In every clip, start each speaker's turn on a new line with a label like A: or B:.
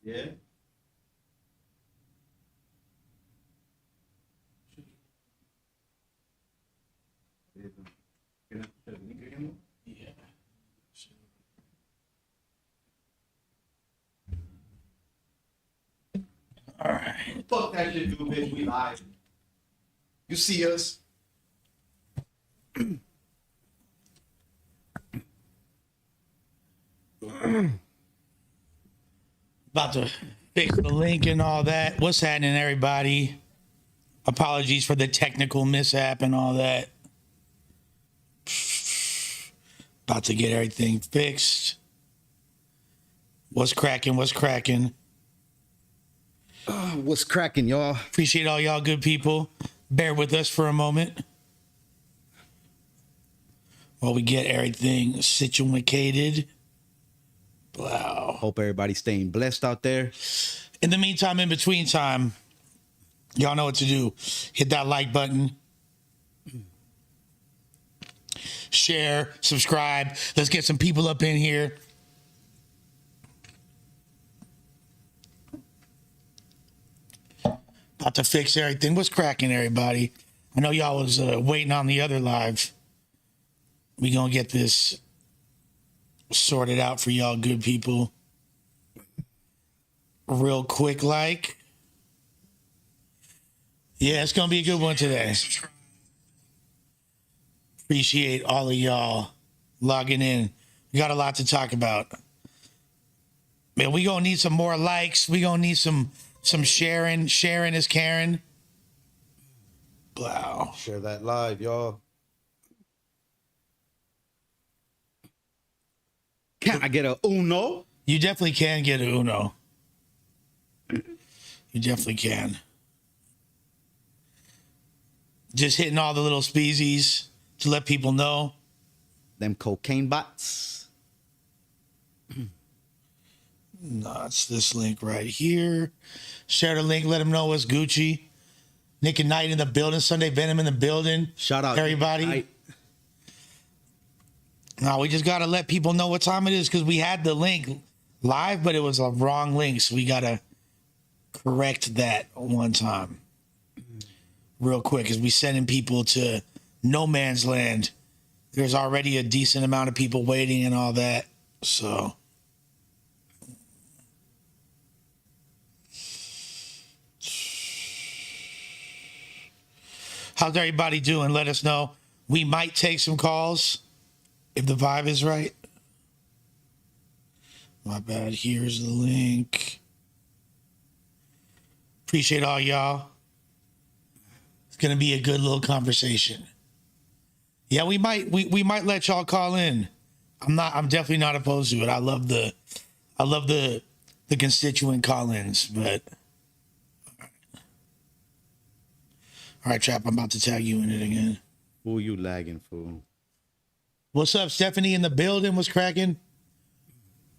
A: Yeah.
B: Yeah. All right.
A: Fuck that shit, dude, bitch. We live. You see us?
B: About to fix the link and all that. What's happening, everybody? Apologies for the technical mishap and all that. About to get everything fixed. What's cracking? What's cracking?
C: What's cracking, y'all?
B: Appreciate all y'all good people. Bear with us for a moment while we get everything situated. Wow.
C: Hope everybody's staying blessed out there.
B: In the meantime, in between time, y'all know what to do. Hit that like button. Share, subscribe. Let's get some people up in here. About to fix everything. What's cracking, everybody? I know y'all was waiting on the other live. We gonna get this sorted out for y'all good people. Real quick, like. Yeah, it's gonna be a good one today. Appreciate all of y'all logging in. We got a lot to talk about. Man, we gonna need some more likes. We gonna need some sharing. Sharing is Karen. Wow.
C: Share that live, y'all. Can I get a uno?
B: You definitely can get a Uno. You definitely can. Just hitting all the little speezies to let people know.
C: Them cocaine bots.
B: No, it's this link right here. Share the link. Let them know it's Gucci. Nick and Knight in the building. Sunday Venom in the building.
C: Shout out
B: everybody. No, we just got to let people know what time it is because we had the link live, but it was a wrong link. So we got to correct that one time. Real quick, as we sending people to no man's land. There's already a decent amount of people waiting and all that. So. How's everybody doing? Let us know. We might take some calls if the vibe is right. My bad. Here's the link. Appreciate all y'all. It's gonna be a good little conversation. Yeah, we might let y'all call in. I'm definitely not opposed to it. I love the constituent call-ins, but all right, Trap, I'm about to tag you in it again.
C: Who you lagging, fool?
B: What's up, Stephanie in the building? What's cracking?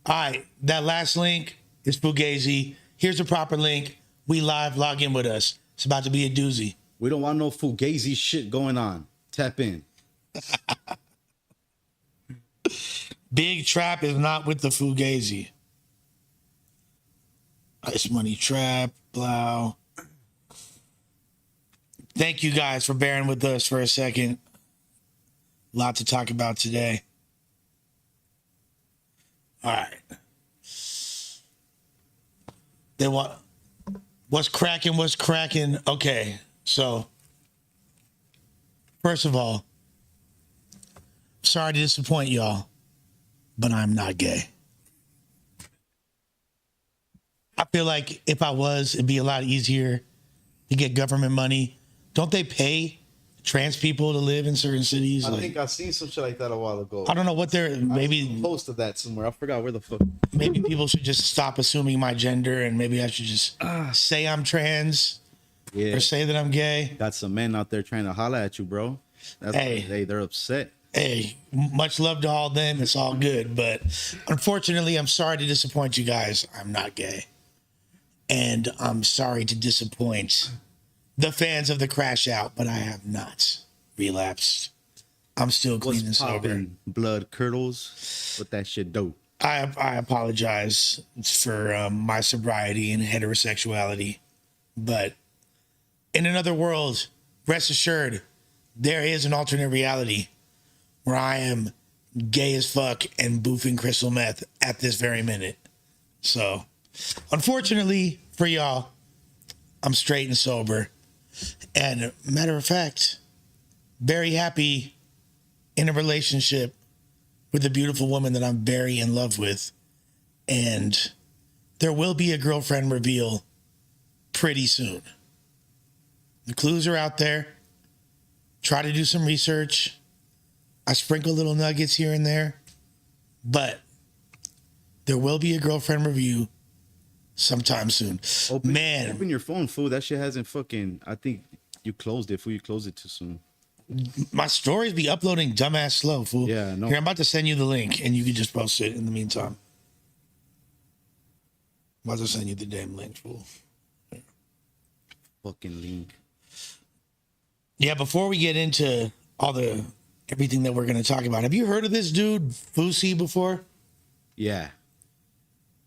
B: All right, that last link is Fugazi. Here's the proper link. We live, log in with us. It's about to be a doozy.
C: We don't want no fugazi shit going on. Tap in.
B: Big Trap is not with the Fugazi. Ice Money Trap, blah. Thank you guys for bearing with us for a second. A lot to talk about today. All right. They want what's cracking? What's cracking? Okay, so first of all, sorry to disappoint y'all, but I'm not gay. I feel like if I was, it'd be a lot easier to get government money. Don't they pay trans people to live in certain cities?
C: I think I seen some shit like that a while ago.
B: I don't know what they're maybe
C: posted that somewhere. I forgot where the fuck.
B: Maybe people should just stop assuming my gender and maybe I should just say I'm trans or say that I'm gay.
C: Got some men out there trying to holler at you, bro. They're upset.
B: Hey, much love to all them. It's all good. But unfortunately, I'm sorry to disappoint you guys. I'm not gay. And I'm sorry to disappoint the fans of the Crash Out, but I have not relapsed. I'm still clean and sober.
C: Blood curdles with that shit dope.
B: I apologize for my sobriety and heterosexuality, but in another world, rest assured, there is an alternate reality where I am gay as fuck and boofing crystal meth at this very minute. So, unfortunately for y'all, I'm straight and sober. And matter of fact, very happy in a relationship with a beautiful woman that I'm very in love with. And there will be a girlfriend reveal pretty soon. The clues are out there. Try to do some research. I sprinkle little nuggets here and there. But there will be a girlfriend review sometime soon.
C: Open your phone, fool. That shit hasn't fucking... I think you closed it, fool. You closed it too soon.
B: My stories be uploading dumbass slow, fool.
C: Yeah, no.
B: Here, I'm about to send you the link, and you can just post it in the meantime. I'm about to send you the damn link, fool.
C: Fucking link.
B: Yeah, before we get into everything that we're going to talk about, have you heard of this dude, Foussey, before?
C: Yeah.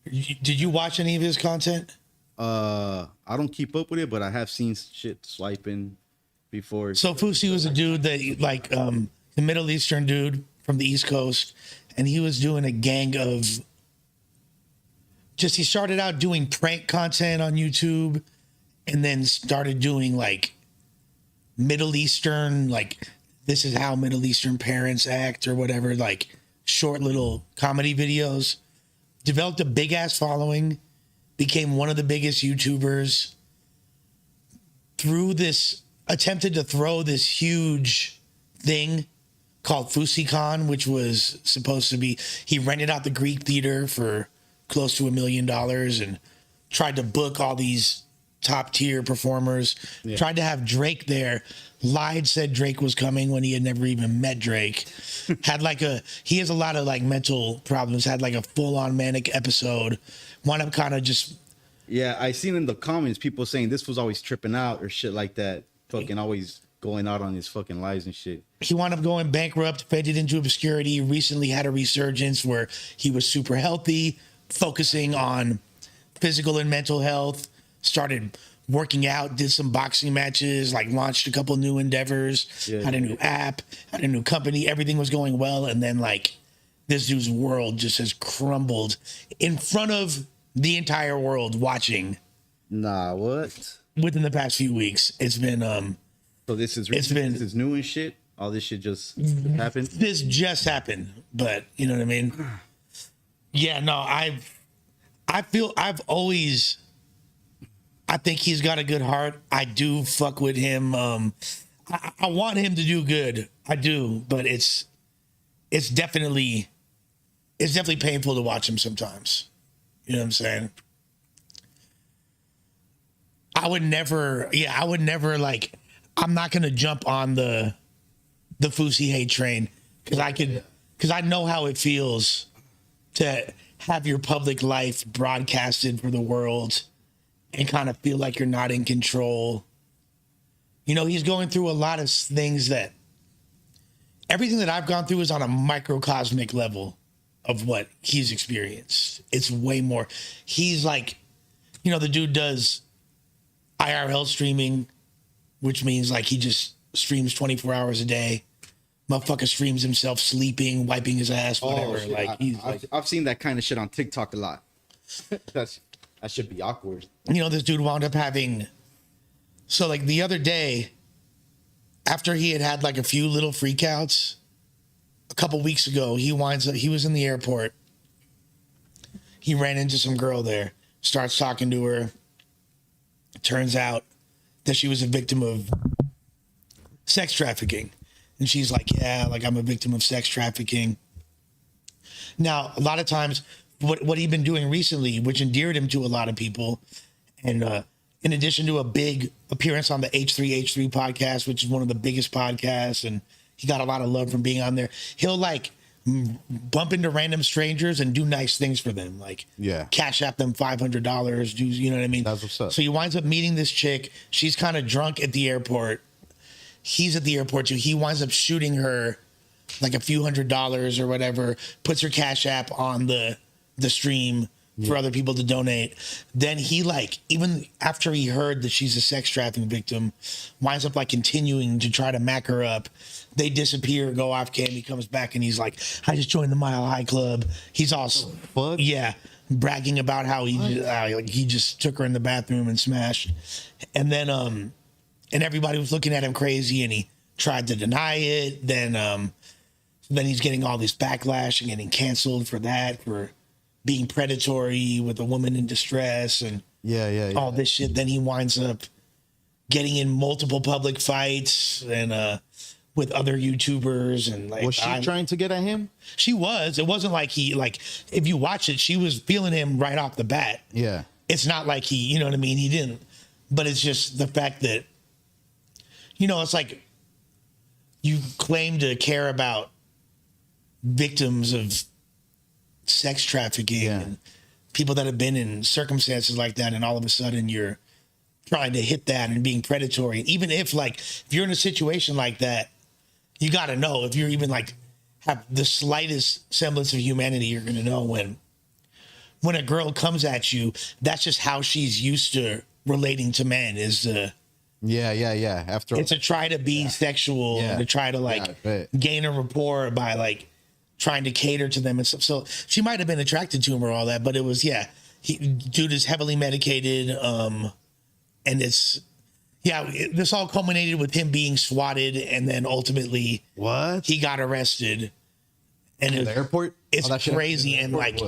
B: Did you watch any of his content?
C: I don't keep up with it, but I have seen shit swiping before.
B: So Foussey was a dude that, like, the Middle Eastern dude from the East Coast, and he was doing a gang of he started out doing prank content on YouTube, and then started doing, like, Middle Eastern, like, this is how Middle Eastern parents act or whatever, like, short little comedy videos. Developed a big ass following, became one of the biggest YouTubers, attempted to throw this huge thing called FouseyCon, which was supposed to be, he rented out the Greek theater for close to $1 million and tried to book all these top tier performers, tried to have Drake there, lied, said Drake was coming when he had never even met Drake. He has a lot of, like, mental problems, had like a full on manic episode, wound up kind of just.
C: Yeah, I seen in the comments people saying this was always tripping out or shit like that. Fucking always going out on his fucking lies and shit.
B: He wound up going bankrupt, faded into obscurity, recently had a resurgence where he was super healthy, focusing on physical and mental health, started working out, did some boxing matches, like launched a couple new endeavors, had a new app, had a new company, everything was going well. And then, like, this dude's world just has crumbled in front of the entire world watching.
C: Nah, what?
B: Within the past few weeks. It's been,
C: so this is new and shit? All this shit just happened?
B: This just happened, but you know what I mean? Yeah, no, I think he's got a good heart. I do fuck with him. I want him to do good. I do, but it's definitely painful to watch him sometimes. You know what I'm saying? I would never, like, I'm not going to jump on the Foussey hate train because I know how it feels to have your public life broadcasted for the world and kind of feel like you're not in control. You know, he's going through a lot of things that everything that I've gone through is on a microcosmic level of what he's experienced. It's way more. He's like, you know, the dude does IRL streaming, which means, like, he just streams 24 hours a day. Motherfucker streams himself sleeping, wiping his ass, whatever.
C: I've seen that kind of shit on TikTok a lot. That should be awkward.
B: You know, this dude wound up having. So, like, the other day, after he had like a few little freakouts, a couple weeks ago, he was in the airport. He ran into some girl there, starts talking to her. Turns out that she was a victim of sex trafficking. And she's like, yeah, like, I'm a victim of sex trafficking. Now, a lot of times, what he'd been doing recently, which endeared him to a lot of people, and in addition to a big appearance on the H3H3 podcast, which is one of the biggest podcasts, and he got a lot of love from being on there, he'll, like, bump into random strangers and do nice things for them, like cash app them $500, do, you know what I mean?
C: That's what's up.
B: So he winds up meeting this chick. She's kind of drunk at the airport. He's at the airport too. He winds up shooting her like a few $100s or whatever, puts her cash app on the the stream for other people to donate. Then he like, even after he heard that she's a sex trafficking victim, winds up like continuing to try to mac her up. They disappear, go off cam. He comes back and he's like, I just joined the Mile High Club. He's also,
C: Fuck.
B: yeah, bragging about how he just took her in the bathroom and smashed. And then, and everybody was looking at him crazy and he tried to deny it. Then he's getting all this backlash and getting canceled for that, for being predatory with a woman in distress and all this shit. Then he winds up getting in multiple public fights and with other YouTubers. And like,
C: Was she trying to get at him?
B: She was. It wasn't like he, like, if you watch it, she was feeling him right off the bat.
C: Yeah.
B: It's not like he, you know what I mean? He didn't. But it's just the fact that, you know, it's like you claim to care about victims of sex trafficking and people that have been in circumstances like that, and all of a sudden you're trying to hit that and being predatory. Even if like, if you're in a situation like that, you got to know, if you're even like have the slightest semblance of humanity, you're going to know when a girl comes at you, that's just how she's used to relating to men, is
C: After
B: it's to try to be sexual, to try to like gain a rapport by like trying to cater to them and stuff. So she might have been attracted to him or all that, but it was, dude is heavily medicated. And it's, this all culminated with him being swatted, and then ultimately he got arrested. And
C: the airport?
B: It's crazy. And like,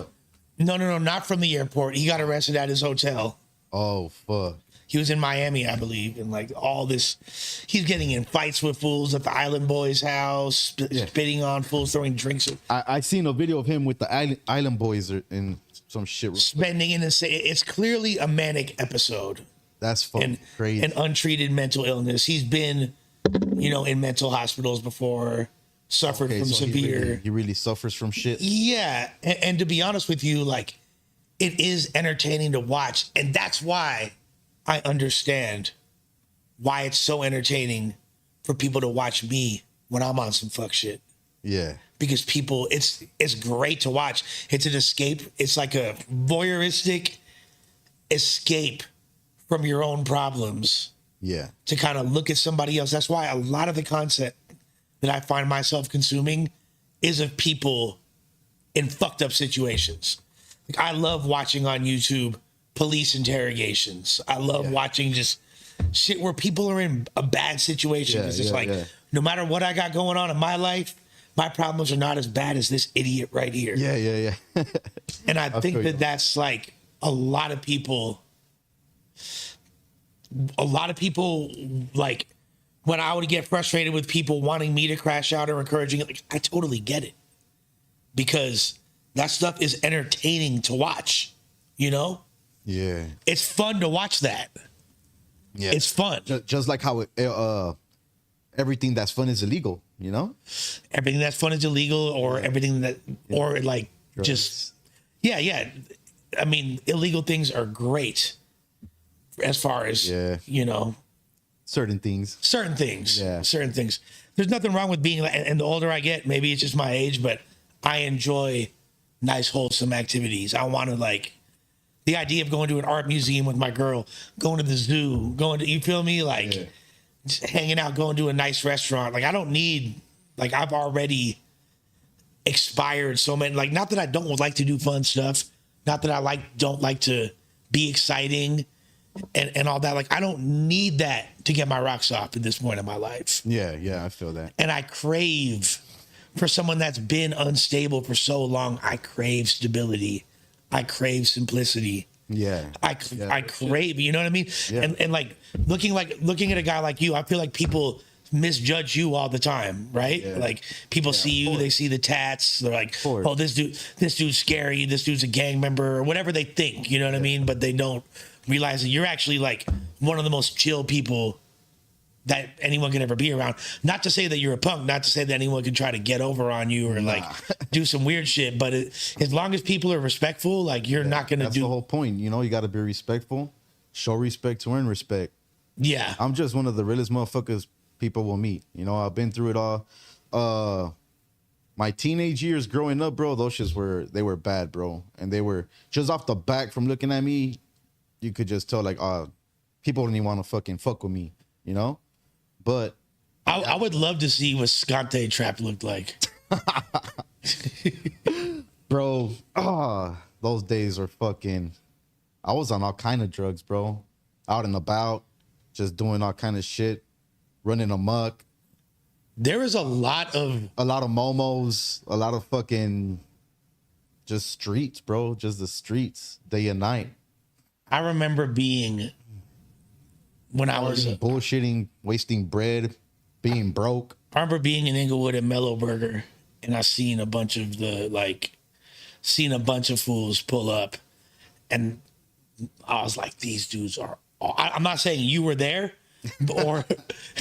B: no, not from the airport. He got arrested at his hotel.
C: Oh, fuck.
B: He was in Miami, I believe, and like all this, he's getting in fights with fools at the Island Boys' house, spitting on fools, throwing drinks.
C: I seen a video of him with the Island Boys in some shit.
B: Spending in it's clearly a manic episode.
C: That's fucking crazy.
B: An untreated mental illness. He's been, in mental hospitals before, suffered from severe.
C: He really suffers from shit.
B: Yeah, and to be honest with you, like, it is entertaining to watch, and that's why I understand why it's so entertaining for people to watch me when I'm on some fuck shit.
C: Yeah.
B: Because people, it's great to watch. It's an escape. It's like a voyeuristic escape from your own problems.
C: Yeah.
B: To kind of look at somebody else. That's why a lot of the content that I find myself consuming is of people in fucked up situations. Like, I love watching on YouTube police interrogations. I love watching just shit where people are in a bad situation. It's just no matter what I got going on in my life, my problems are not as bad as this idiot right here.
C: Yeah.
B: And I think that's like a lot of people, like, when I would get frustrated with people wanting me to crash out or encouraging it, like, I totally get it. Because that stuff is entertaining to watch, Yeah. It's fun to watch that. Yeah. It's fun.
C: Just like how everything that's fun is illegal, Everything that's fun is illegal, or everything that, or like drugs. Just, I mean, illegal things are great as far as, certain things.
B: Yeah. Certain things. There's nothing wrong with being, and the older I get, maybe it's just my age, but I enjoy nice, wholesome activities. I want to the idea of going to an art museum with my girl, going to the zoo, you feel me? Just hanging out, going to a nice restaurant. Like, I don't need, I've already expired so many, not that I don't like to do fun stuff, not that I don't like to be exciting and all that. I don't need that to get my rocks off at this point in my life.
C: Yeah, I feel that.
B: And I crave, for someone that's been unstable for so long, I crave stability. I crave simplicity.
C: Yeah.
B: I crave, you know what I mean? Yeah. And looking at a guy like you, I feel like people misjudge you all the time, right? Yeah. People see you, they see the tats, they're like, oh, this dude's scary, this dude's a gang member, or whatever they think, you know what I mean? But they don't realize that you're actually one of the most chill people that anyone can ever be around. Not to say that you're a punk, not to say that anyone can try to get over on you or do some weird shit, but as long as people are respectful, you're not going to do.
C: That's the whole point. You got to be respectful, show respect to earn respect.
B: Yeah.
C: I'm just one of the realest motherfuckers people will meet. I've been through it all. my teenage years growing up, bro, those shits were bad, bro. And they were just off the back from looking at me, you could just tell like, people don't even want to fucking fuck with me, you know? But
B: I would love to see what Scante Trap looked like.
C: Bro, those days are fucking, I was on all kind of drugs, bro. Out and about, just doing all kind of shit, running amok.
B: There is a lot of
C: momos, a lot of fucking just streets, bro. Just the streets, day and night.
B: I remember being, when I was
C: bullshitting, wasting bread, being broke.
B: I remember being in Inglewood at Mellow Burger, and I seen a bunch of fools pull up, and I was like, these dudes are, I'm not saying you were there, or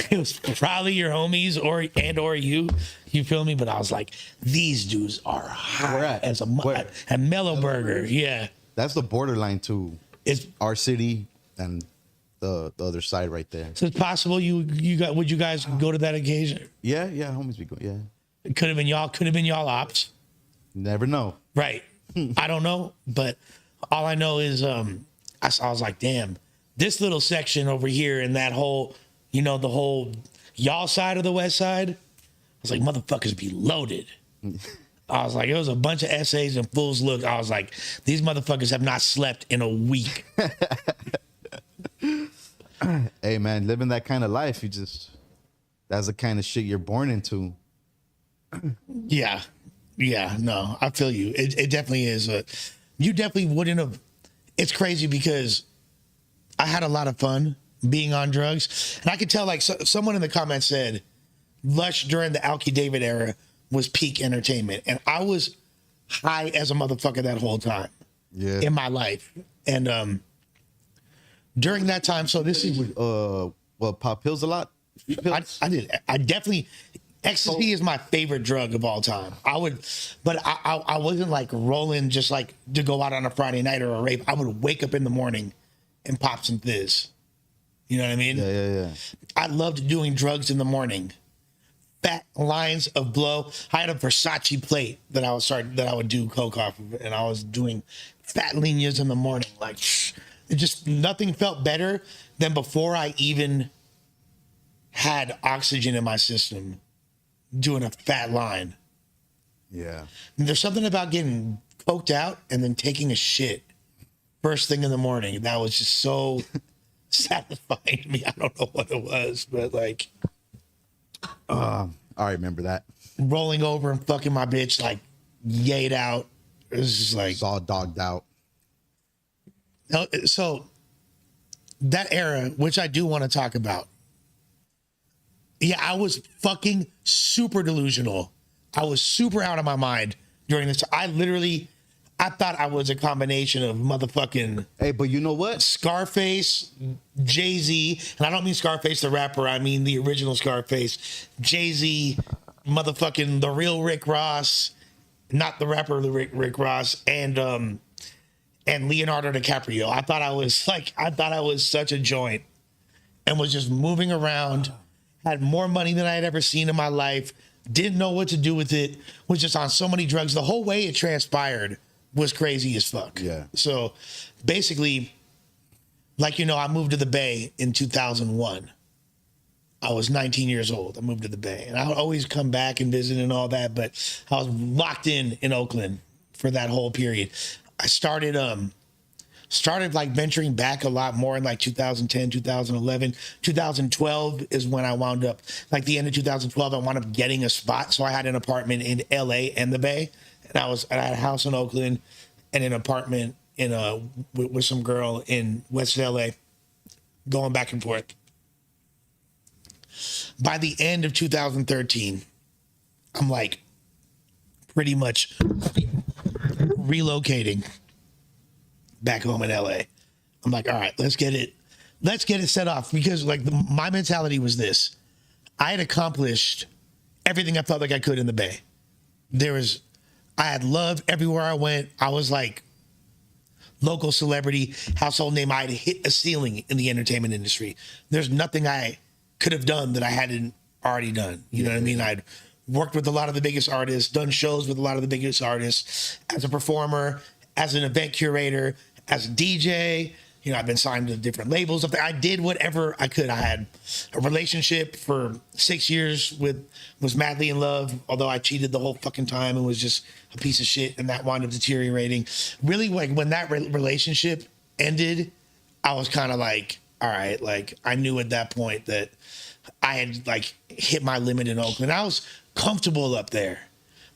B: it was probably your homies or you feel me? But I was like, these dudes are high as at Mellow Burger. Yeah.
C: That's the borderline to our city and the other side right there.
B: So it's possible would you guys go to that occasion?
C: Yeah, homies be going. Yeah.
B: It could have been y'all ops.
C: Never know.
B: Right. I don't know, but all I know is I was like, damn, this little section over here in that whole, the whole y'all side of the west side, I was like, motherfuckers be loaded. I was like, it was a bunch of essays and fools look. I was like, these motherfuckers have not slept in a week.
C: Hey, man, living that kind of life, that's the kind of shit you're born into.
B: Yeah. Yeah, no, I feel you. It definitely is. You definitely wouldn't have. It's crazy because I had a lot of fun being on drugs. And I could tell, like, someone in the comments said, Lush during the Alki David era was peak entertainment. And I was high as a motherfucker that whole time in my life. And during that time, so this is...
C: pop pills a lot?
B: I did. I definitely... Ecstasy is my favorite drug of all time. I wasn't like rolling just like to go out on a Friday night or a rave. I would wake up in the morning and pop some fizz. You know what I mean?
C: Yeah.
B: I loved doing drugs in the morning. Fat lines of blow. I had a Versace plate that I would do coke off of, and I was doing fat líneas in the morning. Like, it just nothing felt better than before I even had oxygen in my system. Doing a fat line.
C: Yeah.
B: And there's something about getting coked out and then taking a shit first thing in the morning. That was just so satisfying to me. I don't know what it was, but like.
C: I remember that.
B: Rolling over and fucking my bitch, like, yayed out. It was just like.
C: Saw dogged out.
B: So, that era, which I do want to talk about. Yeah, I was fucking super delusional. I was super out of my mind during this. I thought I was a combination of motherfucking...
C: Hey, but you know what?
B: Scarface, Jay-Z, and I don't mean Scarface the rapper, I mean the original Scarface. Jay-Z, motherfucking the real Rick Ross, not the rapper the Rick Ross, and Leonardo DiCaprio. I thought I was such a joint and was just moving around. Had more money than I had ever seen in my life, didn't know what to do with it, was just on so many drugs. The whole way it transpired was crazy as fuck.
C: Yeah.
B: So basically, like, I moved to the Bay in 2001. I was 19 years old. I moved to the Bay. And I would always come back and visit and all that, but I was locked in Oakland for that whole period. I started like venturing back a lot more in like 2010, 2011, 2012 is when I wound up, like the end of 2012, I wound up getting a spot. So I had an apartment in LA and the Bay, and I had a house in Oakland and an apartment with some girl in West LA, going back and forth. By the end of 2013, I'm like pretty much relocating back home in LA. I'm like, all right, let's get it set off, because like my mentality was this. I had accomplished everything I felt like I could in the Bay. I had love everywhere I went. I was like local celebrity, household name. I had hit a ceiling in the entertainment industry. There's nothing I could have done that I hadn't already done. You know what I mean? I'd worked with a lot of the biggest artists, done shows with a lot of the biggest artists as a performer, as an event curator, as a DJ. You know, I've been signed to different labels. I did whatever I could. I had a relationship for 6 years was madly in love, although I cheated the whole fucking time and was just a piece of shit, and that wound up deteriorating. Really, like when that relationship ended, I was kind of like, all right, like I knew at that point that I had like hit my limit in Oakland. I was comfortable up there.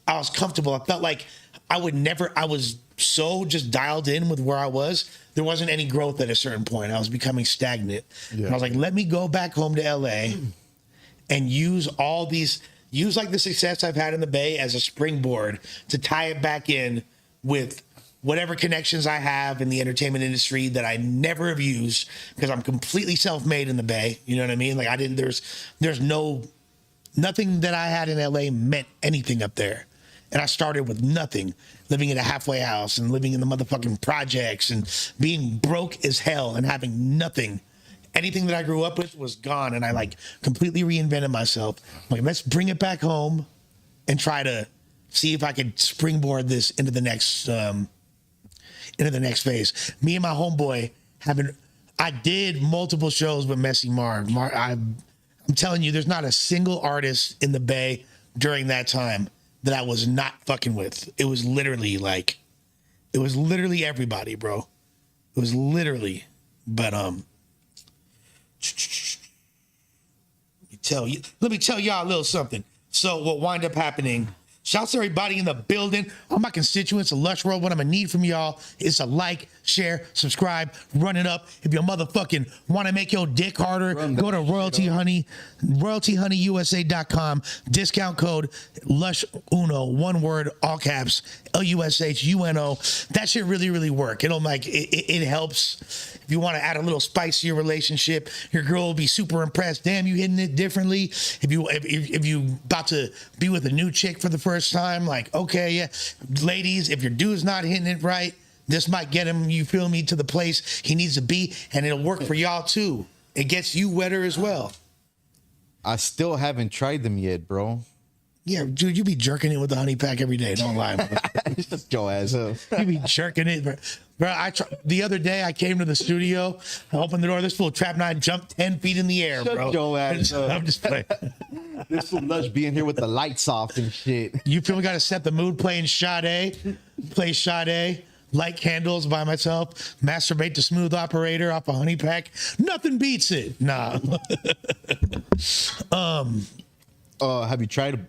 B: I was comfortable. I felt like I was so just dialed in with where I was. There wasn't any growth at a certain point. I was becoming stagnant. Yeah. And I was like, let me go back home to LA and use like the success I've had in the Bay as a springboard to tie it back in with whatever connections I have in the entertainment industry that I never have used, because I'm completely self-made in the Bay. You know what I mean? Like nothing that I had in LA meant anything up there. And I started with nothing, living in a halfway house and living in the motherfucking projects and being broke as hell and having nothing. Anything that I grew up with was gone, and I like completely reinvented myself. I'm like, let's bring it back home and try to see if I could springboard this into the next phase. Me and my homeboy I did multiple shows with Messy Marv. I'm telling you, there's not a single artist in the Bay during that time that I was not fucking with. It was literally everybody, bro. It was literally, but let me tell y'all a little something. So what wound up happening, shouts to everybody in the building, all my constituents of Lush World. What I'm gonna need from y'all is a like, share, subscribe, run it up. If you motherfucking want to make your dick harder, go to royaltyhoneywusa.com, discount code LUSHUNO, one word, all caps, LUSHUNO. That shit really work. It helps. If you want to add a little spice to your relationship, your girl will be super impressed. Damn, you hitting it differently. If you about to be with a new chick for the first time, like, okay, yeah. Ladies, if your dude's not hitting it right, this might get him, you feel me, to the place he needs to be, and it'll work for y'all too. It gets you wetter as well.
C: I still haven't tried them yet, bro.
B: Yeah, dude, you be jerking it with the honey pack every day. Don't lie, bro.
C: Shut your ass up.
B: You be jerking it, bro. The other day I came to the studio, I opened the door, this fool Trap Nine jumped 10 feet in the air, bro.
C: Shut your ass up.
B: I'm just playing.
C: This fool Lush being here with the lights off and shit.
B: You feel we got to set the mood playing Sade, light candles by myself, masturbate to Smooth Operator off a honey pack. Nothing beats it. Nah.
C: Have you tried?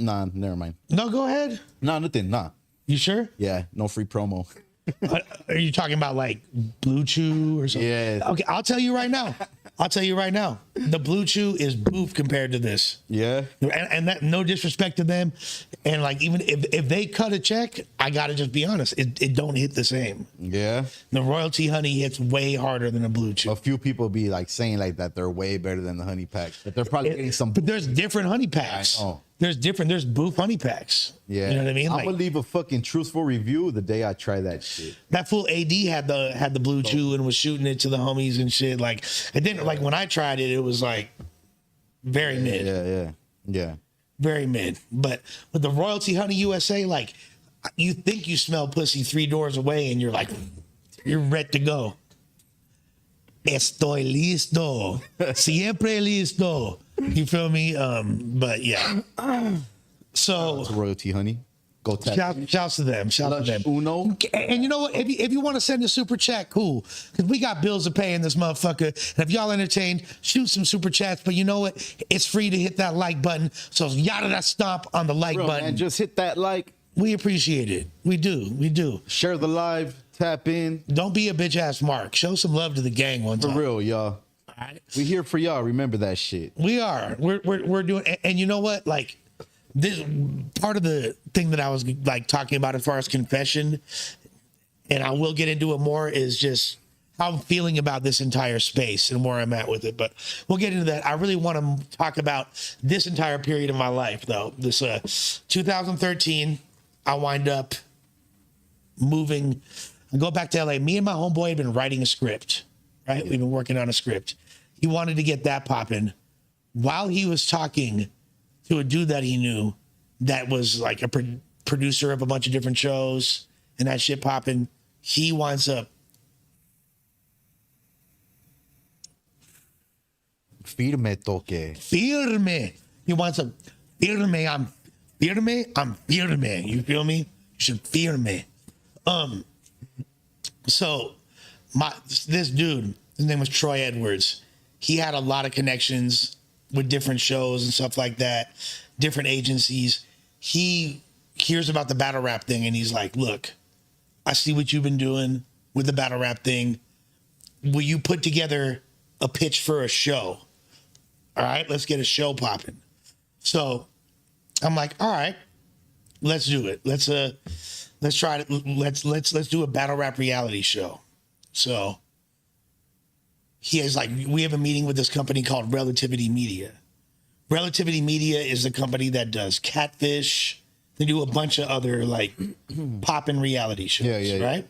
C: Nah, never mind.
B: No, go ahead.
C: Nah, nothing. Nah.
B: You sure?
C: Yeah, no free promo.
B: Are you talking about like Blue Chew or something?
C: Yeah.
B: Okay, I'll tell you right now. The Blue Chew is boof compared to this.
C: Yeah.
B: And that, no disrespect to them. And like, even if they cut a check, I gotta just be honest, it don't hit the same.
C: Yeah.
B: The royalty honey hits way harder than a Blue Chew.
C: A few people be like saying like that they're way better than the honey pack, but they're probably getting some.
B: But there's different honey packs.
C: I know.
B: There's boof honey packs.
C: Yeah.
B: You know what I mean?
C: I'm gonna leave a fucking truthful review the day I try that shit.
B: That fool AD had the Blue Chew and was shooting it to the homies and shit. Like, it didn't, like, when I tried it, it was like very mid.
C: Yeah.
B: Very mid. But with the Royalty Honey USA, like, you think you smell pussy 3 doors away and you're like, you're ready to go. Estoy listo. Siempre listo. You feel me? But yeah. So
C: Royalty Honey. Go tap.
B: Shouts to them. Shout to them.
C: Uno.
B: And you know what? If you want to send a super chat, cool. Because we got bills to pay in this motherfucker. And if y'all entertained, shoot some super chats. But you know what? It's free to hit that like button. So yada that stomp on the like button.
C: And just hit that like.
B: We appreciate it. We do.
C: Share the live. Tap in.
B: Don't be a bitch ass Mark. Show some love to the gang one time.
C: For real, y'all.
B: All right.
C: We here for y'all. Remember that shit.
B: We are. We're doing. And you know what? Like, this part of the thing that I was like talking about as far as confession, and I will get into it more, is just how I'm feeling about this entire space and where I'm at with it. But we'll get into that. I really want to talk about this entire period of my life, though. This 2013, I wind up moving. I go back to LA. Me and my homeboy had been writing a script, right? We've been working on a script. He wanted to get that popping. While he was talking to a dude that he knew that was like a producer of a bunch of different shows and that shit popping. He winds up
C: Firme toque.
B: firme. He wants a firme. I'm firme. You feel me? You should fear me. So this dude, his name was Troy Edwards. He had a lot of connections with different shows and stuff like that, different agencies. He hears about the battle rap thing and he's like, look, I see what you've been doing with the battle rap thing. Will you put together a pitch for a show? All right, let's get a show popping. So I'm like, all right, let's do it. Let's try it. Let's do a battle rap reality show. So he is like, we have a meeting with this company called Relativity Media. Relativity Media is the company that does Catfish. They do a bunch of other like poppin' reality shows, right?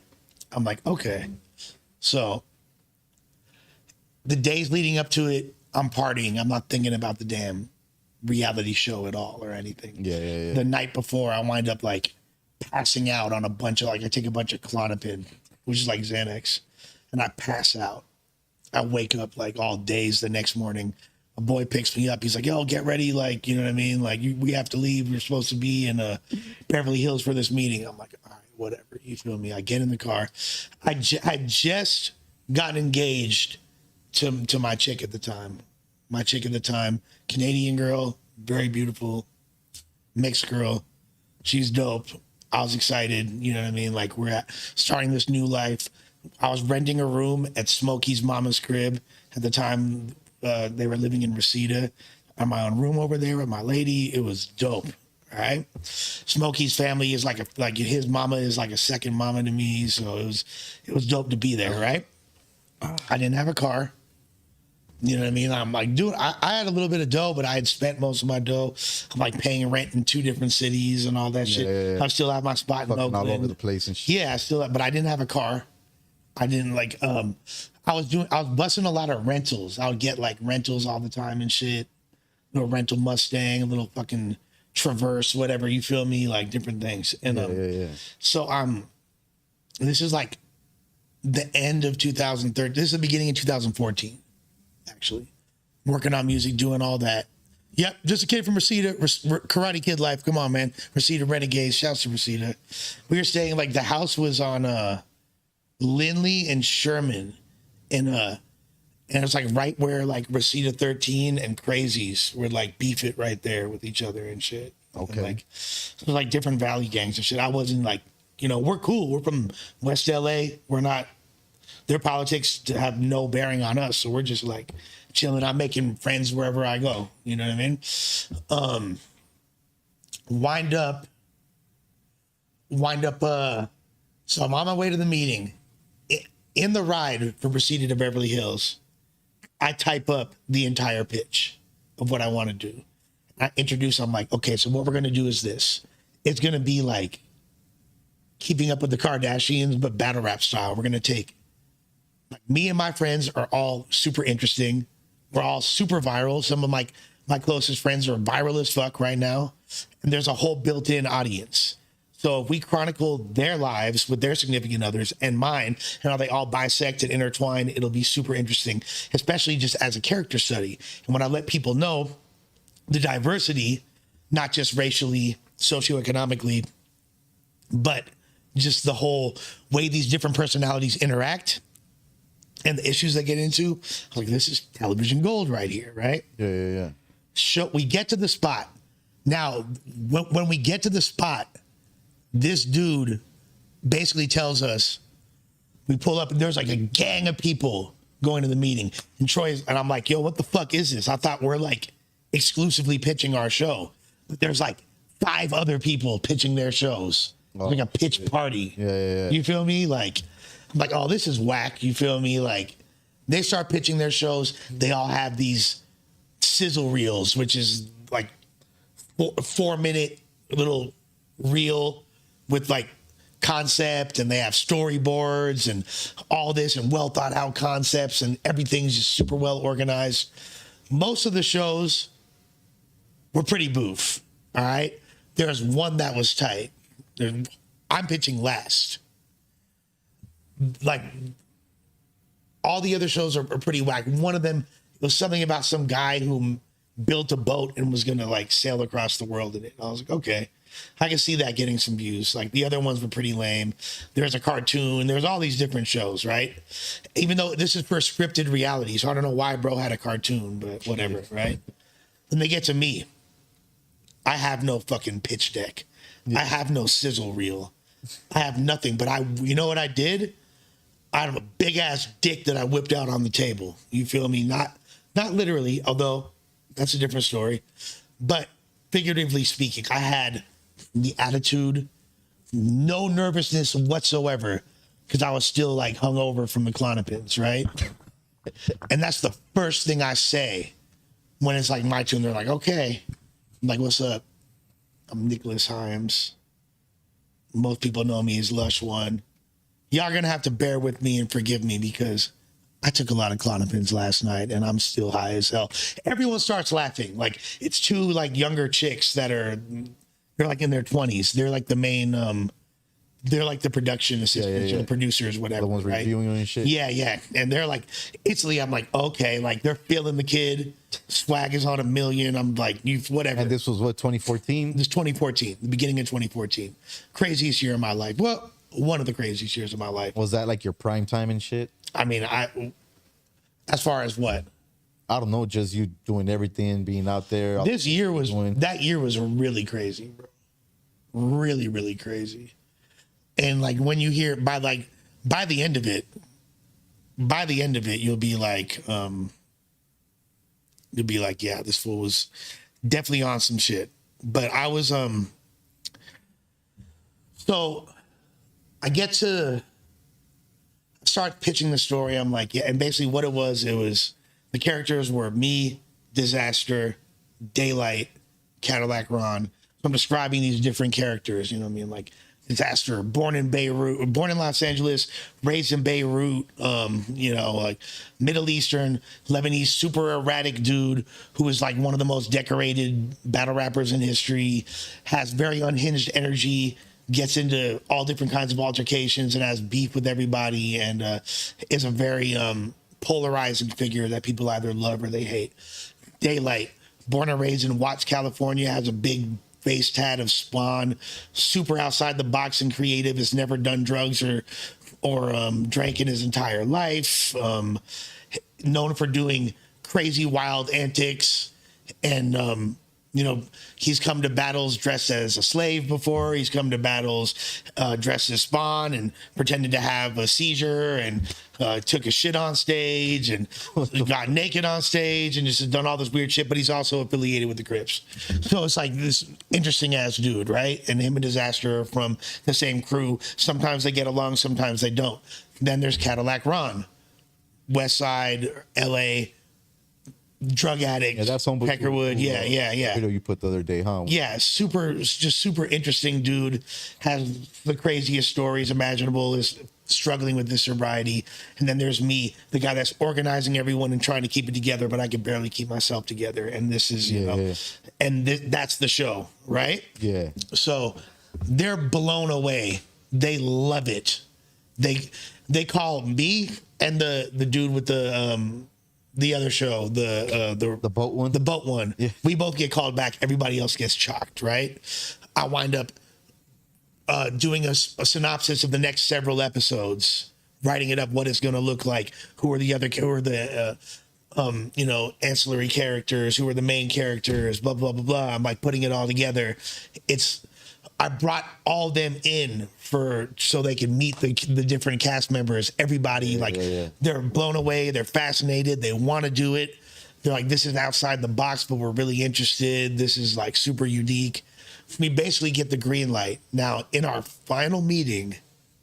B: I'm like, okay. So the days leading up to it, I'm partying. I'm not thinking about the damn reality show at all or anything.
C: Yeah.
B: The night before, I wind up like passing out on a bunch of, like, I take a bunch of Klonopin, which is like Xanax, and I pass out. I wake up like all days the next morning. A boy picks me up. He's like, yo, get ready. Like, you know what I mean? Like, we have to leave. We're supposed to be in Beverly Hills for this meeting. I'm like, all right, whatever. You feel me? I get in the car. I just got engaged to my chick at the time. My chick at the time, Canadian girl, very beautiful, mixed girl. She's dope. I was excited. You know what I mean? Like, we're starting this new life. I was renting a room at Smokey's mama's crib at the time. They were living in Reseda. I had my own room over there with my lady. It was dope. Right? Smokey's family is like his mama is like a second mama to me. So it was dope to be there. Right? I didn't have a car. You know what I mean? I'm like, dude, I had a little bit of dough, but I had spent most of my dough. I'm like paying rent in 2 different cities and all that shit. I still have my spot in Oakland.
C: All over the place and shit.
B: Yeah, I still have, but I didn't have a car. I didn't like, I was busting a lot of rentals. I would get like rentals all the time and shit. A little rental Mustang, a little fucking Traverse, whatever, you feel me? Like different things. And so this is like the end of 2013. This is the beginning of 2014. Actually, working on music, doing all that. Yep, just a kid from Reseda, Karate Kid life. Come on, man. Reseda Renegades. Shouts to Reseda. We were staying, like, the house was on Lindley and Sherman, and it's like right where like Reseda 13 and Crazies would like beef it right there with each other and shit.
C: Okay.
B: And, like, it was like different valley gangs and shit. I wasn't like, you know, we're cool. We're from West LA. We're not. Their politics have no bearing on us, so we're just like chilling. I'm making friends wherever I go. You know what I mean? Wind up. So I'm on my way to the meeting. In the ride from Reseda to Beverly Hills, I type up the entire pitch of what I want to do. I introduce. I'm like, okay, so what we're gonna do is this. It's gonna be like Keeping Up with the Kardashians, but battle rap style. We're gonna take. Like, me and my friends are all super interesting. We're all super viral. Some of my closest friends are viral as fuck right now. And there's a whole built-in audience. So if we chronicle their lives with their significant others and mine, and how they all bisect and intertwine, it'll be super interesting, especially just as a character study. And when I let people know the diversity, not just racially, socioeconomically, but just the whole way these different personalities interact, and the issues they get into, I was like, this is television gold right here, right?
C: Yeah.
B: So we get to the spot. Now, when we get to the spot, this dude basically tells us, we pull up and there's like a gang of people going to the meeting. And and I'm like, yo, what the fuck is this? I thought we're like exclusively pitching our show. But there's like 5 other people pitching their shows. Like a pitch party.
C: Yeah.
B: You feel me? Like, I'm like, oh, this is whack. You feel me? Like, they start pitching their shows. They all have these sizzle reels, which is like 4-minute little reel with like concept, and they have storyboards and all this and well thought out concepts, and everything's just super well organized. Most of the shows were pretty boof. All right. There's one that was tight. I'm pitching last. Like, all the other shows are pretty whack. One of them was something about some guy who built a boat and was going to like sail across the world in it. I was like, okay, I can see that getting some views. Like, the other ones were pretty lame. There's a cartoon. There's all these different shows, right? Even though this is for scripted reality. So I don't know why bro had a cartoon, but whatever, right? Then they get to me. I have no fucking pitch deck. I have no sizzle reel. I have nothing. But you know what I did? I have a big ass dick that I whipped out on the table. You feel me? Not literally, although that's a different story. But figuratively speaking, I had the attitude, no nervousness whatsoever, because I was still like hungover from the Klonopins, right? And that's the first thing I say when it's like my tune. They're like, okay. I'm like, what's up? I'm Nicholas Himes. Most people know me as Lush One. Y'all gonna have to bear with me and forgive me because I took a lot of Klonopins last night and I'm still high as hell. Everyone starts laughing. Like, it's two like younger chicks they're like in their 20s. They're like the main, they're like the production assistants or the producers, whatever. The ones right? reviewing and shit. Yeah. And they're like, instantly I'm like, okay, like they're feeling the kid. Swag is on 1,000,000. I'm like, whatever.
C: And this was what, 2014?
B: This is 2014, the beginning of 2014. Craziest year of my life. Well, one of the craziest years of my life.
C: Was that like your prime time and shit?
B: I mean, as far as what?
C: I don't know, just you doing everything, being out there.
B: That year was really crazy, bro. Really, really crazy. And like when you hear by the end of it, you'll be like, yeah, this fool was definitely on some shit. But I was, so I get to start pitching the story. I'm like, yeah, and basically what it was the characters were me, Disaster, Daylight, Cadillac Ron. So I'm describing these different characters, you know what I mean? Like, Disaster, born in Los Angeles, raised in Beirut, like Middle Eastern, Lebanese, super erratic dude who is like one of the most decorated battle rappers in history, has very unhinged energy, gets into all different kinds of altercations and has beef with everybody, and is a very polarizing figure that people either love or they hate. Daylight, born and raised in Watts, California, has a big face tat of Spawn, super outside the box and creative, has never done drugs or drank in his entire life, known for doing crazy wild antics, and he's come to battles dressed as a slave before. He's come to battles dressed as Spawn and pretended to have a seizure and took a shit on stage and got naked on stage and just done all this weird shit. But he's also affiliated with the Crips. So it's like this interesting ass dude, right? And him and Disaster are from the same crew. Sometimes they get along, sometimes they don't. Then there's Cadillac Ron, West Side, LA, drug addict, Peckerwood, video
C: you put the other day, huh?
B: Yeah, super interesting dude, has the craziest stories imaginable, is struggling with this sobriety. And then there's me, the guy that's organizing everyone and trying to keep it together, but I can barely keep myself together. And this is, that's the show, right?
C: Yeah.
B: So they're blown away. They love it. They call me and the dude with the other show, the
C: boat one.
B: The boat one. Yeah. We both get called back. Everybody else gets chalked, right? I wind up doing a synopsis of the next several episodes, writing it up, what it's going to look like, who are the ancillary characters, who are the main characters, blah, blah, blah, blah. I'm like putting it all together. I brought all them in so they could meet the different cast members. Everybody, they're blown away. They're fascinated. They want to do it. They're like, this is outside the box, but we're really interested. This is like super unique. We basically get the green light. Now, in our final meeting,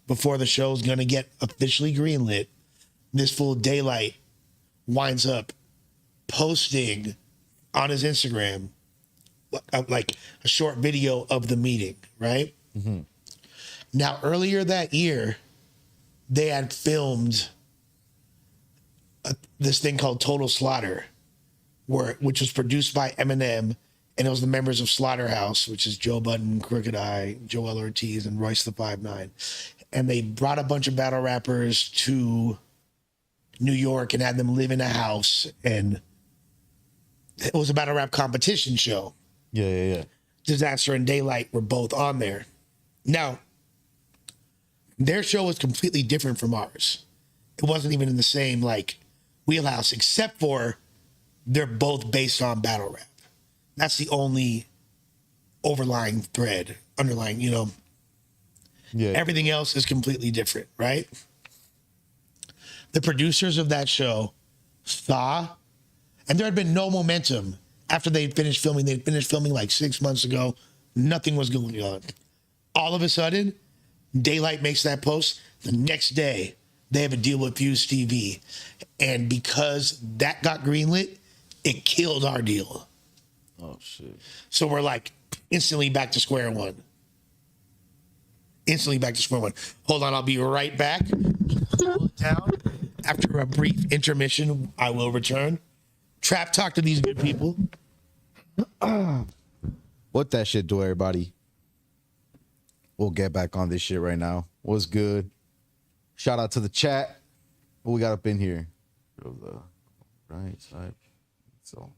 B: before the show's going to get officially greenlit, this fool Daylight winds up posting on his Instagram like a short video of the meeting, right? Mm-hmm. Now, earlier that year, they had filmed this thing called Total Slaughter, which was produced by Eminem And it was the members of Slaughterhouse, which is Joe Budden, Crooked Eye, Joel Ortiz, and Royce the 5'9". And they brought a bunch of battle rappers to New York and had them live in a house. And it was a battle rap competition show.
C: Yeah.
B: Disaster and Daylight were both on there. Now, their show was completely different from ours. It wasn't even in the same, like, wheelhouse, except for they're both based on battle rap. That's the only underlying,
C: Yeah.
B: Everything else is completely different, right? The producers of that show saw, and there had been no momentum after they finished filming. They finished filming like 6 months ago. Nothing was going on. All of a sudden, Daylight makes that post. The next day, they have a deal with Fuse TV. And because that got greenlit, it killed our deal.
C: Oh, shit.
B: So we're like instantly back to square one. Hold on, I'll be right back. Hold it down. After a brief intermission, I will return. Trap talk to these good people.
C: What that shit do, everybody? We'll get back on this shit right now. What's good? Shout out to the chat. What we got up in here? The right side. So.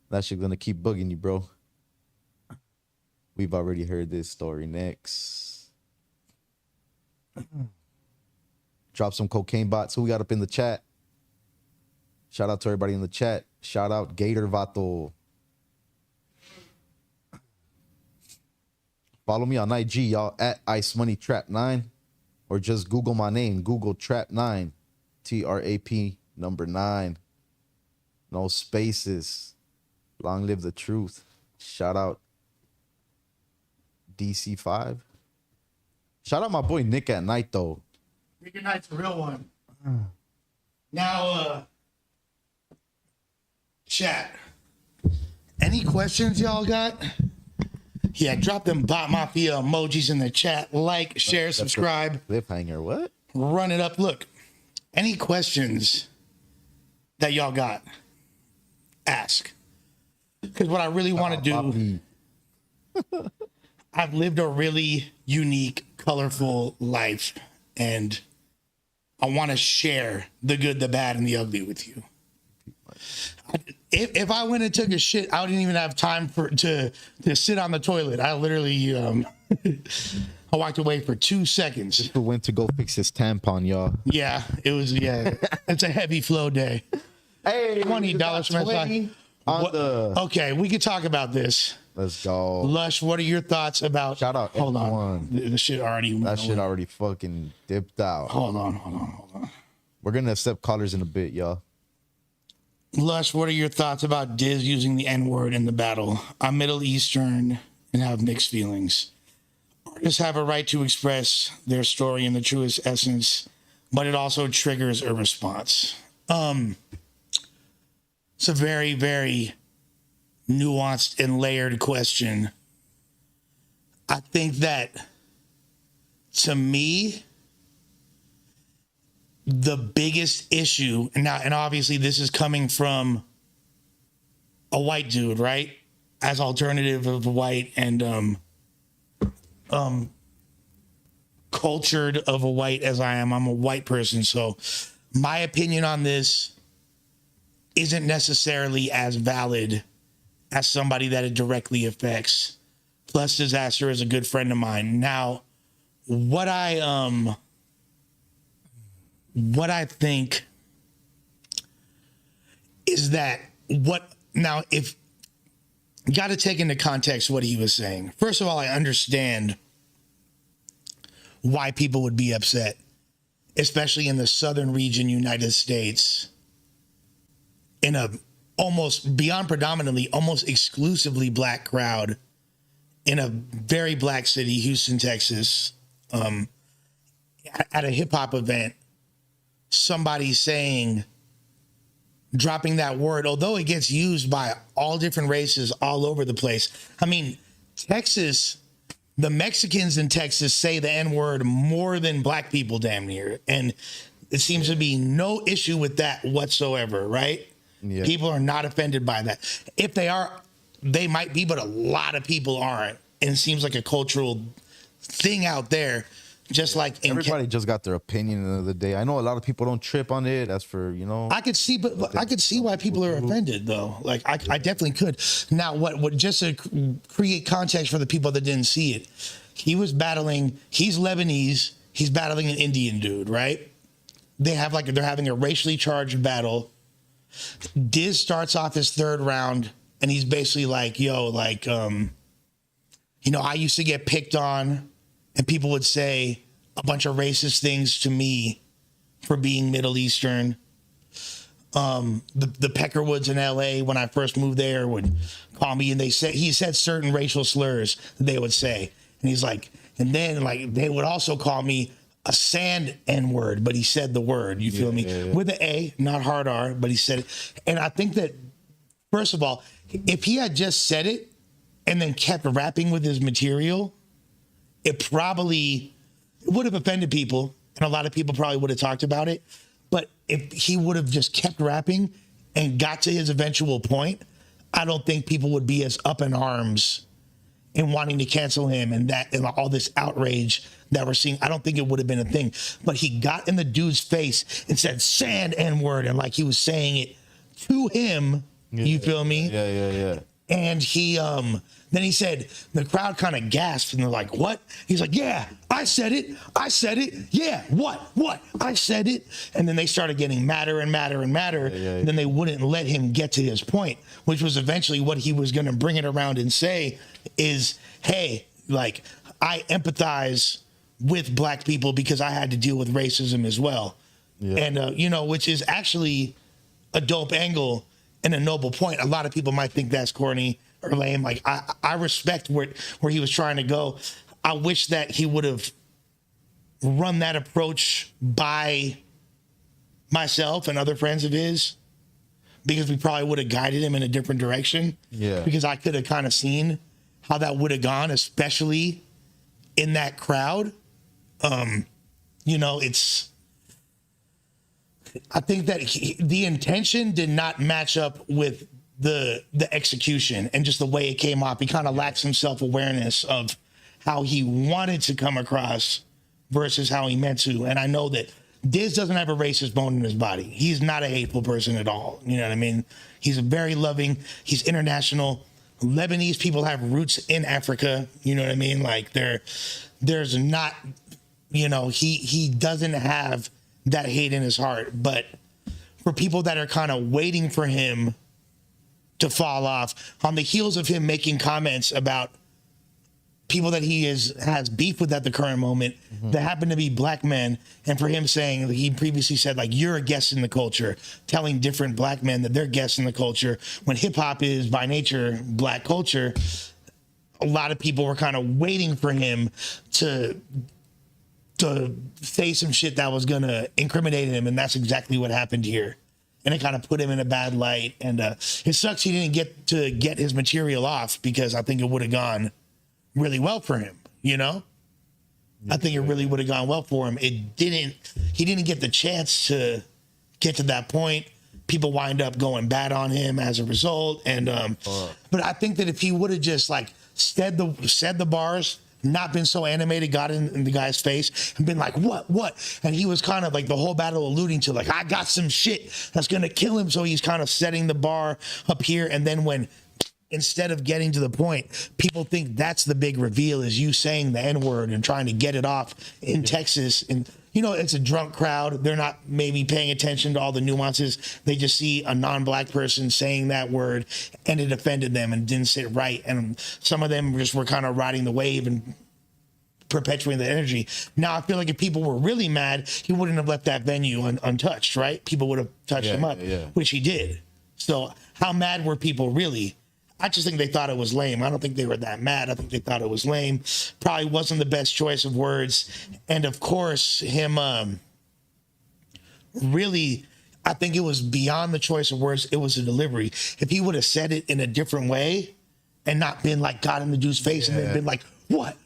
C: That shit gonna keep bugging you, bro. We've already heard this story. Next. Drop some cocaine bots. Who we got up in the chat? Shout out to everybody in the chat. Shout out Gator Vato. Follow me on IG, y'all, at IceMoneyTrap9. Or just Google my name. Google Trap9. TRAP number 9. No spaces. Long live the truth. Shout out DC5. Shout out my boy Nick at Night, though.
B: Nick at Night's a real one. Now, chat. Any questions y'all got? Yeah, drop them Bot Mafia emojis in the chat. Like, share, subscribe.
C: Cliffhanger, what?
B: Run it up. Look, any questions that y'all got, ask. Because what I really want to do, I've lived a really unique, colorful life, and I want to share the good, the bad, and the ugly with you. If I went and took a shit, I wouldn't even have time to sit on the toilet. I literally I walked away for 2 seconds.
C: Just went to go fix his tampon, y'all.
B: Yeah, it was. Yeah, it's a heavy flow day.
C: Hey,
B: $20 from my Okay, we could talk about this.
C: Let's go.
B: Lush, what are your thoughts about?
C: Shout out.
B: Hold on. The shit already.
C: That shit already fucking dipped out.
B: Hold on.
C: We're gonna accept callers in a bit, y'all.
B: Lush, what are your thoughts about Diz using the N-word in the battle? I'm Middle Eastern and have mixed feelings. Artists have a right to express their story in the truest essence, but it also triggers a response. It's a very, very nuanced and layered question. I think that, to me, the biggest issue, and obviously this is coming from a white dude, right? As alternative of white and cultured of a white as I am. I'm a white person, so my opinion on this isn't necessarily as valid as somebody that it directly affects. Plus, Disaster is a good friend of mine. Now, what I think is that if you got to take into context what he was saying. First of all, I understand why people would be upset, especially in the southern region, United States, in a almost beyond predominantly, almost exclusively black crowd in a very black city, Houston, Texas, at a hip hop event. Somebody dropping that word, although it gets used by all different races all over the place. I mean, Texas the Mexicans in Texas say the N-word more than black people damn near. And it seems to be no issue with that whatsoever, right? Yeah. People are not offended by that. If they are, they might be, but a lot of people aren't. And it seems like a cultural thing out there. Just like
C: everybody just got their opinion of the day. I know a lot of people don't trip on it. That's for, you know.
B: I could see, but I could see why people are offended, though. Like I definitely could. Now, what just to create context for the people that didn't see it, he was battling. He's Lebanese. He's battling an Indian dude, right? They're having a racially charged battle. Diz starts off his third round, and he's basically like, "Yo, like, you know, I used to get picked on." And people would say a bunch of racist things to me for being Middle Eastern. The Peckerwoods in LA, when I first moved there, would call me, and he said certain racial slurs that they would say. And he's like, and then like they would also call me a sand N-word, but he said the word, you feel me? Yeah. With an A, not hard R, but he said it. And I think that, first of all, if he had just said it and then kept rapping with his material, it probably would have offended people, and a lot of people probably would have talked about it. But if he would have just kept rapping and got to his eventual point, I don't think people would be as up in arms in wanting to cancel him and all this outrage that we're seeing. I don't think it would have been a thing. But he got in the dude's face and said sand N-word, and like he was saying it to him. You feel me?
C: Yeah.
B: And he then he said, the crowd kind of gasped, and they're like, what? He's like, yeah, I said it. Yeah, what? I said it. And then they started getting madder and madder and madder. Yeah. And then they wouldn't let him get to his point, which was eventually what he was going to bring it around and say is, hey, like, I empathize with black people because I had to deal with racism as well. Yeah. And, you know, which is actually a dope angle and a noble point. A lot of people might think that's corny or lame. Like I respect where he was trying to go. I wish that he would have run that approach by myself and other friends of his, because we probably would have guided him in a different direction. Yeah. Because I could have kind of seen how that would have gone, especially in that crowd. You know, I think that the intention did not match up with the execution and just the way it came off. He kind of lacked some self-awareness of how he wanted to come across versus how he meant to. And I know that Diz doesn't have a racist bone in his body. He's not a hateful person at all. You know what I mean? He's a very loving, he's international. Lebanese people have roots in Africa. You know what I mean? Like there's not, you know, he doesn't have that hate in his heart. But for people that are kind of waiting for him to fall off on the heels of him making comments about people that he has beef with at the current moment, that happen to be black men, and for him saying, he previously said, like, you're a guest in the culture, telling different black men that they're guests in the culture, when hip hop is by nature black culture. A lot of people were kind of waiting for him to say some shit that was gonna incriminate him, and that's exactly what happened here. And it kind of put him in a bad light. And it sucks he didn't get his material off, because I think it would have gone really well for him, you know? I think it really would have gone well for him. He didn't get the chance to get to that point. People wind up going bad on him as a result. And but I think that if he would have just like said the bars, not been so animated, got in the guy's face and been like, what? And he was kind of like the whole battle alluding to, like, I got some shit that's going to kill him. So he's kind of setting the bar up here. And then when, instead of getting to the point, people think that's the big reveal, is you saying the N-word and trying to get it off in Texas. And, you know, it's a drunk crowd. They're not maybe paying attention to all the nuances. They just see a non-black person saying that word, and it offended them and didn't sit right. And some of them just were kind of riding the wave and perpetuating the energy. Now, I feel like if people were really mad, he wouldn't have left that venue untouched, right? People would have touched him up, which he did. So how mad were people really? I just think they thought it was lame. I don't think they were that mad. I think they thought it was lame. Probably wasn't the best choice of words. And of course, him really, I think it was beyond the choice of words. It was the delivery. If he would have said it in a different way and not been like got in the dude's face and then been like, what?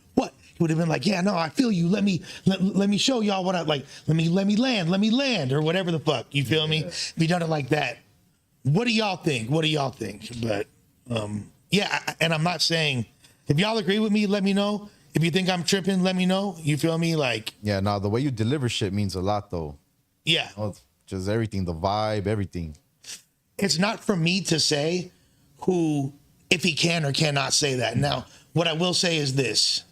B: would have been like, yeah, no, I feel you. Let me show y'all what I like. Let me land, or whatever the fuck. You feel me? If you done it like that, what do y'all think? But and I'm not saying, if y'all agree with me, let me know. If you think I'm tripping, let me know. You feel me? Like,
C: yeah, no, the way you deliver shit means a lot, though.
B: Yeah.
C: Just everything, the vibe, everything.
B: It's not for me to say who, if he can or cannot say that. Now, what I will say is this.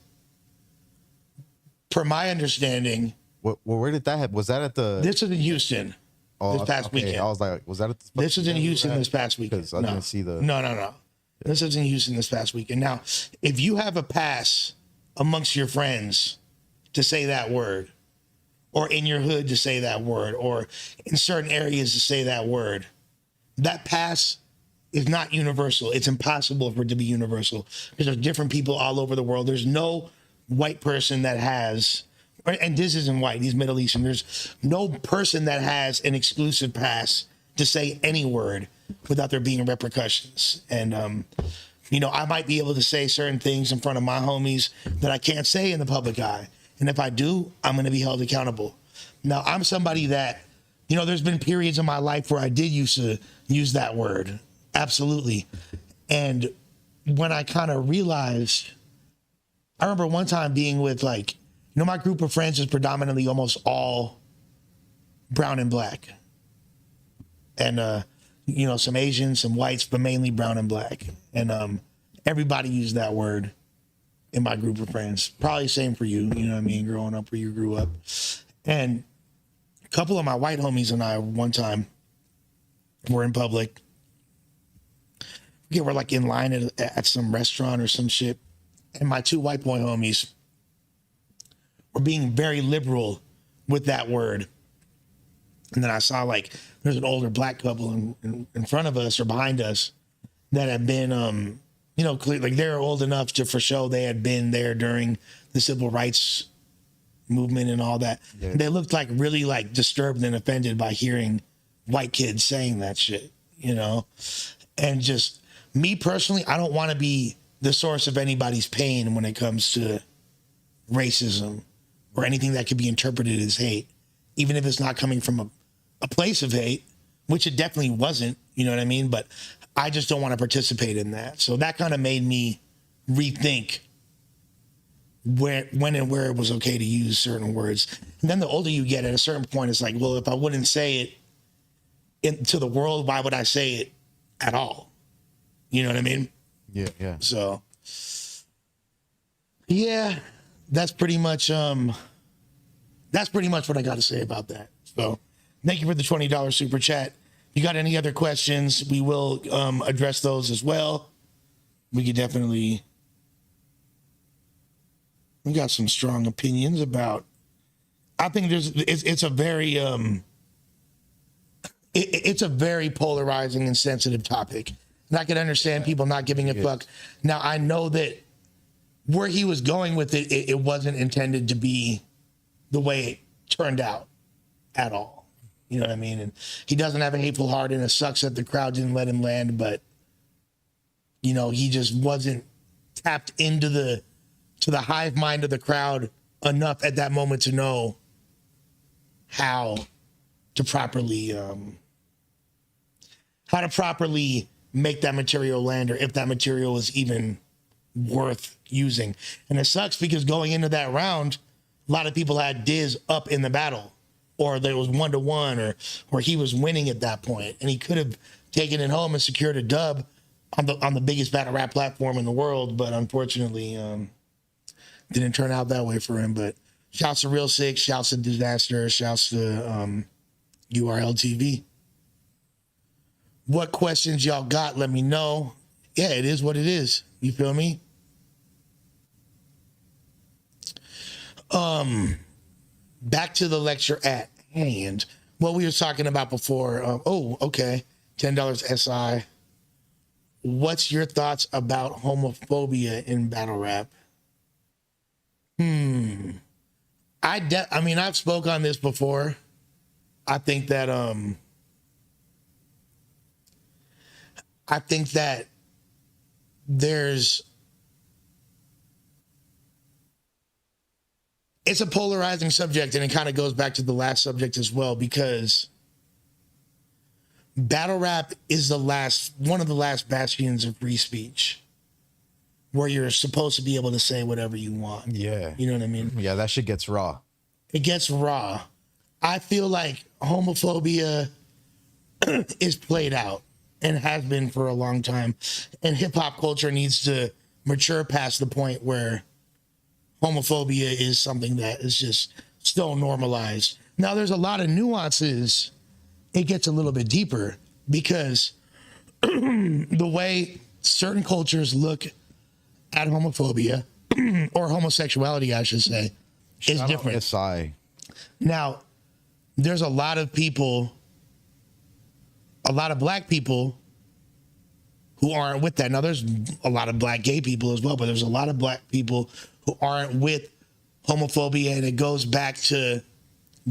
B: Per my understanding.
C: Where did that happen? Was that at the...
B: This was in Houston this past weekend.
C: I was like, was that at the...
B: This was in Houston this past weekend.
C: Because I didn't see the...
B: No. This was in Houston this past weekend. Now, if you have a pass amongst your friends to say that word, or in your hood to say that word, or in certain areas to say that word, that pass is not universal. It's impossible for it to be universal because there's different people all over the world. There's no white person that has, and this isn't white, he's Middle Eastern. There's no person that has an exclusive pass to say any word without there being repercussions. And, I might be able to say certain things in front of my homies that I can't say in the public eye. And if I do, I'm going to be held accountable. Now, I'm somebody that, there's been periods in my life where I did used to use that word. Absolutely. And when I kind of realized, I remember one time being with my group of friends is predominantly almost all brown and black. And, some Asians, some whites, but mainly brown and black. And everybody used that word in my group of friends. Probably same for you, you know what I mean, growing up where you grew up. And a couple of my white homies and I one time were in public. We're like in line at some restaurant or some shit. And my two white boy homies were being very liberal with that word. And then I saw there's an older black couple in front of us or behind us that had been, clear, they're old enough to, for sure, they had been there during the civil rights movement and all that. Yeah. They looked really disturbed and offended by hearing white kids saying that shit, and just me personally, I don't want to be the source of anybody's pain when it comes to racism or anything that could be interpreted as hate, even if it's not coming from a place of hate, which it definitely wasn't, you know what I mean? But I just don't want to participate in that. So that kind of made me rethink when and where it was okay to use certain words. And then the older you get, at a certain point, it's like, well, if I wouldn't say it to the world, why would I say it at all? You know what I mean?
C: Yeah.
B: So, yeah, that's pretty much what I got to say about that. So, thank you for the $20 super chat. If you got any other questions, we will address those as well. We got some strong opinions about. I think it's a very it's a very polarizing and sensitive topic. And I can understand people not giving a fuck. Now, I know that where he was going with it wasn't intended to be the way it turned out at all. You know what I mean? And he doesn't have a hateful heart, and it sucks that the crowd didn't let him land, but he just wasn't tapped into the hive mind of the crowd enough at that moment to know how to properly make that material land, or if that material is even worth using. And it sucks because going into that round, a lot of people had Diz up in the battle, or there was 1-1, or he was winning at that point, and he could have taken it home and secured a dub on the biggest battle rap platform in the world, but unfortunately didn't turn out that way for him. But shouts to Real Six, shouts to Disaster, shouts to URL TV. What questions y'all got, let me know. Yeah, it is what it is. You feel me? Back to the lecture at hand. What we were talking about before. Okay. $10 SI. What's your thoughts about homophobia in battle rap? I've spoke on this before. I think that there's it's a polarizing subject, and it kind of goes back to the last subject as well, because battle rap is one of the last bastions of free speech, where you're supposed to be able to say whatever you want.
C: Yeah.
B: You know what I mean?
C: Yeah, that shit gets raw.
B: It gets raw. I feel like homophobia is played out and has been for a long time. And hip hop culture needs to mature past the point where homophobia is something that is just still normalized. Now, there's a lot of nuances. It gets a little bit deeper because the way certain cultures look at homophobia or homosexuality, I should say, is different.
C: SI.
B: Now, there's a lot of people, a lot of black people who aren't with that. Now, there's a lot of black gay people as well, but there's a lot of black people who aren't with homophobia, and it goes back to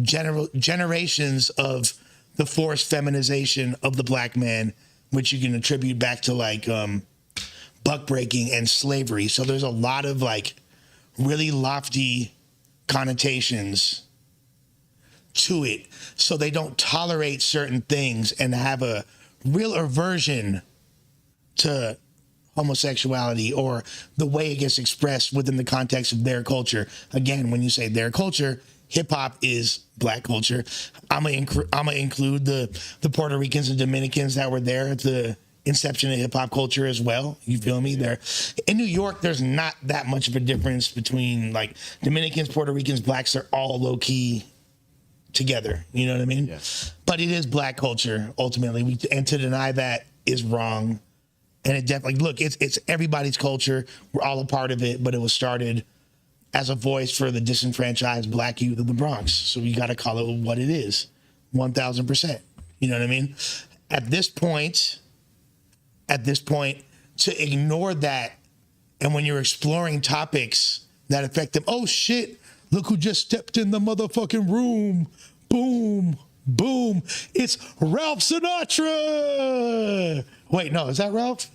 B: generations of the forced feminization of the black man, which you can attribute back to like buck breaking and slavery. So there's a lot of like really lofty connotations to it. So they don't tolerate certain things and have a real aversion to homosexuality or the way it gets expressed within the context of their culture. Again, when you say their culture, hip hop is black culture. I'm gonna include the Puerto Ricans and Dominicans that were there at the inception of hip hop culture as well. You feel me? There in New York, there's not that much of a difference between like Dominicans, Puerto Ricans, blacks. They're all low key together. You know what I mean?
C: Yes.
B: But it is black culture ultimately, and to deny that is wrong. And it definitely, look, it's everybody's culture. We're all a part of it, but it was started as a voice for the disenfranchised black youth of the Bronx. So you got to call it what it is, 1,000%. You know what I mean? At this point, to ignore that, and when you're exploring topics that affect them, oh shit, look who just stepped in the motherfucking room. Boom, boom. It's Ralph Sinatra. Wait, no, is that Ralph?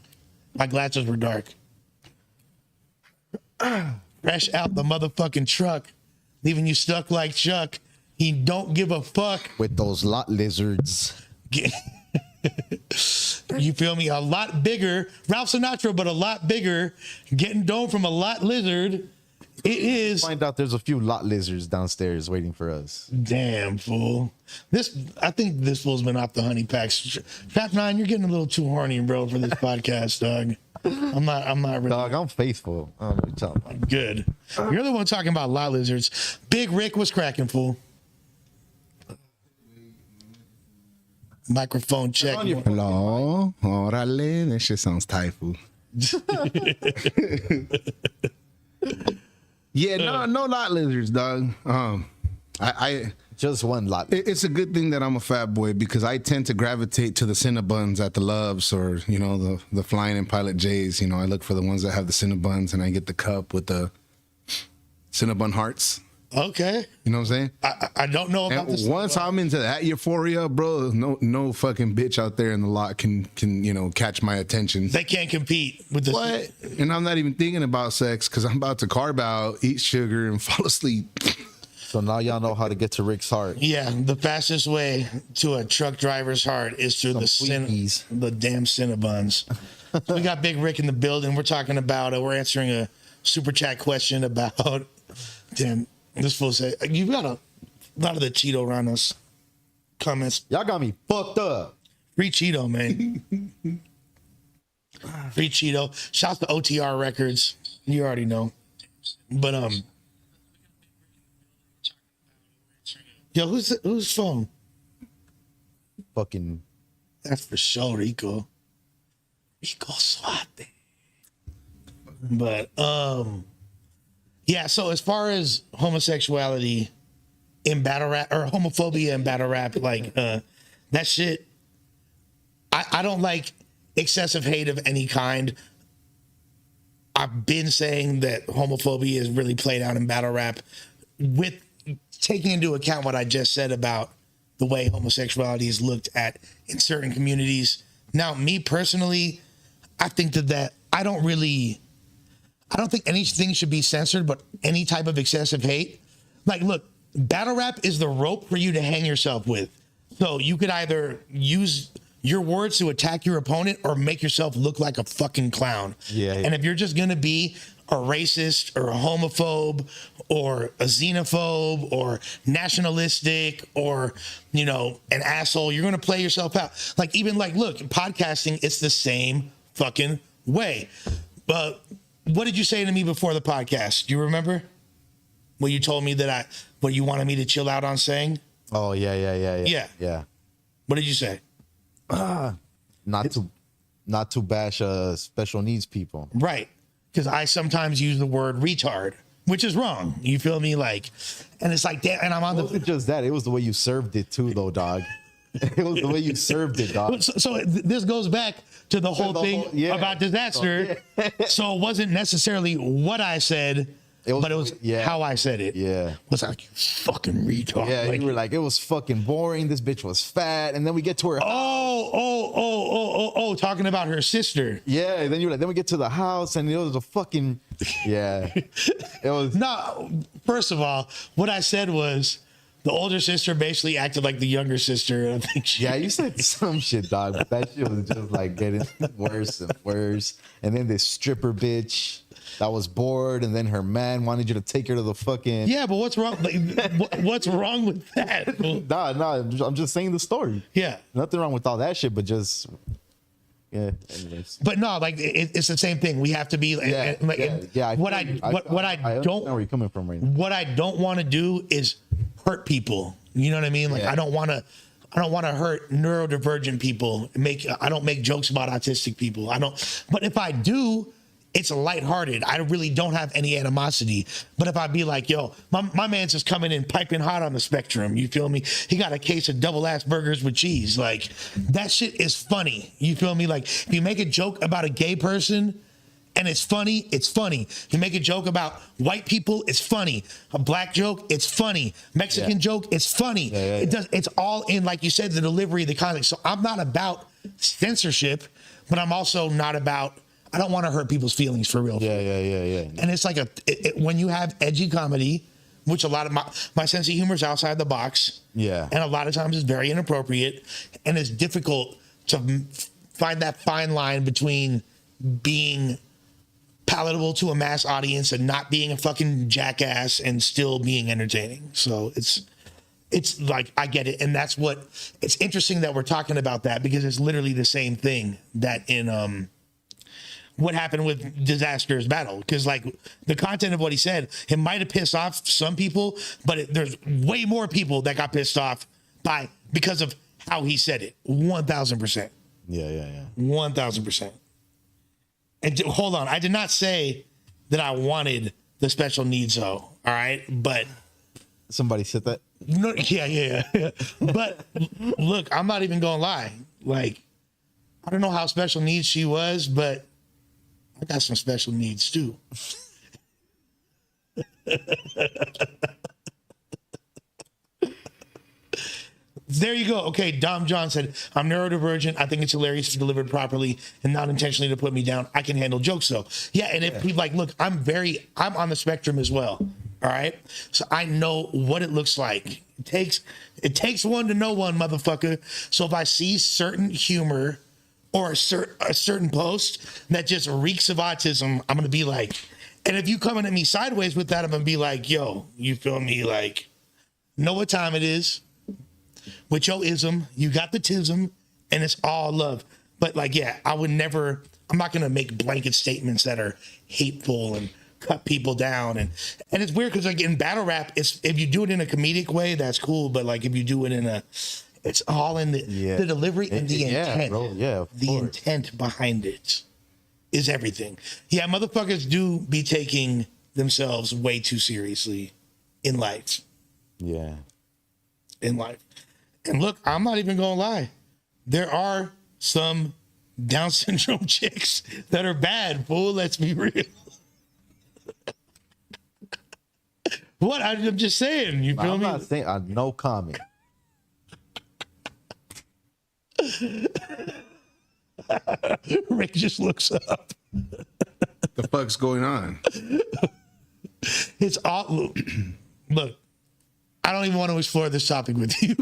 B: My glasses were dark. Fresh out the motherfucking truck, leaving you stuck like Chuck. He don't give a fuck.
C: With those lot lizards.
B: You feel me? A lot bigger. Ralph Sinatra, but a lot bigger. Getting domed from a lot lizard. It is.
C: Find out there's a few lot lizards downstairs waiting for us.
B: Damn, fool. I think this fool's been off the honey packs. Trap 9, you're getting a little too horny, bro, for this podcast, dog. I'm not really.
C: Dog, I'm faithful. I don't know what you're talking about.
B: Good. You're the one talking about lot lizards. Big Rick was cracking, fool. Microphone check.
D: Hello. Orale. That shit sounds Thai food. Yeah, no lot lizards, dog. I
C: Just one lot.
D: it's a good thing that I'm a fat boy because I tend to gravitate to the Cinnabons at the Loves or, you know, the Flying and Pilot J's. You know, I look for the ones that have the Cinnabons and I get the cup with the Cinnabon hearts.
B: Okay.
D: You know what I'm saying?
B: I don't know about
D: And
B: this.
D: once I'm into that euphoria, bro, no fucking bitch out there in the lot can you know catch my attention.
B: They can't compete with this.
D: What? And I'm not even thinking about sex because I'm about to carb out, eat sugar, and fall asleep.
C: So now y'all know how to get to Rick's heart.
B: Yeah, the fastest way to a truck driver's heart is through
C: Sweeties.
B: the damn Cinnabons. So we got Big Rick in the building. We're talking about, we're answering a super chat question about, damn, this fool said, you got a lot of the Cheeto around us comments.
C: Y'all got me fucked up.
B: Free Cheeto, man. Free Cheeto. Shouts to OTR Records. You already know. But, yo, whose phone?
C: Fucking.
B: That's for sure, Rico. Rico Suate. But yeah, so as far as homosexuality in battle rap or homophobia in battle rap, like that shit, I don't like excessive hate of any kind. I've been saying that homophobia is really played out in battle rap with taking into account what I just said about the way homosexuality is looked at in certain communities. Now, me personally, I think that I don't think anything should be censored, but any type of excessive hate, Like, look, battle rap is the rope for you to hang yourself with. So you could either use your words to attack your opponent or make yourself look like a fucking clown.
C: Yeah.
B: And if you're just going to be a racist or a homophobe or a xenophobe or nationalistic or, you know, an asshole, you're going to play yourself out. Like, even like, look, podcasting, it's the same fucking way. But what did you say to me before the podcast? Do you remember? What you told me that what you wanted me to chill out on saying?
C: Oh, yeah.
B: What did you say?
C: Not to bash special needs people.
B: Right. Because I sometimes use the word retard, which is wrong. You feel me? Like, and it's like, damn, and I'm on
C: It wasn't just that. It was the way you served it too, though, dog. It was the way you served it, dog.
B: So this goes back to the whole thing about disaster. So it wasn't necessarily what I said, but it was how I said it.
C: Yeah.
B: It was like, you fucking retard.
C: Yeah,
B: like,
C: you were like, it was fucking boring. This bitch was fat. And then we get to her house.
B: Talking about her sister.
C: Yeah, and then you were like, then we get to the house and it was a fucking, it was.
B: No, first of all, what I said was the older sister basically acted like the younger sister. I think
C: You said some shit, dog, but that shit was just like getting worse and worse. And then this stripper bitch that was bored, and then her man wanted you to take her to the fucking.
B: Yeah, but what's wrong? Like, what's wrong with that?
C: Nah, I'm just saying the story.
B: Yeah.
C: Nothing wrong with all that shit, but just. Yeah. Anyways.
B: But no, like it's the same thing. We have to be. What I don't.
C: Where you're coming from right now.
B: What I don't want to do is hurt people. You know what I mean? Like I don't want to hurt neurodivergent people. I don't make jokes about autistic people. But if I do, it's lighthearted. I really don't have any animosity. But if I be like, yo, my man's just coming in piping hot on the spectrum. You feel me? He got a case of double ass burgers with cheese. Like, that shit is funny. You feel me? Like, if you make a joke about a gay person and it's funny, it's funny. You make a joke about white people, it's funny. A black joke, it's funny. Mexican joke, it's funny. It's all in, like you said, the delivery, the context. So I'm not about censorship, but I'm also not about, I don't want to hurt people's feelings for real.
C: Yeah.
B: And it's like when you have edgy comedy, which a lot of my sense of humor is outside the box.
C: Yeah.
B: And a lot of times it's very inappropriate, and it's difficult to find that fine line between being palatable to a mass audience and not being a fucking jackass and still being entertaining. So it's like, I get it. And that's it's interesting that we're talking about that, because it's literally the same thing that in, what happened with Disaster's battle. Because like the content of what he said, it might have pissed off some people, but there's way more people that got pissed off because of how he said it. 1,000%.
C: Yeah.
B: 1,000%. And hold on, I did not say that I wanted the special needs though. All right, but
C: somebody said that.
B: No, yeah. But look, I'm not even gonna lie. Like, I don't know how special needs she was, but I got some special needs too. There you go. Okay, Dom John said, I'm neurodivergent. I think it's hilarious if delivered properly and not intentionally to put me down. I can handle jokes though. Yeah, and if people like, look, I'm on the spectrum as well. All right. So I know what it looks like. It takes one to know one, motherfucker. So if I see certain humor or a certain post that just reeks of autism, I'm going to be like, and if you coming at me sideways with that, I'm going to be like, yo, you feel me? Like, know what time it is. With your ism, you got the tism, and it's all love. But like, yeah, I'm not going to make blanket statements that are hateful and cut people down. And it's weird because like in battle rap, if you do it in a comedic way, that's cool. But like if you do it it's all in the delivery and the intent.
C: Bro. Yeah,
B: the intent behind it is everything. Yeah, motherfuckers do be taking themselves way too seriously in life.
C: Yeah.
B: In life. And look, I'm not even gonna lie. There are some Down syndrome chicks that are bad, fool. Let's be real. What? I'm just saying. You feel me?
C: I'm not saying. No comment.
B: Rick just looks up.
D: The fuck's going on?
B: It's all. Look, I don't even want to explore this topic with you.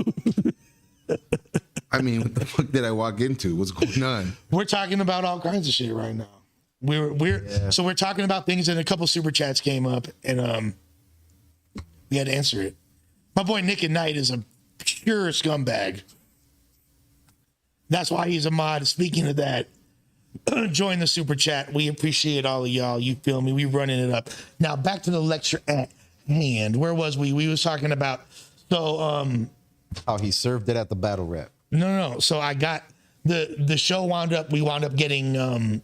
D: I mean, what the fuck did I walk into? What's going on?
B: We're talking about all kinds of shit right now. So we're talking about things, and a couple super chats came up, and we had to answer it. My boy Nick at Night is a pure scumbag. That's why he's a mod. Speaking of that, join the super chat. We appreciate all of y'all. You feel me? We running it up. Now back to the lecture at hand. Where was we? We was talking about
C: how he served it at the battle rap.
B: No. So I got the show we wound up getting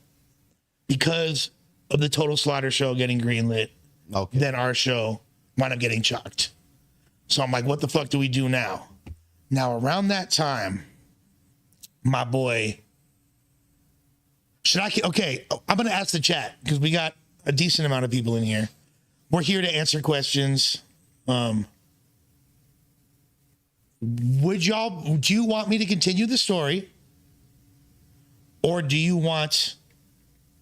B: because of the Total Slaughter show getting greenlit.
C: Okay.
B: Then our show wound up getting chalked. So I'm like, what the fuck do we do now? Now around that time, my boy, okay, I'm going to ask the chat because we got a decent amount of people in here. We're here to answer questions. Do you want me to continue the story? Or do you want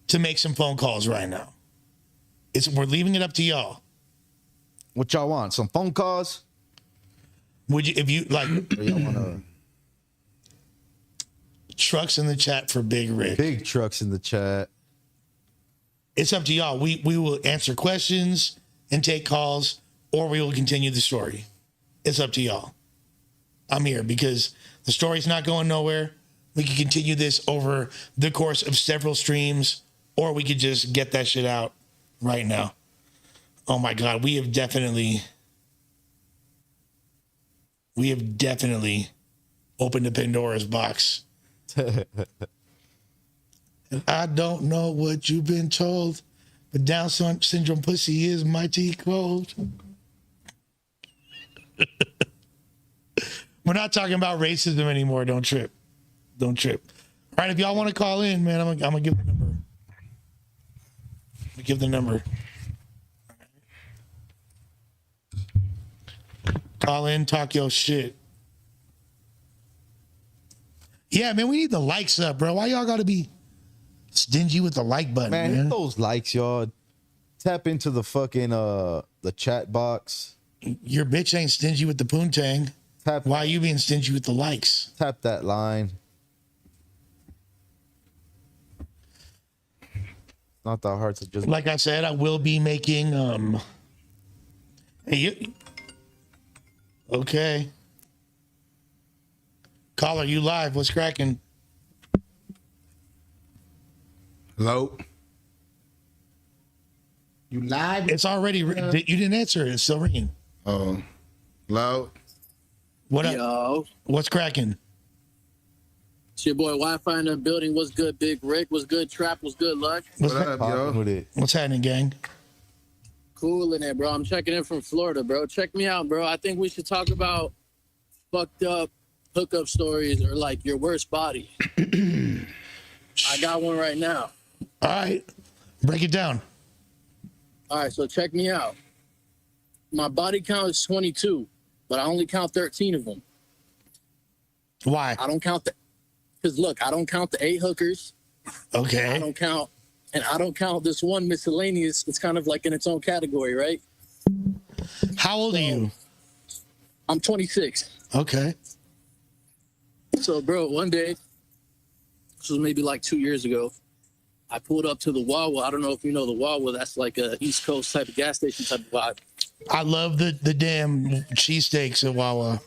B: to make some phone calls right now? We're leaving it up to y'all.
C: What y'all want? Some phone calls?
B: Would you, if you like,
C: Or y'all wanna...
B: Trucks in the chat for Big Rick.
C: Big trucks in the chat.
B: It's up to y'all. We will answer questions and take calls, or we will continue the story. It's up to y'all. I'm here because the story's not going nowhere. We can continue this over the course of several streams, or we could just get that shit out right now. Oh my God, we have definitely opened a Pandora's box. And I don't know what you've been told, but Down syndrome pussy is mighty cold. We're not talking about racism anymore. Don't trip. All right, if y'all want to call in, man, I'm gonna give the number. Call in, talk your shit. Yeah, man, we need the likes up, bro. Why y'all gotta be stingy with the like button, man?
C: Hit those likes, y'all. Tap into the fucking the chat box.
B: Your bitch ain't stingy with the poontang. Why are you being stingy with the likes?
C: Tap that line. Not that hard to just.
B: Like I said, I will be making okay. Caller, you live. What's cracking?
D: Hello?
A: You live?
B: It's already you didn't answer it. It's still ringing.
D: Oh, hello?
B: What up?
E: Yo.
B: What's cracking?
E: It's your boy Wi-Fi in the building. What's good, Big Rick? What's good, Trap? What's good, Luck?
B: What's
D: What up, yo?
C: with it.
B: What's happening, gang?
E: Cool in there, bro. I'm checking in from Florida, bro. Check me out, bro. I think we should talk about fucked up hookup stories or like your worst body. I got one right now.
B: All right. Break it down.
E: All right, so check me out. My body count is 22, but I only count 13 of them.
B: Why?
E: I don't count because look, I don't count the 8 hookers.
B: Okay.
E: I don't count this one miscellaneous. It's kind of like in its own category, right?
B: How old are you?
E: I'm 26.
B: Okay.
E: So, bro, one day, this was maybe like 2 years ago, I pulled up to the Wawa. I don't know if you know the Wawa. That's like a East Coast type of gas station type of vibe.
B: I love the damn cheesesteaks at Wawa.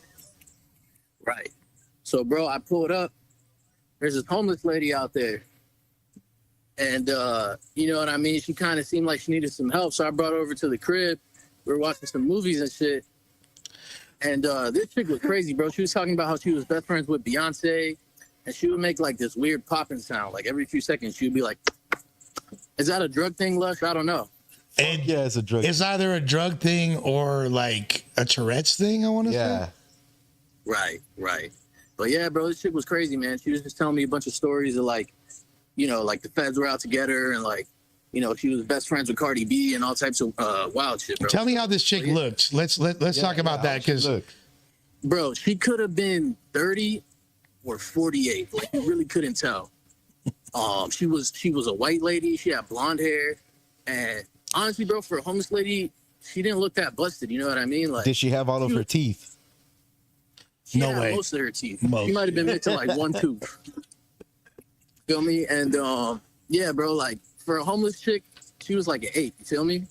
E: Right. So, bro, I pulled up. There's this homeless lady out there. And, you know what I mean? She kind of seemed like she needed some help. So I brought her over to the crib. We were watching some movies and shit. And this chick was crazy, bro. She was talking about how she was best friends with Beyonce. And she would make like this weird popping sound. Like every few seconds, she would be like, is that a drug thing, Lush? I don't know.
B: And
C: Yeah, it's a drug.
B: it's either a drug thing or like a Tourette's thing, I want to say.
E: Right. But yeah, bro, this chick was crazy, man. She was just telling me a bunch of stories of like, you know, like the feds were out to get her and like, you know, she was best friends with Cardi B and all types of wild shit, bro.
B: Tell me how this chick looked. Let's talk about that because
E: Bro, she could have been 30 or 48. Like you really couldn't tell. She was a white lady. She had blonde hair, and honestly, bro, for a homeless lady, she didn't look that busted. You know what I mean? Like,
C: Did she have all of her teeth?
E: she
B: No
E: had
B: way.
E: most of her teeth.
B: Most.
E: She might have been missing like one tooth. Feel me? And yeah, bro. Like for a homeless chick, she was like an 8. You feel me?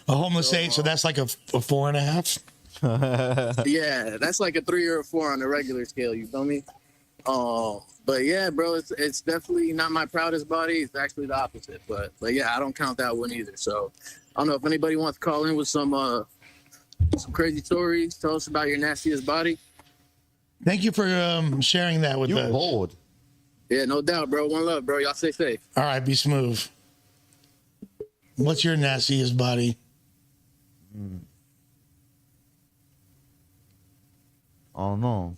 B: A homeless 8, so that's like a 4.5.
E: Yeah, that's like a 3 or a 4 on the regular scale. You feel me? But yeah, bro, it's definitely not my proudest body. It's actually the opposite. But yeah, I don't count that one either. So I don't know if anybody wants to call in with some crazy stories. Tell us about your nastiest body.
B: Thank you for sharing that with
C: You
B: us.
C: bold.
E: Yeah, no doubt, bro. One love, bro. Y'all stay safe.
B: All right, be smooth. What's your nastiest body?
C: Oh no.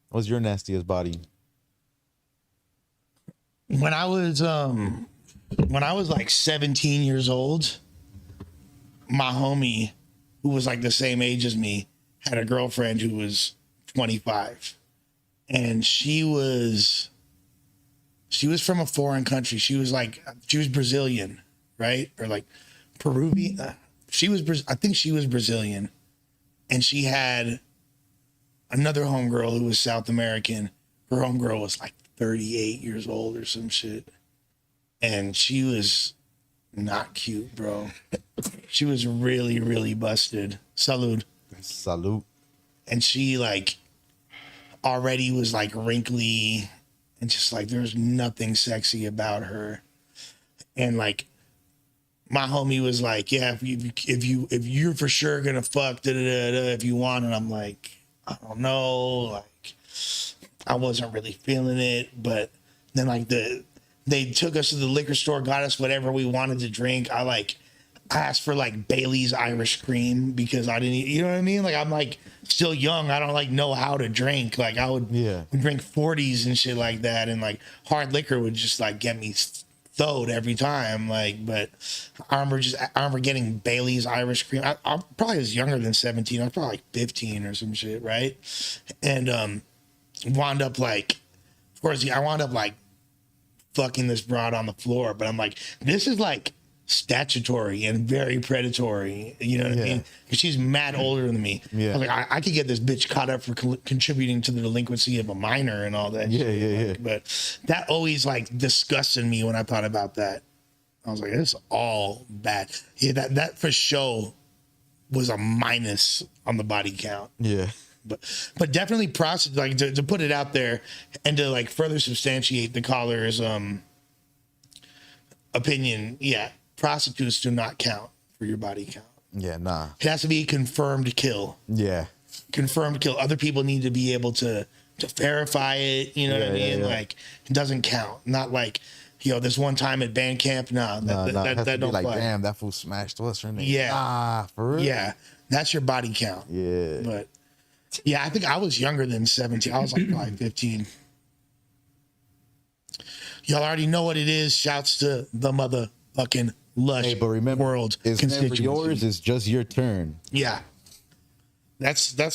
C: What's your nastiest body?
B: When I was like 17 years old, my homie, who was like the same age as me, had a girlfriend who was 25, and she was from a foreign country. She was Brazilian, right? Or like Peruvian. I think she was Brazilian, and she had another homegirl who was South American. Her homegirl was like 38 years old or some shit. And she was not cute, bro. She was really, really busted. Salud.
C: Salute.
B: And she like already was like wrinkly and just like there was nothing sexy about her. And like my homie was like, yeah, if you're for sure gonna fuck if you want, and I'm like, I don't know, like I wasn't really feeling it. But then like they took us to the liquor store, got us whatever we wanted to drink. I asked for like Bailey's Irish cream because I didn't, you know what I mean? Like I'm like still young. I don't like know how to drink. Like I would drink 40s and shit like that. And like hard liquor would just like get me throwed every time. Like, but I remember getting Bailey's Irish cream. I probably was younger than 17. I was probably like 15 or some shit. Right. And, wound up like, of course, I wound up like fucking this broad on the floor, but I'm like, this is like statutory and very predatory. You know what I mean? Because she's mad older than me. Yeah. I was like, I could get this bitch caught up for contributing to the delinquency of a minor and all that. Yeah. But that always like disgusted me when I thought about that. I was like, it's all bad. Yeah, that for sure was a minus on the body count. Yeah. But definitely like to put it out there and to like further substantiate the caller's opinion. Yeah, prostitutes do not count for your body count. Yeah, nah. It has to be a confirmed kill. Yeah, confirmed kill. Other people need to be able to verify it. You know what I mean? Like it doesn't count. Not like this one time at band camp. That don't like fly. Damn, that fool smashed. What's her name? Yeah, for real. Yeah, that's your body count. Yeah, but. Yeah, I think I was younger than 17. I was like probably 15. Y'all already know what it is. Shouts to the motherfucking lush but remember, world
C: it's never yours. It's just your turn.
B: Yeah, that's the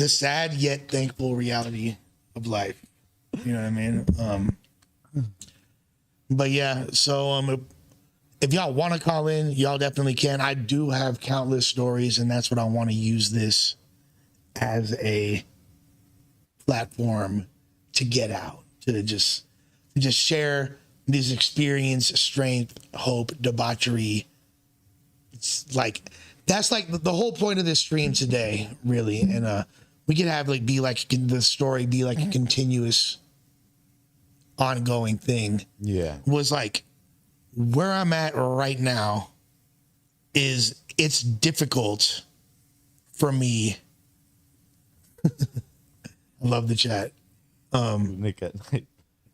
B: sad yet thankful reality of life. You know what I mean? But yeah, so if y'all want to call in, y'all definitely can. I do have countless stories, and that's what I want to use this as a platform to get out, to just share this experience, strength, hope, debauchery. It's like that's like the whole point of this stream today, really. And we could have like the story be like a continuous, ongoing thing. Yeah, was like. Where I'm at right now is it's difficult for me. I love the chat. The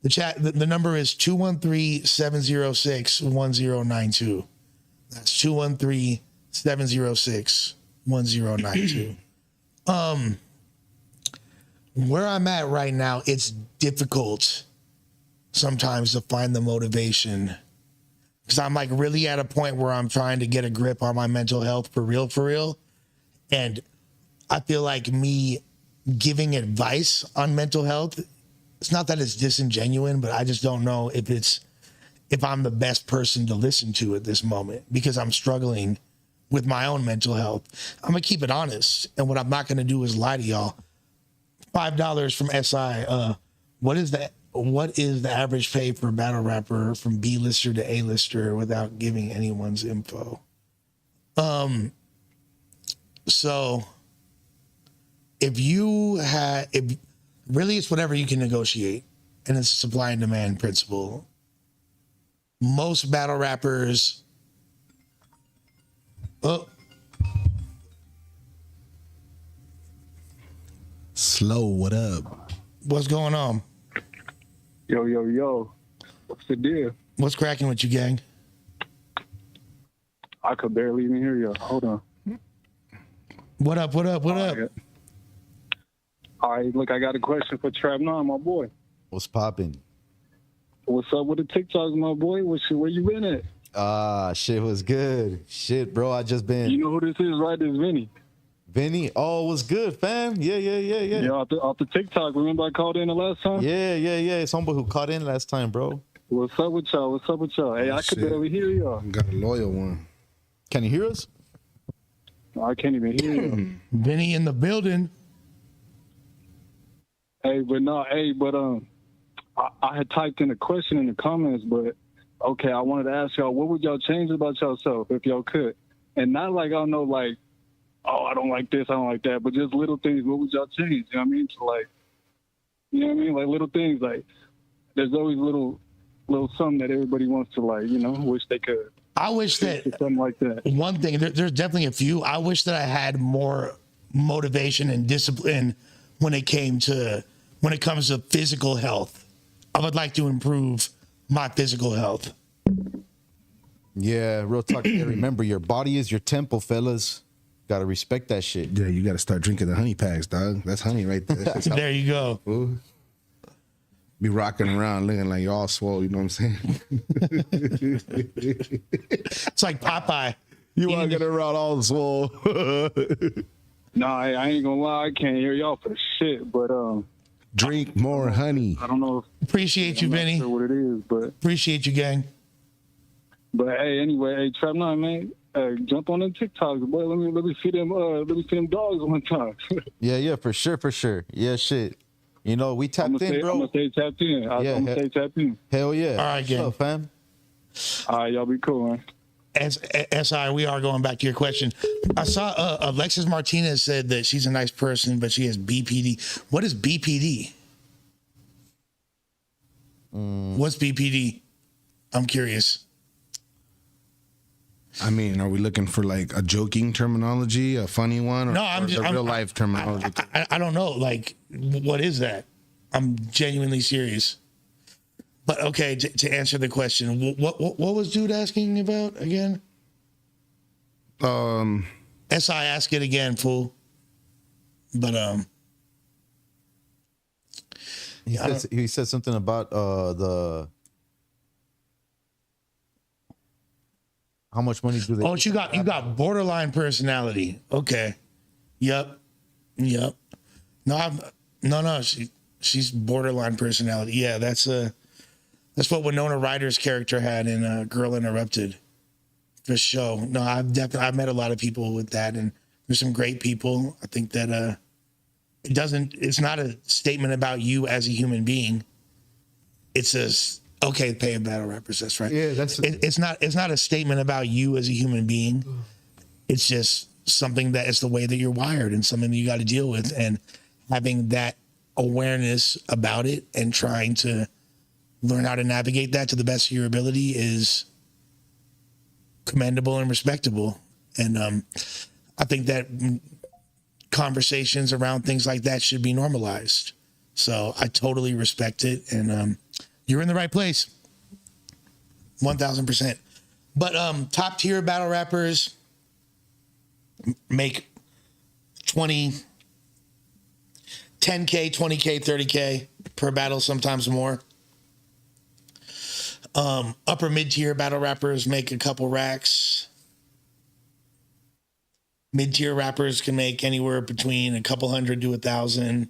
B: chat, the number is 213-706-1092. That's 213-706-1092. Where I'm at right now, it's difficult sometimes to find the motivation. Because I'm like really at a point where I'm trying to get a grip on my mental health for real. And I feel like me giving advice on mental health, it's not that it's disingenuous, but I just don't know if if I'm the best person to listen to at this moment because I'm struggling with my own mental health. I'm gonna keep it honest, and what I'm not gonna do is lie to y'all. $5 from SI. What is the average pay for a battle rapper from B-lister to A-lister without giving anyone's info? So if really it's whatever you can negotiate, and it's a supply and demand principle. Most battle rappers,
D: Slow, what up?
B: what's going on?
F: Yo. What's the deal?
B: What's cracking with you, gang?
F: I could barely even hear you. Hold on.
B: What up?
F: All right, look, I got a question for Trap 9, my boy.
C: What's popping?
F: What's up with the TikToks, my boy? Where you been at?
C: Shit was good. Shit, bro, I just been.
F: You know who this is, right? This is Vinny.
C: Vinny, what's good, fam? Yeah.
F: Yeah, off the TikTok. Remember I called in the last time?
C: Yeah. It's homeboy who caught in last time, bro.
F: What's up with y'all? Hey, I could
D: Shit.
F: barely hear y'all.
D: Got a loyal one.
C: Can you hear us?
F: I can't even hear y'all.
B: Vinny in the building.
F: I had typed in a question in the comments, but okay, I wanted to ask y'all, what would y'all change about yourself if y'all could? And not like, I don't know, like, oh, I don't like this, I don't like that, but just little things. What would y'all change? You know what I mean? To like, you know what I mean? Like little things, like there's always little something that everybody wants to like, you know, wish they could.
B: I wish that
F: Something like that.
B: one thing, there's definitely a few. I wish that I had more motivation and discipline when it comes to physical health. I would like to improve my physical health.
C: Yeah, real talk. Yeah, remember, your body is your temple, fellas. Gotta respect that shit.
D: Yeah, you got to start drinking the honey packs, dog. That's honey right there. That's just
B: There you go.
D: Ooh. Be rocking around looking like you're all swole, you know what I'm saying?
B: It's like Popeye.
D: You walking around all swole.
F: Nah, I ain't gonna lie, I can't hear y'all for shit, but
D: Drink more honey.
F: I don't know
B: Appreciate you,
F: I'm not
B: Vinny.
F: sure what it is, but
B: Appreciate you, gang.
F: hey, anyway, hey, Trap 9, man, jump on them TikToks, boy. Let me see them dogs one time.
C: Yeah, for sure. Yeah, shit. You know, we tapped in, bro.
F: I'm gonna stay tapped in. I'm gonna stay tapped in.
C: Hell yeah.
B: All right, gang.
C: What's up, fam?
F: All right, y'all be cool, man.
B: SI, we are going back to your question. I saw Alexis Martinez said that she's a nice person, but she has BPD. What is BPD? What's BPD? I'm curious.
D: I mean, are we looking for like a joking terminology, a funny one, or,
B: No, I'm just
D: real life terminology?
B: I don't know. Like, what is that? I'm genuinely serious. But okay, to answer the question, what was dude asking about again? SI, ask it again, fool. But
C: He said something about the how much money do they?
B: oh, you got borderline personality. Okay. Yep. No. She's borderline personality. Yeah, that's what Winona Ryder's character had in Girl Interrupted. For sure. No, I've met a lot of people with that, and there's some great people. I think that it's not a statement about you as a human being. It's pay a battle rappers. That's right.
C: Yeah,
B: it's not a statement about you as a human being. It's just something that is the way that you're wired and something that you got to deal with, and having that awareness about it and trying to learn how to navigate that to the best of your ability is commendable and respectable. And I think that conversations around things like that should be normalized. So I totally respect it. And you're in the right place. 1000%. But top tier battle rappers make 10K, 20K, 30K per battle, sometimes more. Upper mid-tier battle rappers make a couple racks. Mid-tier rappers can make anywhere between a couple hundred to 1,000.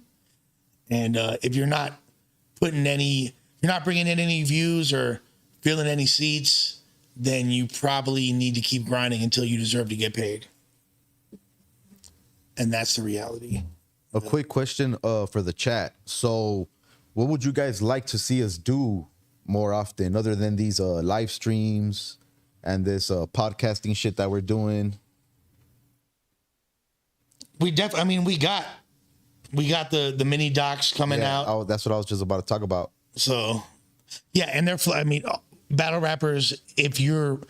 B: And if you're not bringing in any views or filling any seats, then you probably need to keep grinding until you deserve to get paid. And that's the reality.
C: A quick question for the chat. So what would you guys like to see us do more often other than these live streams and this podcasting shit that we're doing?
B: We got the mini docs coming out.
C: That's what I was just about to talk about.
B: So, yeah, and battle rappers, if you're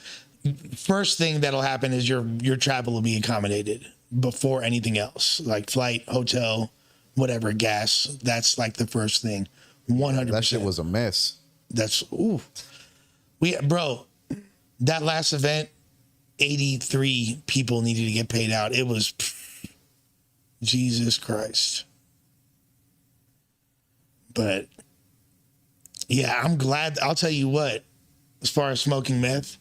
B: first thing that'll happen is your travel will be accommodated before anything else, like flight, hotel, whatever, gas. That's like the first thing. 100%.
C: That shit was a mess.
B: Bro, that last event, 83 people needed to get paid out. It was Jesus Christ. But yeah, I'm glad. I'll tell you what, as far as smoking meth,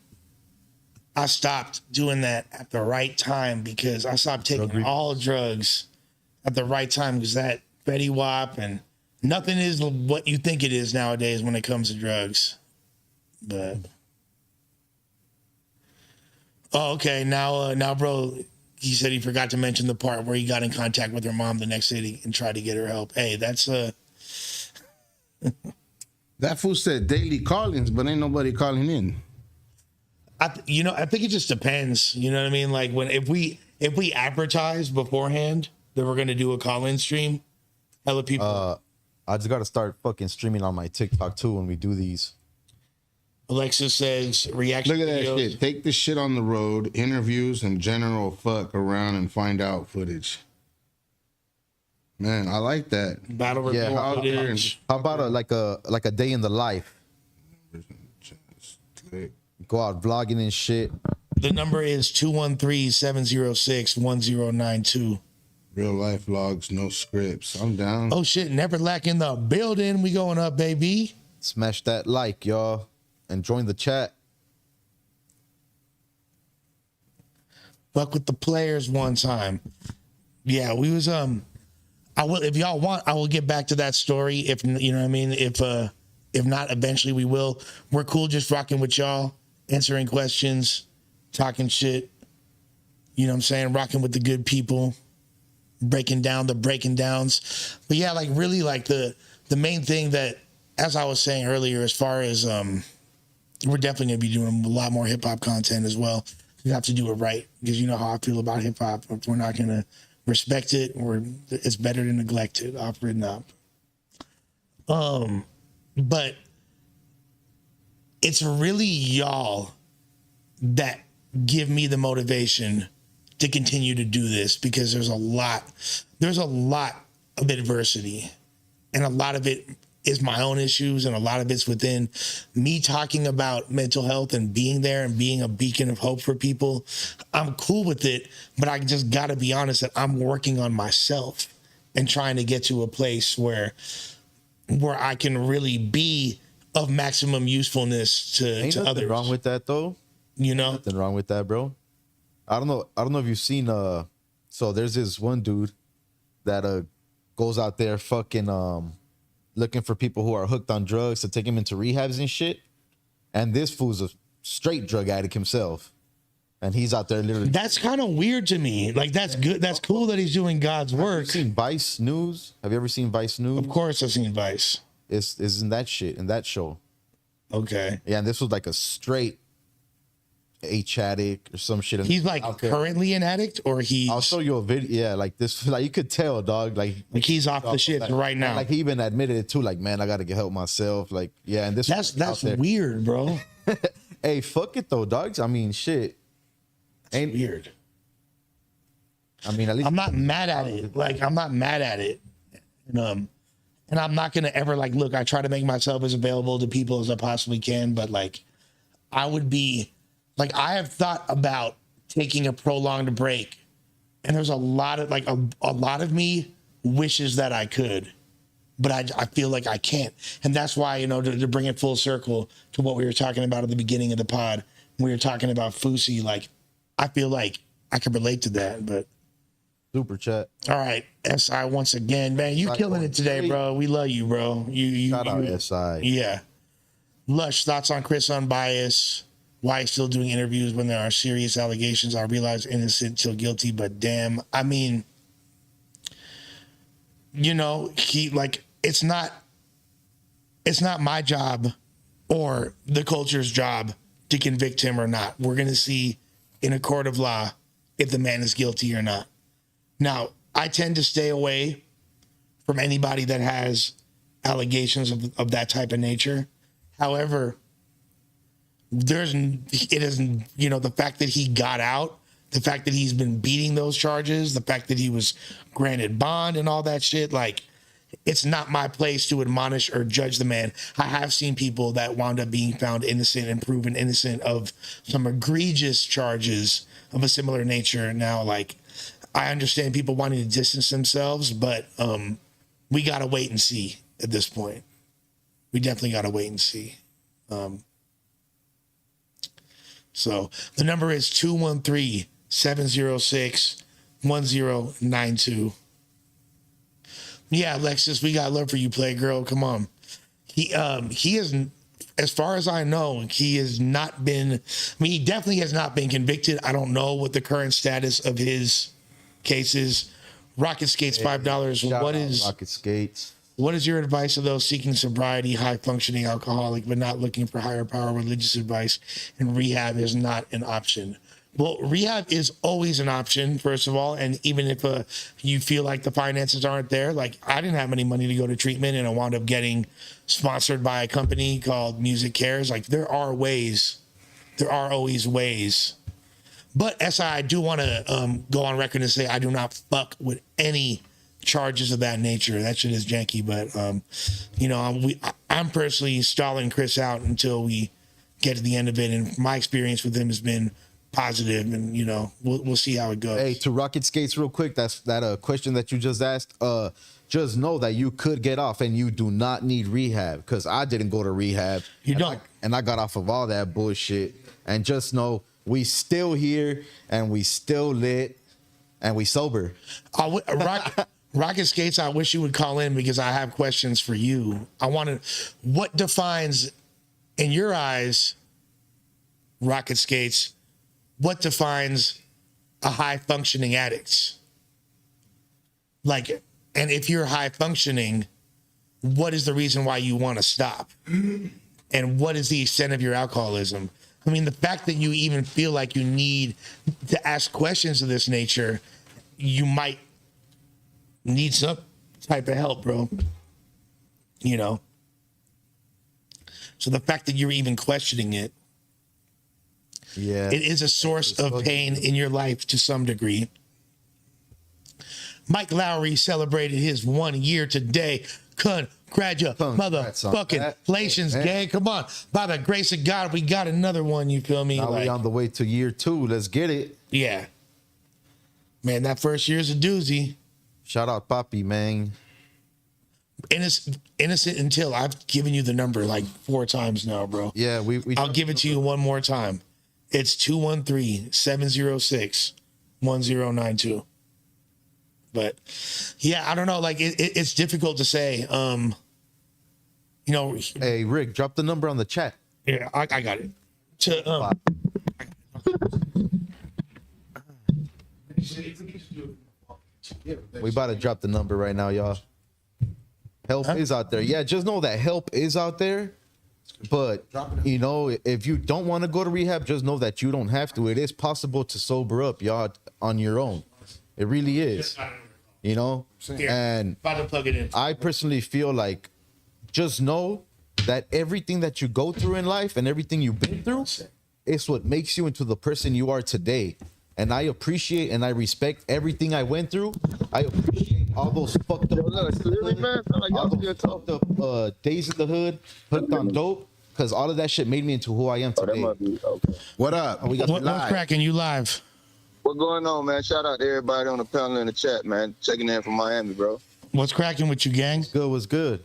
B: I stopped doing that at the right time because I stopped taking all drugs at the right time because that Fetty Wap and nothing is what you think it is nowadays when it comes to drugs. But okay, now, bro, he said he forgot to mention the part where he got in contact with her mom the next day and tried to get her help. Hey, that's
D: That fool said daily callings, but ain't nobody calling in.
B: I think it just depends. You know what I mean? Like if we advertise beforehand that we're gonna do a call-in stream, hella people.
C: I just got to start fucking streaming on my TikTok too when we do these.
B: Alexa says reaction.
D: Look at that
B: videos.
D: shit. Take the shit on the road, interviews, and general fuck around and find out footage. Man, I like that.
B: Battle report footage.
C: How about like a day in the life? Go out vlogging and shit.
B: The number is 213-706-1092.
D: Real life vlogs, no scripts. I'm down.
B: Oh shit, never lack in the building. We going up, baby.
C: Smash that like, y'all, and join the chat.
B: Fuck with the players one time. Yeah, we was I will, if y'all want, I will get back to that story. If you know what I mean, if not, eventually we will. We're cool just rocking with y'all, answering questions, talking shit. You know what I'm saying? Rocking with the good people, breaking down the breaking downs. But yeah, like really like the main thing that, as I was saying earlier, as far as we're definitely gonna be doing a lot more hip hop content as well. We have to do it right because you know how I feel about hip hop. If we're not gonna respect it, or it's better to neglect it. Off written up. But it's really y'all that give me the motivation to continue to do this because there's a lot of adversity, and a lot of it is my own issues, and a lot of it's within me talking about mental health and being there and being a beacon of hope for people. I'm cool with it, but I just got to be honest that I'm working on myself and trying to get to a place where I can really be of maximum usefulness to
C: Ain't
B: others.
C: nothing wrong with that though.
B: You know,
C: nothing wrong with that, bro. I don't know if you've seen so there's this one dude that goes out there fucking looking for people who are hooked on drugs to take him into rehabs and shit. And this fool's a straight drug addict himself. And he's out there literally.
B: That's kind of weird to me. Like, that's good. That's cool that he's doing God's work.
C: Have you seen Vice News? Have you ever seen Vice News?
B: Of course I've seen Vice.
C: It's in that shit, in that show.
B: Okay.
C: Yeah, and this was like a straight H addict or some shit.
B: He's like currently an addict, or he's...
C: I'll show you a video. Yeah, like this, like you could tell, dog. Like
B: he's off the shit right now.
C: Like he even admitted it too. Like, man, I got to get help myself. Like, yeah, and this
B: that's weird, bro.
C: Hey, fuck it though, dogs. I mean, shit.
B: Ain't weird.
C: I mean, at least
B: I'm not mad at it. Like, I'm not mad at it. And I'm not gonna ever like look. I try to make myself as available to people as I possibly can, but like, I would be like, I have thought about taking a prolonged break, and there's a lot of like a lot of me wishes that I could, but I feel like I can't, and that's why, you know, to bring it full circle to what we were talking about at the beginning of the pod, we were talking about Foussey. Like, I feel like I can relate to that, but.
C: Super chat.
B: All right, SI once again, man. You killing it today, bro. We love you, bro. You
C: Shout out SI.
B: Yeah. Lush, thoughts on Chris Unbiased? Why he's still doing interviews when there are serious allegations? I realize innocent till guilty, but damn, I mean, you know, it's not my job or the culture's job to convict him or not. We're going to see in a court of law if the man is guilty or not. Now, I tend to stay away from anybody that has allegations of that type of nature. However, the fact that he got out, the fact that he's been beating those charges, the fact that he was granted bond and all that shit, like, it's not my place to admonish or judge the man. I have seen people that wound up being found innocent and proven innocent of some egregious charges of a similar nature. Now, like, I understand people wanting to distance themselves, but we got to wait and see at this point. We definitely got to wait and see. So the number is 213-706-1092. Yeah, Alexis, we got love for you, Playgirl. Come on. He is, as far as I know, he has not been, I mean, he definitely has not been convicted. I don't know what the current status of his case is. Rocket Skates, $5.
C: Rocket Skates?
B: What is your advice to those seeking sobriety, high-functioning alcoholic, but not looking for higher power religious advice, and rehab is not an option? Well, rehab is always an option, first of all, and even if you feel like the finances aren't there, like I didn't have any money to go to treatment, and I wound up getting sponsored by a company called Music Cares. Like, there are ways. There are always ways. But SI, I do want to go on record and say I do not fuck with any charges of that nature. That shit is janky, but I'm personally stalling Chris out until we get to the end of it, and my experience with him has been positive, and we'll see how it goes.
C: Hey, to Rocket Skates real quick, that's that question that you just asked. Just know that you could get off and you do not need rehab, because I didn't go to rehab. And I got off of all that bullshit. And just know we still here and we still lit and we sober. Rocket Skates, I wish you would call in because I have questions for you. What defines, in your eyes, Rocket Skates, what defines a high functioning addict? Like, and if you're high functioning, what is the reason why you want to stop? And what is the extent of your alcoholism? I mean, the fact that you even feel like you need to ask questions of this nature, you might need some type of help, bro. So the fact that you're even questioning it, it is a source of pain in your life to some degree. Mike Lowry celebrated his 1 year today. Congratulations, gang. Come on. By the grace of God, we got another one, you feel me? Now we on the way to year 2. Let's get it.
B: Yeah. Man, that first year's a doozy.
C: Shout out Papi, man.
B: Innocent until I've given you the number like 4 times now, bro.
C: Yeah,
B: I'll give it to you one more time. It's 213-706-1092. But yeah, I don't know. Like it's difficult to say.
C: Hey Rick, drop the number on the chat.
B: Yeah, I got it.
C: We about to drop the number right now, y'all. Help is out there. Yeah, just know that help is out there. But, if you don't want to go to rehab, just know that you don't have to. It is possible to sober up, y'all, on your own. It really is. And
B: about to plug it in.
C: I personally feel like just know that everything that you go through in life and everything you've been through is what makes you into the person you are today. And I appreciate and I respect everything I went through. I appreciate all those fucked up, days in the hood, hooked on dope, because all of that shit made me into who I am today.
D: What up?
B: What's cracking? You live?
G: What's going on, man? Shout out to everybody on the panel in the chat, man. Checking in from Miami, bro.
B: What's cracking with you, gang?
C: Was good.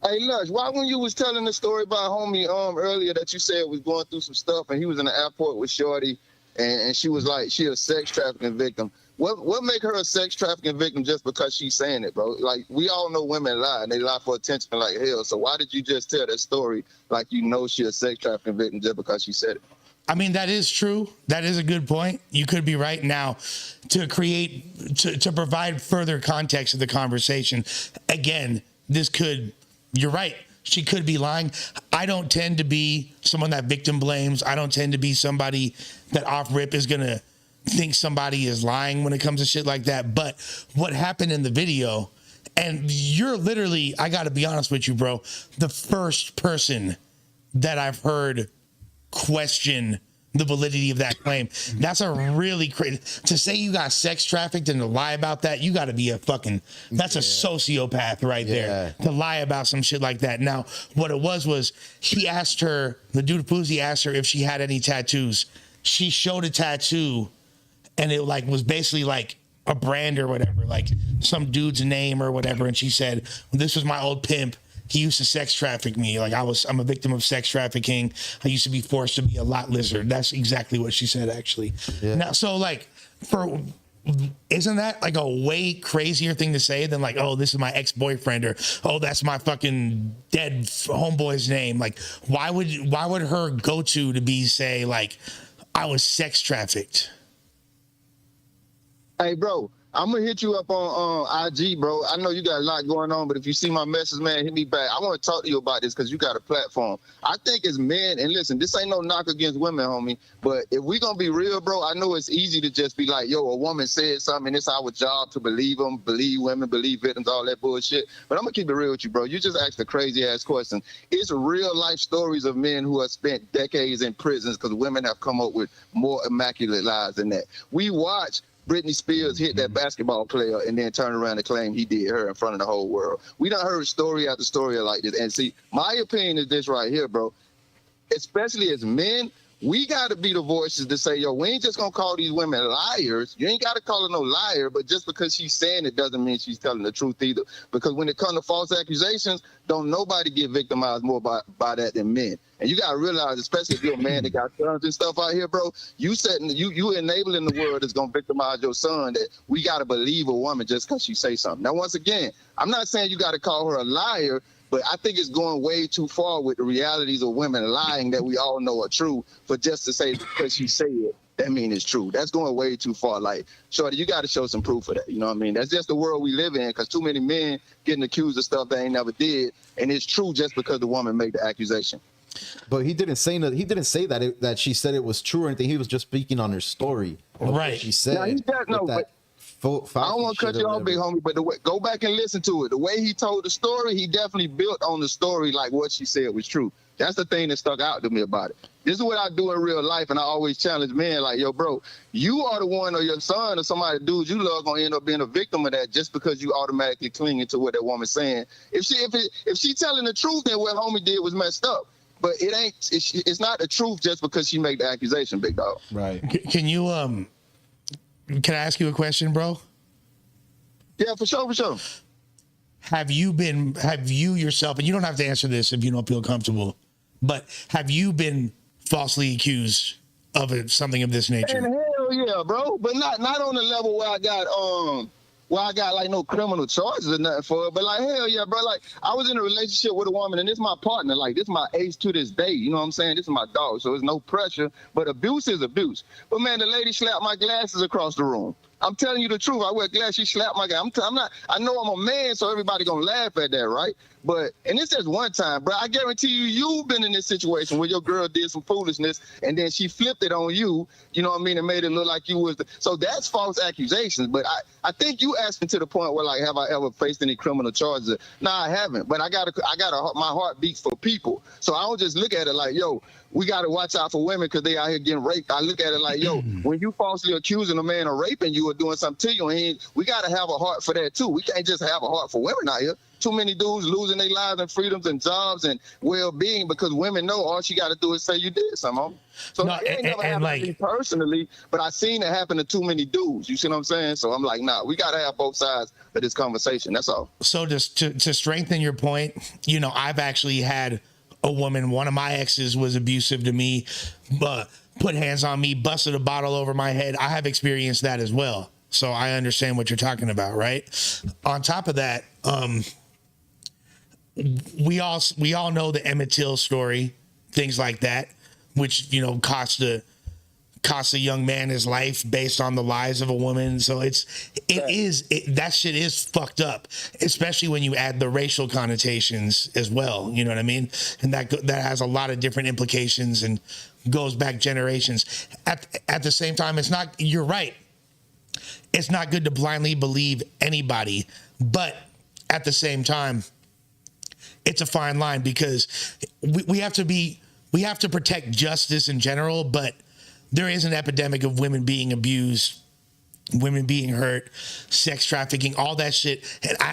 G: Hey, Lush, why when you was telling the story about homie earlier that you said was going through some stuff and he was in the airport with Shorty and she was like, she a sex trafficking victim. What make her a sex trafficking victim just because she's saying it, bro? Like, we all know women lie, and they lie for attention like hell. So why did you just tell that story like you know she a sex trafficking victim just because she said it?
B: I mean, that is true. That is a good point. You could be right. Now, to provide further context of the conversation, again, you're right. She could be lying. I don't tend to be someone that victim blames. I don't tend to be somebody that off rip is going to think somebody is lying when it comes to shit like that. But what happened in the video, and you're literally, I got to be honest with you, bro, the first person that I've heard question the validity of that claim. That's a really crazy, to say you got sex trafficked and to lie about that, you got to be that's a sociopath right there to lie about some shit like that. Now, what it was he asked her, the dude Foussey asked her if she had any tattoos. She showed a tattoo and it like was basically like a brand or whatever, like some dude's name or whatever. And she said, this was my old pimp. He used to sex traffic me. Like I'm a victim of sex trafficking. I used to be forced to be a lot lizard. That's exactly what she said, actually. Yeah. Now, so like, isn't that like a way crazier thing to say than like, oh, this is my ex-boyfriend, or oh, that's my fucking dead homeboy's name? Like, why would her go-to to be say like, I was sex trafficked?
G: Hey, bro, I'm gonna hit you up on IG, bro. I know you got a lot going on, but if you see my message, man, hit me back. I want to talk to you about this because you got a platform. I think as men, and listen, this ain't no knock against women, homie, but if we gonna be real, bro, I know it's easy to just be like, yo, a woman said something, and it's our job to believe them, believe women, believe victims, all that bullshit. But I'm gonna keep it real with you, bro. You just asked a crazy ass question. It's real life stories of men who have spent decades in prisons because women have come up with more immaculate lies than that. We watch Britney Spears hit that basketball player and then turn around and claim he did her in front of the whole world. We done heard story after story like this. And see, my opinion is this right here, bro. Especially as men, we got to be the voices to say, yo, we ain't just going to call these women liars. You ain't got to call her no liar, but just because she's saying it doesn't mean she's telling the truth either. Because when it comes to false accusations, don't nobody get victimized more by that than men. And you got to realize, especially if you're a man that got sons and stuff out here, bro, you enabling the world that's going to victimize your son, that we got to believe a woman just because she say something. Now, once again, I'm not saying you got to call her a liar, but I think it's going way too far with the realities of women lying that we all know are true, but just to say because she said it, that mean it's true. That's going way too far. Like, shorty, you got to show some proof of that. You know what I mean? That's just the world we live in, because too many men getting accused of stuff they ain't never did, and it's true just because the woman made the accusation.
C: But he didn't say that. He didn't say that she said it was true or anything. He was just speaking on her story.
B: Right.
C: She said.
G: Now, he does know, but I don't want to cut you off, big homie, but go back and listen to it. The way he told the story, he definitely built on the story like what she said was true. That's the thing that stuck out to me about it. This is what I do in real life, and I always challenge men like, yo, bro, you are the one, or your son or somebody, dude you love, gonna end up being a victim of that just because you automatically clinging to what that woman's saying. If she telling the truth, then what homie did was messed up. But it's not the truth just because she made the accusation, big dog.
C: Right.
B: Can I ask you a question, bro?
G: Yeah, for sure.
B: Have you yourself, and you don't have to answer this if you don't feel comfortable, but have you been falsely accused of something of this nature?
G: And hell yeah, bro. But not on the level where I got like no criminal charges or nothing for it. But like, hell yeah, bro. Like, I was in a relationship with a woman, and this is my partner. Like, this is my ace to this day. You know what I'm saying? This is my dog. So there's no pressure. But abuse is abuse. But man, the lady slapped my glasses across the room. I'm telling you the truth. I wear glasses. She slapped my guy. I know I'm a man, so everybody gonna laugh at that, right? But, and it's just one time, bro. I guarantee you've been in this situation where your girl did some foolishness and then she flipped it on you, you know what I mean, and made it look like you was so that's false accusations. But I think you asking to the point where, like, have I ever faced any criminal charges? Nah, I haven't. But my heart beats for people. So I don't just look at it like, yo, we got to watch out for women because they out here getting raped. I look at it like, yo, when you falsely accusing a man of raping you or doing something to you, and we got to have a heart for that too. We can't just have a heart for women out here. Too many dudes losing their lives and freedoms and jobs and well-being because women know all she got to do is say you did something. So no, it ain't never happened to me personally, but I seen it happen to too many dudes. You see what I'm saying? So I'm like, nah, we got to have both sides of this conversation. That's all. So
B: just to strengthen your point, you know, I've actually had a woman, one of my exes was abusive to me, but put hands on me, busted a bottle over my head. I have experienced that as well. So I understand what you're talking about, right? On top of that, we all know the Emmett Till story, things like that, which, you know, cost a young man his life based on the lies of a woman. So that shit is fucked up, especially when you add the racial connotations as well. You know what I mean? And that has a lot of different implications and goes back generations. At the same time, you're right. It's not good to blindly believe anybody, but at the same time, it's a fine line, because we have to protect justice in general, but there is an epidemic of women being abused, women being hurt, sex trafficking, all that shit.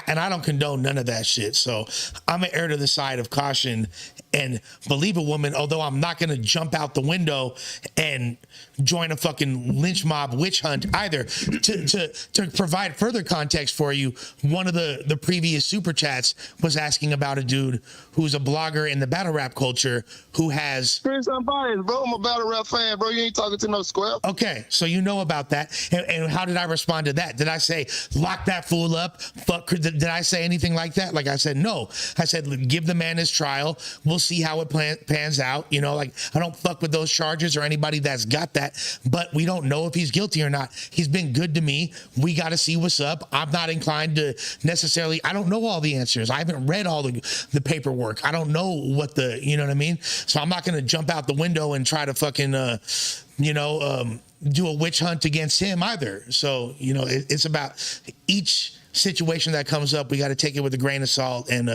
B: And I don't condone none of that shit. So I'm an err to the side of caution and believe a woman, although I'm not going to jump out the window and join a fucking lynch mob witch hunt either. To provide further context for you, one of the previous super chats was asking about a dude who's a blogger in the battle rap culture who has...
G: Chris, I'm biased, bro. I'm a battle rap fan, bro. You ain't talking to no square.
B: Okay, so you know about that. And how did I respond to that? Did I say, lock that fool up? Fuck, did I say anything like that? Like I said, no. I said, give the man his trial. We'll see how it pans out. You know, like, I don't fuck with those charges or anybody that's got that, but we don't know if he's guilty or not. He's been good to me. We got to see what's up. I'm not inclined to necessarily, I don't know all the answers. I haven't read all the paperwork. I don't know what you know what I mean? So I'm not going to jump out the window and try to fucking, do a witch hunt against him either. So, you know, it's about each situation that comes up. We got to take it with a grain of salt. And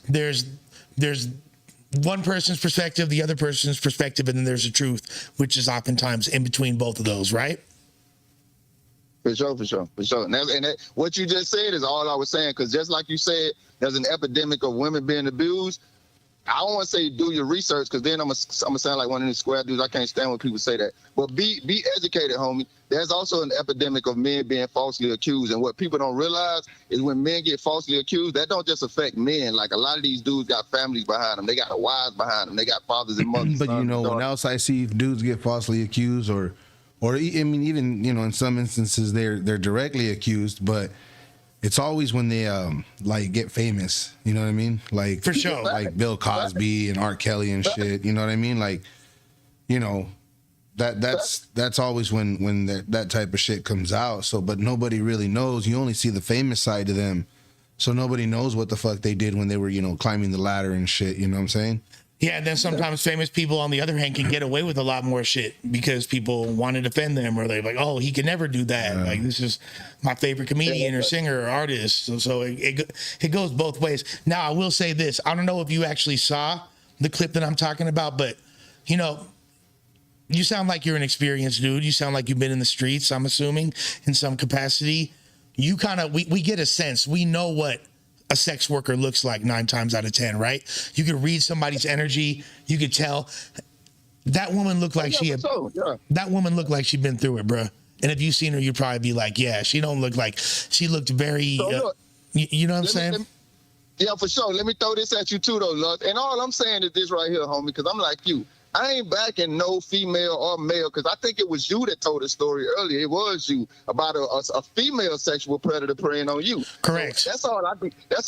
B: there's one person's perspective, the other person's perspective, and then there's the truth, which is oftentimes in between both of those, right?
G: For sure. And what you just said is all I was saying, because just like you said, there's an epidemic of women being abused. I don't want to say do your research, because then I'm gonna sound like one of these square dudes. I can't stand when people say that. But be educated, homie. There's also an epidemic of men being falsely accused. And what people don't realize is when men get falsely accused, that don't just affect men. Like, a lot of these dudes got families behind them. They got wives behind them. They got fathers and mothers.
D: But, you know, when else I see dudes get falsely accused, or I mean, even, you know, in some instances they're directly accused, but it's always when they like get famous, you know what I mean? Like,
B: for sure,
D: like Bill Cosby and R. Kelly and shit, you know what I mean? Like, you know, that's always when that type of shit comes out. So, but nobody really knows. You only see the famous side of them, so nobody knows what the fuck they did when they were, you know, climbing the ladder and shit. You know what I'm saying?
B: Yeah, and then sometimes famous people, on the other hand, can get away with a lot more shit because people want to defend them, or they're like, oh, he can never do that. Like, this is my favorite comedian or singer or artist. So it goes both ways. Now, I will say this. I don't know if you actually saw the clip that I'm talking about, but, you know, you sound like you're an experienced dude. You sound like you've been in the streets, I'm assuming, in some capacity. You kind of, we get a sense. We know what a sex worker looks like 9 times out of 10, right? You could read somebody's energy. You could tell that woman looked like that woman looked like she'd been through it, bro. And if you seen her, you'd probably be like, yeah, she don't look like, she looked very, you know what I'm saying?
G: Yeah, for sure. Let me throw this at you too, though, Lux. And all I'm saying is this right here, homie, because I'm like you. I ain't backing no female or male, because I think it was you that told the story earlier. It was you about a female sexual predator preying on you.
B: Correct.
G: So that's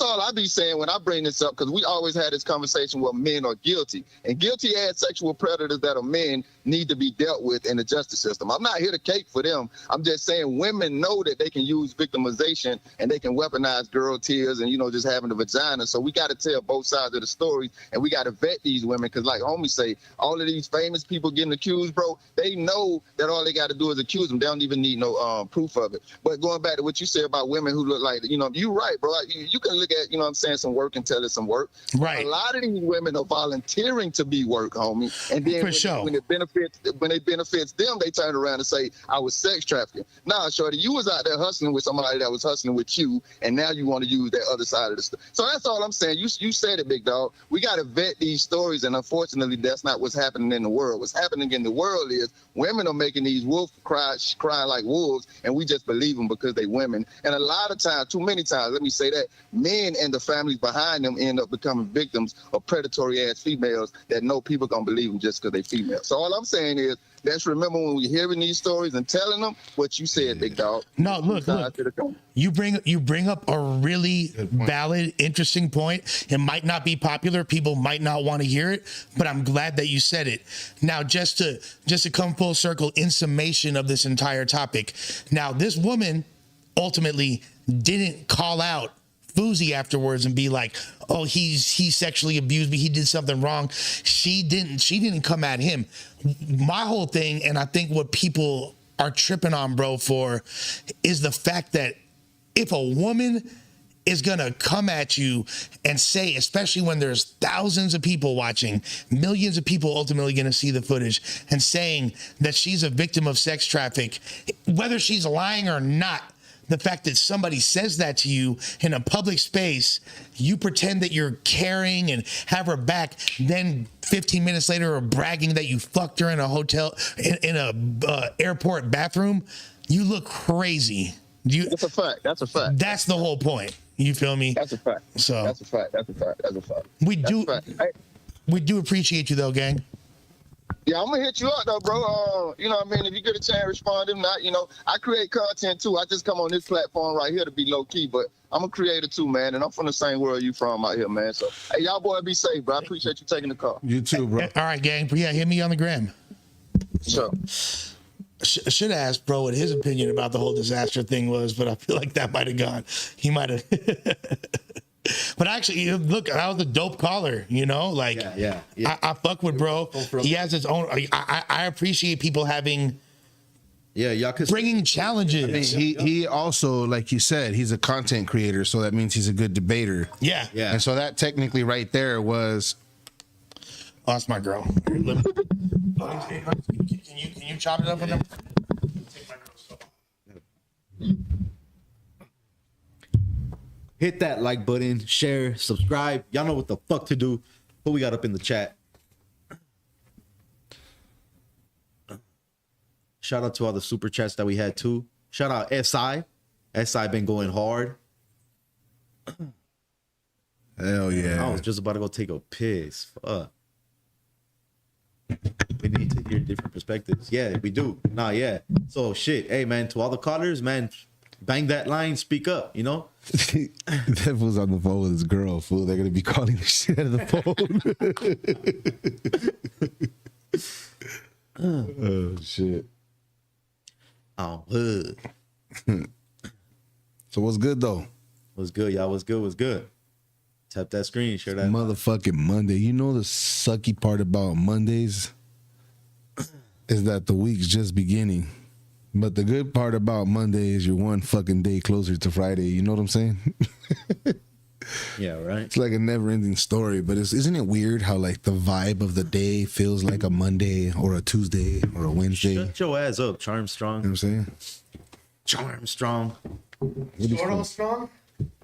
G: all I be saying when I bring this up, because we always had this conversation where men are guilty, and guilty ass sexual predators that are men need to be dealt with in the justice system. I'm not here to cape for them. I'm just saying women know that they can use victimization and they can weaponize girl tears and, you know, just having a vagina. So we got to tell both sides of the story, and we got to vet these women, because like homie say, all of these famous people getting accused, bro, they know that all they got to do is accuse them. They don't even need no proof of it. But going back to what you said about women who look like, you know, you're right, bro. You can look at, you know what I'm saying, some work and tell it some work.
B: Right.
G: A lot of these women are volunteering to be work, homie. And then when it benefits them, they turn around and say, I was sex trafficking. Nah, shorty, you was out there hustling with somebody that was hustling with you, and now you want to use that other side of the story. So that's all I'm saying. You said it, big dog. We got to vet these stories, and unfortunately, that's not what's happening in the world. What's happening in the world is women are making these wolf cries crying like wolves, and we just believe them because they women. And a lot of times, too many times, let me say that, men and the families behind them end up becoming victims of predatory ass females that know people gonna believe them just because they female. So all I'm saying is, let's remember when we're hearing these stories and telling them what you said, big dog.
B: No, look. You bring up a really valid, interesting point. It might not be popular. People might not want to hear it, but I'm glad that you said it. Now, just to come full circle in summation of this entire topic. Now, this woman ultimately didn't call out Foussey afterwards and be like, oh, he sexually abused me, he did something wrong. She didn't come at him. My whole thing, and I think what people are tripping on, bro, for is the fact that if a woman is gonna come at you and say, especially when there's thousands of people watching, millions of people ultimately gonna see the footage, and saying that she's a victim of sex traffic, whether she's lying or not, the fact that somebody says that to you in a public space, you pretend that you're caring and have her back, then 15 minutes later are bragging that you fucked her in a hotel, in a airport bathroom, you look crazy.
G: That's a fact. That's a fact.
B: That's the whole point. You feel me?
G: That's a fact.
B: So
G: that's a fact. That's a fact. That's a fact.
B: We do appreciate you though, gang.
G: Yeah, I'm gonna hit you up though, bro. You know what I mean? If you get a chance, respond. If not, you know, I create content too. I just come on this platform right here to be low key, but I'm a creator too, man, and I'm from the same world you from out here, man. So, hey, y'all boy, be safe, bro. I appreciate you taking the call.
D: You too, bro.
B: All right, gang. Yeah, hit me on the gram.
G: Sure.
B: I should have asked bro what his opinion about the whole disaster thing was, but I feel like that might have gone. He might have. But actually, look, that was a dope caller, you know? Like,
C: yeah.
B: I fuck with bro. He has his own. I appreciate people having.
C: Yeah, cause
B: bringing challenges.
D: I mean, he also, like you said, he's a content creator, so that means he's a good debater.
B: Yeah.
D: And so that technically right there was.
B: Oh, that's my girl. Can you chop it up with him? Take my girl's stuff.
C: hit that like button, share, subscribe. Y'all know what the fuck to do. What we got up in the chat? Shout out to all the super chats that we had too. Shout out SI. SI been going hard.
D: Hell yeah.
C: I was just about to go take a piss. Fuck. We need to hear different perspectives. Yeah, we do. Nah, yeah. So shit. Hey man, to all the callers, man, bang that line, speak up, you know?
D: That fool's on the phone with his girl, fool. They're gonna be calling the shit out of the phone. Oh shit.
C: Oh, hood.
D: So what's good though?
C: What's good, y'all? What's good? What's good? Tap that screen, share that.
D: Motherfucking Monday. You know the sucky part about Mondays is that the week's just beginning. But the good part about Monday is you're one fucking day closer to Friday. You know what I'm saying?
C: Yeah, right.
D: It's like a never-ending story. But isn't it weird how like the vibe of the day feels like a Monday or a Tuesday or a Wednesday?
C: Shut your ass up, Charm Strong.
D: You know what I'm saying?
C: Charm Strong.
A: Chorro strong?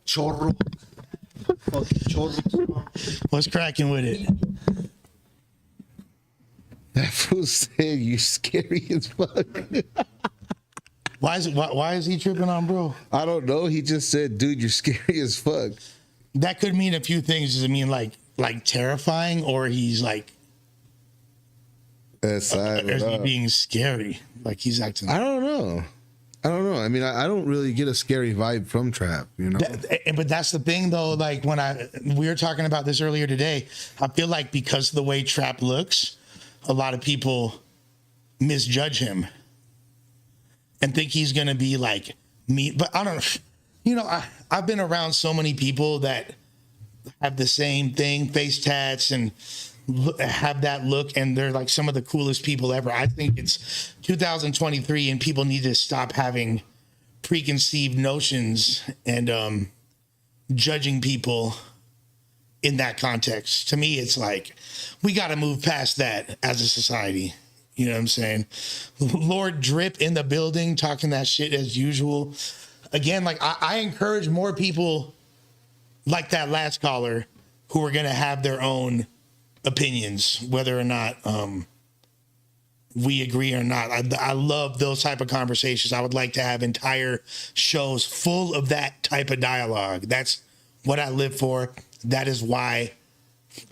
C: Chorro. Fucking Chorro Strong.
B: What's cracking with it?
D: That fool said you scary as fuck.
B: Why is he tripping on bro?
D: I don't know. He just said, dude, you're scary as fuck.
B: That could mean a few things. Does it mean like terrifying, or he's like
D: That's
B: or is he being scary? Like he's acting.
D: I don't know. I mean, I don't really get a scary vibe from Trap, you know?
B: But that's the thing though, like when we were talking about this earlier today, I feel like because of the way Trap looks, a lot of people misjudge him and think he's going to be like me. But I don't, you know, I've been around so many people that have the same thing, face tats, and have that look, and they're like some of the coolest people ever. I think it's 2023 and people need to stop having preconceived notions and judging people in that context. To me, it's like we got to move past that as a society. You know what I'm saying? Lord Drip in the building talking that shit as usual. Again, like I encourage more people like that last caller who are going to have their own opinions, whether or not we agree or not. I love those type of conversations. I would like to have entire shows full of that type of dialogue. That's what I live for. That is why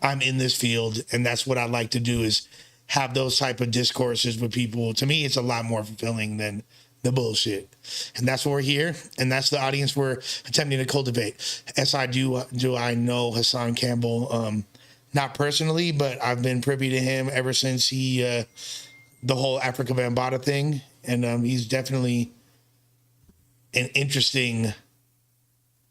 B: I'm in this field. And that's what I like to do, is have those type of discourses with people, to me, it's a lot more fulfilling than the bullshit. And that's why we're here. And that's the audience we're attempting to cultivate. As I do I know Hassan Campbell, not personally, but I've been privy to him ever since the whole Africa Bambaataa thing. And he's definitely an interesting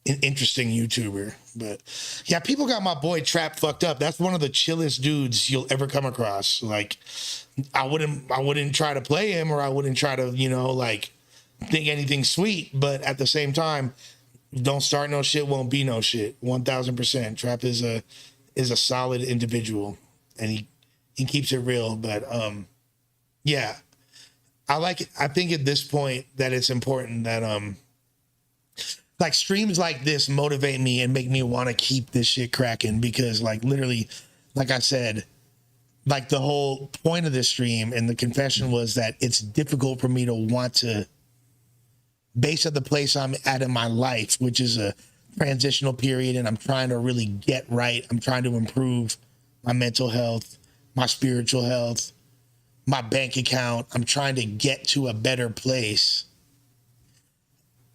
B: YouTuber. But yeah, people got my boy Trap fucked up. That's one of the chillest dudes you'll ever come across. Like, I wouldn't try to play him, or I wouldn't try to, like, think anything sweet. But at the same time, don't start no shit, won't be no shit. 1000%. Trap is a solid individual, and he keeps it real. But yeah, I like it. I think at this point that it's important that like streams like this motivate me and make me want to keep this shit cracking, because like literally, like I said, like the whole point of this stream and the confession was that it's difficult for me to want to, based on the place I'm at in my life, which is a transitional period, and I'm trying to really get right. I'm trying to improve my mental health, my spiritual health, my bank account. I'm trying to get to a better place.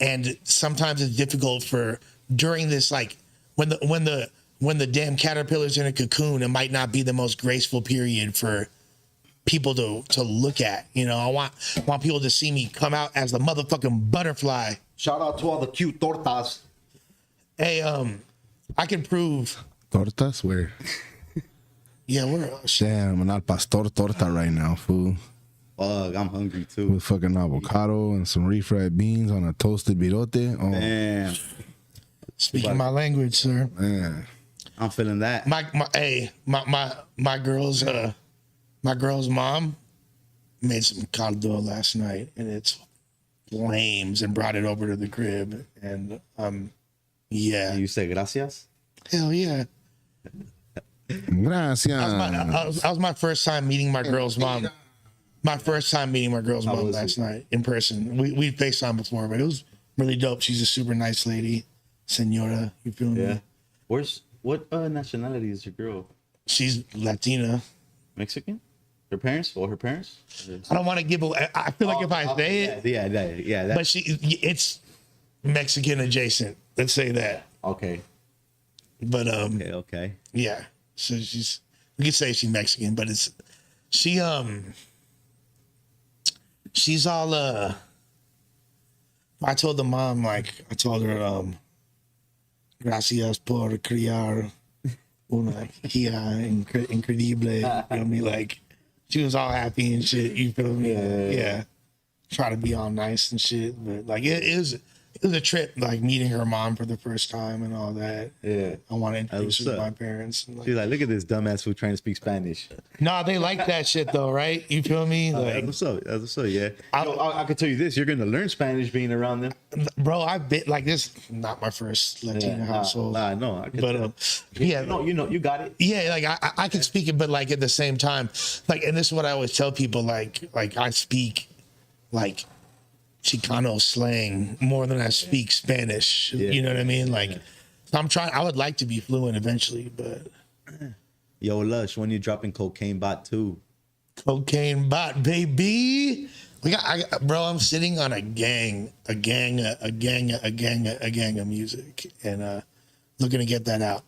B: And sometimes it's difficult for during this, like when the damn caterpillar's in a cocoon, it might not be the most graceful period for people to look at. I want people to see me come out as the motherfucking butterfly.
A: Shout out to all the cute tortas.
B: Hey, I can prove.
D: Tortas? Where?
B: Yeah, we're.
D: Damn, I'm not pastor torta right now, fool.
A: Fuck, I'm hungry too.
D: With fucking avocado and some refried beans on a toasted birote. Oh,
A: Damn.
B: Speaking my language, sir.
D: man.
A: I'm feeling that.
B: My girl's mom made some caldo last night, and it's flames, and brought it over to the crib, and yeah.
A: You say gracias?
B: Hell yeah.
D: Gracias.
B: That was my first time meeting my girl's mom. My first time meeting my girl's mom last night in person. We FaceTime before, but it was really dope. She's a super nice lady, senora. You feel me?
A: Yeah. What nationality is your girl?
B: She's Latina.
A: Mexican? Her parents? Or her parents?
B: I don't want to give away. I feel like if I say it,
A: yeah.
B: but it's Mexican adjacent. Let's say that.
A: Okay.
B: But
A: Okay.
B: yeah. So we could say she's Mexican, but she's all I told the mom, I told her gracias por criar una hija increíble. You feel me? Like, she was all happy and shit. You feel me? Yeah. Try to be all nice and shit, but like it was a trip, like meeting her mom for the first time and all that.
A: Yeah.
B: I want to introduce her to my parents. And
A: She's like, look at this dumbass who trying to speak Spanish.
B: No, they like that shit though, right? You feel me? Like,
A: That's what's up, yeah. I can tell you this, you're going to learn Spanish being around them.
B: bro, I've been like this. Not my first Latina household.
A: I know.
B: Yeah,
A: you got it.
B: yeah, like I can speak it, but like at the same time, like, and this is what I always tell people, like I speak like Chicano slang more than I speak Spanish.
A: Yeah.
B: You know what I mean? Like, so I would like to be fluent eventually, but
A: Yo, Lush, when you dropping Cocaine Bot 2?
B: Cocaine Bot, baby. Bro, I'm sitting on a gang of music, and looking to get that out.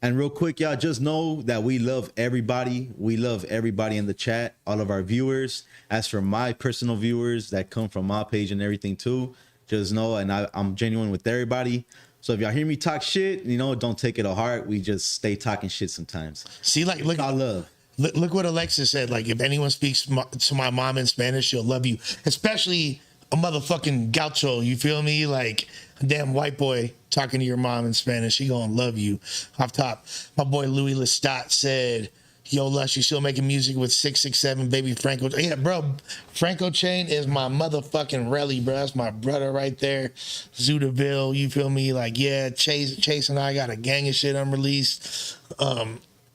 A: And real quick, y'all, just know that we love everybody. We love everybody in the chat, all of our viewers. As for my personal viewers that come from my page and everything too, just know, and I'm genuine with everybody. So if y'all hear me talk shit, don't take it to heart. We just stay talking shit sometimes.
B: See, like, look,
A: I love.
B: Look what Alexa said. Like, if anyone speaks to my mom in Spanish, she'll love you. Especially a motherfucking gaucho. You feel me? Like a damn white boy talking to your mom in Spanish. She gonna love you. Off top, my boy Louis Lestat said, yo, Lush, you still making music with 667 baby Franco? Yeah, bro. Franco Chain is my motherfucking rally, bro. That's my brother right there. Zudaville, you feel me? Like, yeah, Chase and I got a gang of shit unreleased.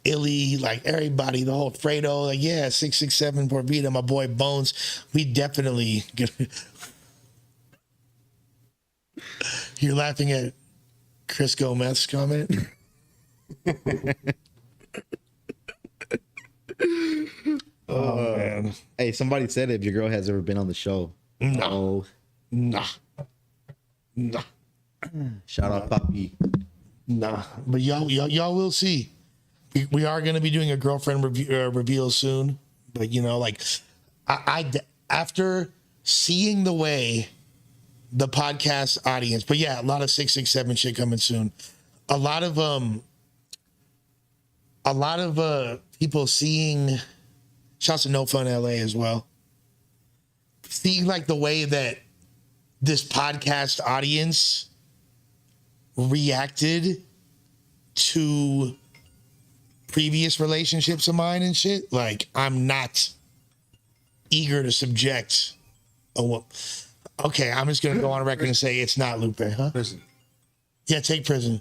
B: Illy, like everybody, the whole Fredo, like, yeah, 667 Por Vida, my boy Bones. We definitely You're laughing at Chris Gomez's comment? Oh man.
A: Hey, somebody said if your girl has ever been on the show.
B: No. Nah.
A: Shout out Poppy.
B: Nah. But y'all will see. We are going to be doing a girlfriend reveal soon. But you know, like I after seeing the way the podcast audience, but yeah, a lot of 667 shit coming soon. A lot of people seeing, shouts to No Fun LA as well, seeing like the way that this podcast audience reacted to previous relationships of mine and shit. Like, I'm not eager to subject okay, I'm just gonna go on record and say it's not Lupe, huh?
D: Prison.
B: Yeah, take prison.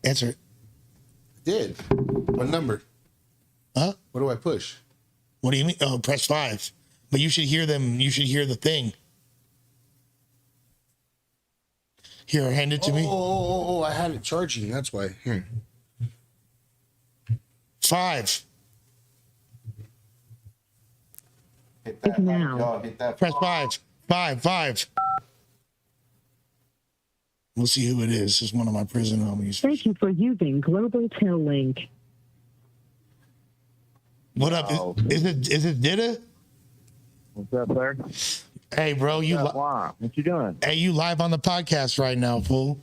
B: Answer it.
D: Did. What number?
B: Huh?
D: What do I push?
B: What do you mean? Oh, press 5. But you should hear them. You should hear the thing. Here, hand it to me.
D: Oh, I had it charging. That's why. Here.
B: 5.
D: Hit that.
H: Now.
D: Hit that.
B: Press 5. 5. We'll see who it is. It's one of my prison homies.
H: Thank you for using Global Tel Link.
B: What up? Is it Dida?
I: What's up, sir?
B: Hey, bro,
I: What you doing?
B: Hey, you live on the podcast right now, fool.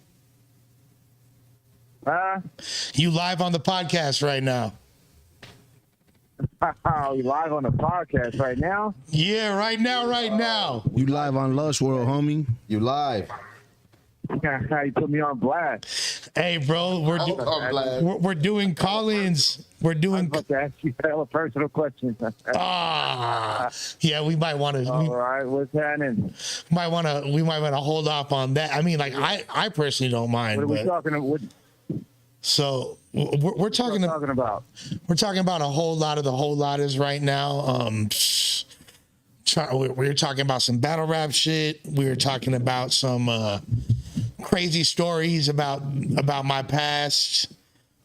B: You live on the podcast right now.
I: You live on the podcast right now?
B: Yeah, right now.
J: You live on Lush World, homie.
A: You live.
I: How you put me on blast?
B: Hey, bro, we're doing call-ins. We're
I: I was
B: doing.
I: about to ask you a personal question.
B: Yeah, we might want to.
I: All right, what's happening?
B: We might want to hold off on that. I mean, like I personally don't mind.
I: What are we
B: but,
I: talking about?
B: so we're talking
I: about?
B: We're talking about a whole lot of the whole lotters right now. We're talking about some battle rap shit. We were talking about some crazy stories about my past.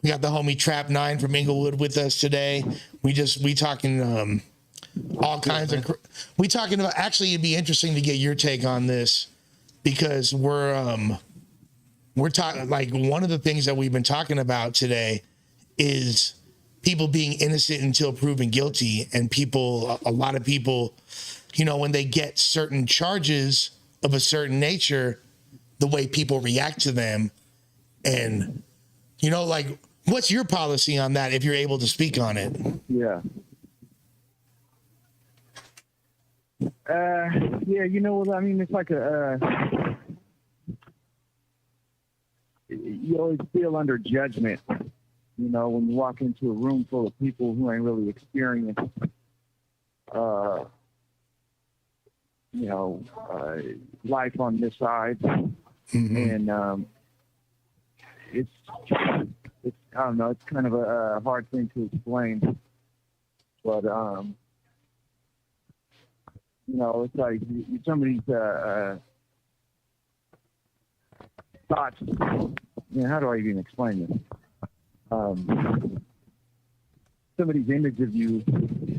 B: We got the homie Trap 9 from Inglewood with us today. We talking all kinds of. We talking about. Actually, it'd be interesting to get your take on this because we're talking, like, one of the things that we've been talking about today is people being innocent until proven guilty, and a lot of people, you know, when they get certain charges of a certain nature, the way people react to them, and, you know, like, what's your policy on that if you're able to speak on it?
I: Yeah. Yeah, you know what I mean? It's like you always feel under judgment, you know, when you walk into a room full of people who ain't really experienced, life on this side. Mm-hmm. And it's I don't know, it's kind of a hard thing to explain, but you know, it's like somebody's thoughts. You know, how do I even explain this? Somebody's image of you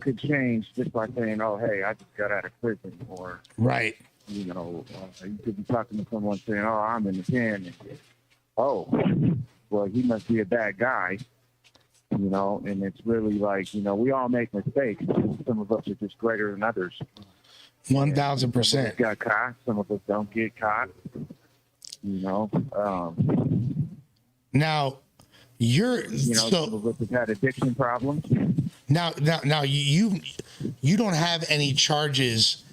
I: could change just by saying, "Oh, hey, I just got out of prison," or
B: right.
I: You know, you could be talking to someone saying, "Oh, I'm in the pen." And, oh, well, he must be a bad guy. You know, and it's really like, you know, we all make mistakes. Some of us are just greater than others.
B: 1,000%.
I: Got caught. Some of us don't get caught. You know.
B: Now,
I: some of us have had addiction problems.
B: Now, you don't have any charges,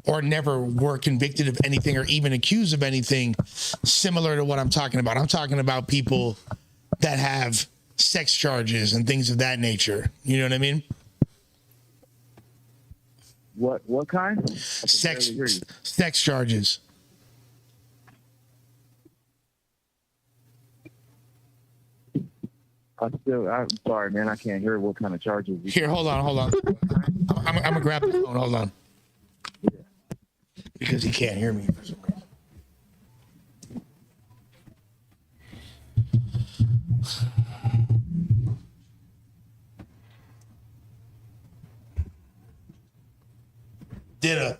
B: or never were convicted of anything, or even accused of anything similar to what I'm talking about. I'm talking about people that have sex charges and things of that nature. You know what I mean?
I: What kind?
B: Sex charges.
I: I'm sorry, man. I can't hear what kind of charges.
B: Here, hold on. I'm gonna grab the phone. Hold on. Because he can't hear me for some reason. Did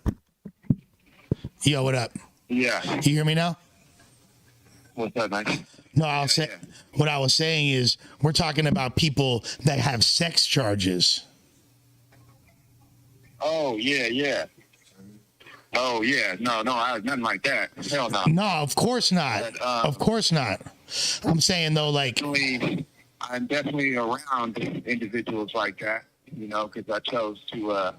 B: yo, what up?
I: Yeah.
B: You hear me now?
I: What's up, man?
B: No, what I was saying is we're talking about people that have sex charges.
I: Oh, yeah. Oh, yeah. No, I was nothing like that. Hell no.
B: No, of course not.
I: But,
B: of course not. I'm saying though, like,
I: I'm definitely around individuals like that, you know, because I chose to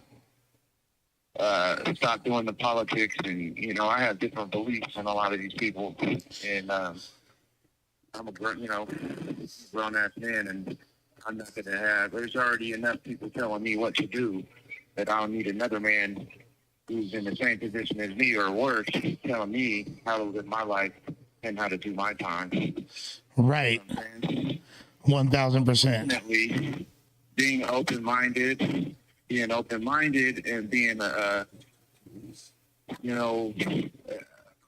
I: stop doing the politics, and you know, I have different beliefs than a lot of these people, and I'm a grown ass man, and I'm not gonna have. There's already enough people telling me what to do that I don't need another man who's in the same position as me or worse telling me how to live my life and how to do my time.
B: Right. 1000%.
I: Definitely being open-minded and being a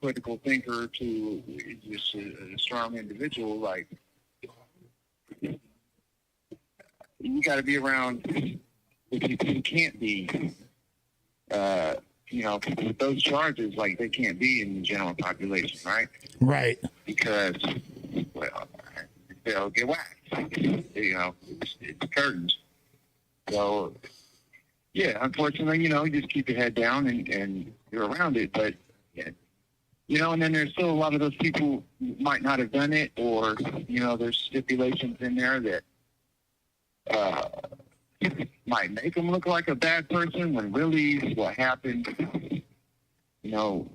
I: critical thinker to just a strong individual. Like, you got to be around the people who can't be, with those charges, like, they can't be in the general population, right?
B: Right.
I: Because, well, they'll get whacked. You know, it's curtains. So, yeah, unfortunately, you know, you just keep your head down and you're around it. But, yeah, you know, and then there's still a lot of those people who might not have done it, or, you know, there's stipulations in there that might make them look like a bad person when really what happened, you know,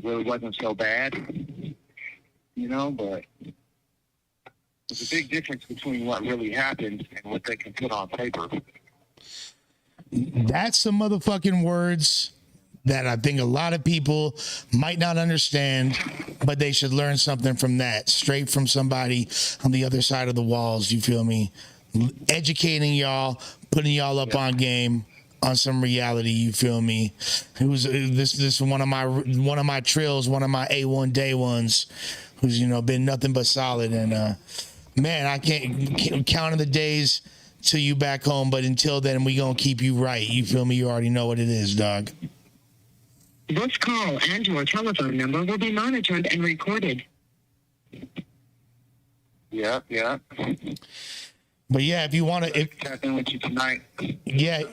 I: really wasn't so bad, you know, but there's a big difference between what really happened and what they can put on paper.
B: That's some motherfucking words that I think a lot of people might not understand, but they should learn something from that, straight from somebody on the other side of the walls, you feel me? Educating y'all, putting y'all up on game, on some reality, you feel me? It was this one of my trills, one of my A1 day ones, who's, you know, been nothing but solid. And man, I can't count the days till you back home, but until then, we gonna keep you right. You feel me? You already know what it is, dog.
H: This call and your telephone number will be monitored and recorded.
I: Yeah.
B: But yeah, if you want to,
I: check in with you tonight.
B: Yeah.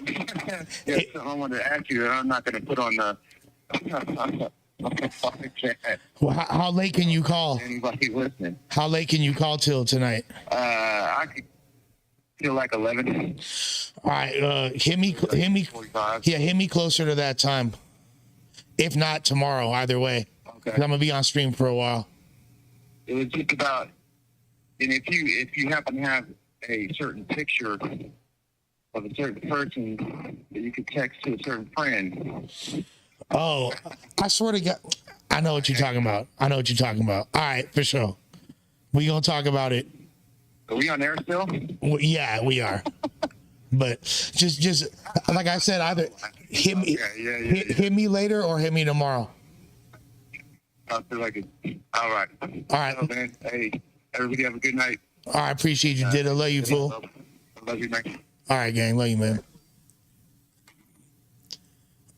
I: I wanted to ask you, and I'm not going to put on the.
B: Well, how late can you call?
I: Anybody listening?
B: How late can you call till tonight?
I: I could feel like 11.
B: All right, hit me.
I: 45.
B: Yeah, hit me closer to that time. If not tomorrow, either way.
I: Okay.
B: 'Cause I'm gonna be on stream for a while.
I: It was just about, and if you happen to have a certain picture of a certain person that you could text to a certain friend.
B: Oh, I swear to God, I know what you're talking about. All right, for sure. We gonna talk about it.
I: Are we on air still?
B: Well, yeah, we are. But just like I said, either hit me, hit me later or hit me tomorrow.
I: I feel like it. All right. Oh, man. Hey, everybody have a good night.
B: All right, appreciate you, Did. I love you, fool.
I: I love you, man.
B: All right, gang. Love you, man.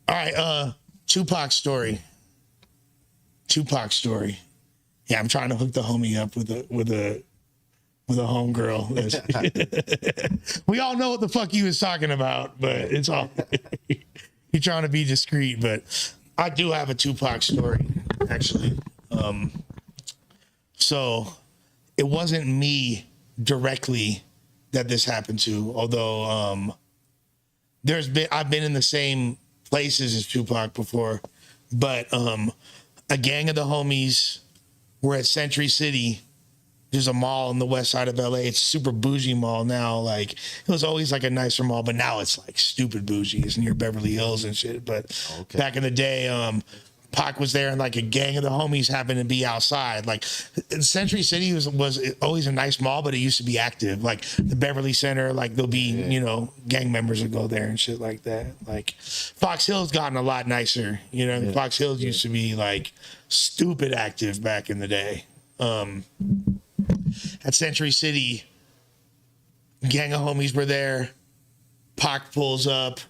B: All right, Tupac story. Yeah, I'm trying to hook the homie up with a homegirl. We all know what the fuck he was talking about, but it's all he's trying to be discreet. But I do have a Tupac story, actually. So it wasn't me directly that this happened to, although I've been in the same places as Tupac before, but a gang of the homies were at Century City. There's a mall on the west side of LA. It's a super bougie mall now. Like, it was always like a nicer mall, but now it's like stupid bougie. It's near Beverly Hills and shit. But back in the day, Pac was there and like a gang of the homies happened to be outside. Like, Century City was always a nice mall, but it used to be active. Like the Beverly Center, like there'll be, gang members that go there and shit like that. Like Fox Hills gotten a lot nicer. Fox Hills used to be like stupid active back in the day. At Century City, gang of homies were there. Pac pulls up.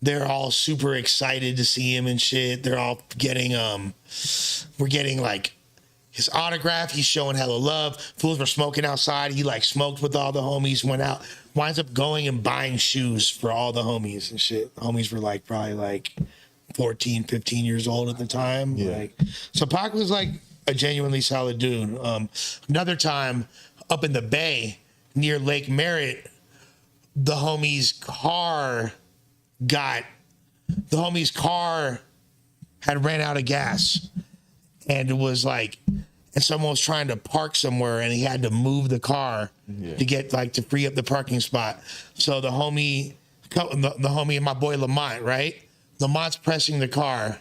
B: they're all super excited to see him and shit. They're all getting we're getting like his autograph. He's showing hella love. Fools were smoking outside. He like smoked with all the homies, went out, winds up going and buying shoes for all the homies and shit. The homies were like probably like 14, 15 years old at the time.
A: Yeah.
B: Like, so Pac was like a genuinely solid dude. Another time up in the Bay near Lake Merritt, the homie's car had ran out of gas, and it was like, and someone was trying to park somewhere, and he had to move the car to get like to free up the parking spot. So the homie and my boy Lamont, right? Lamont's pushing the car,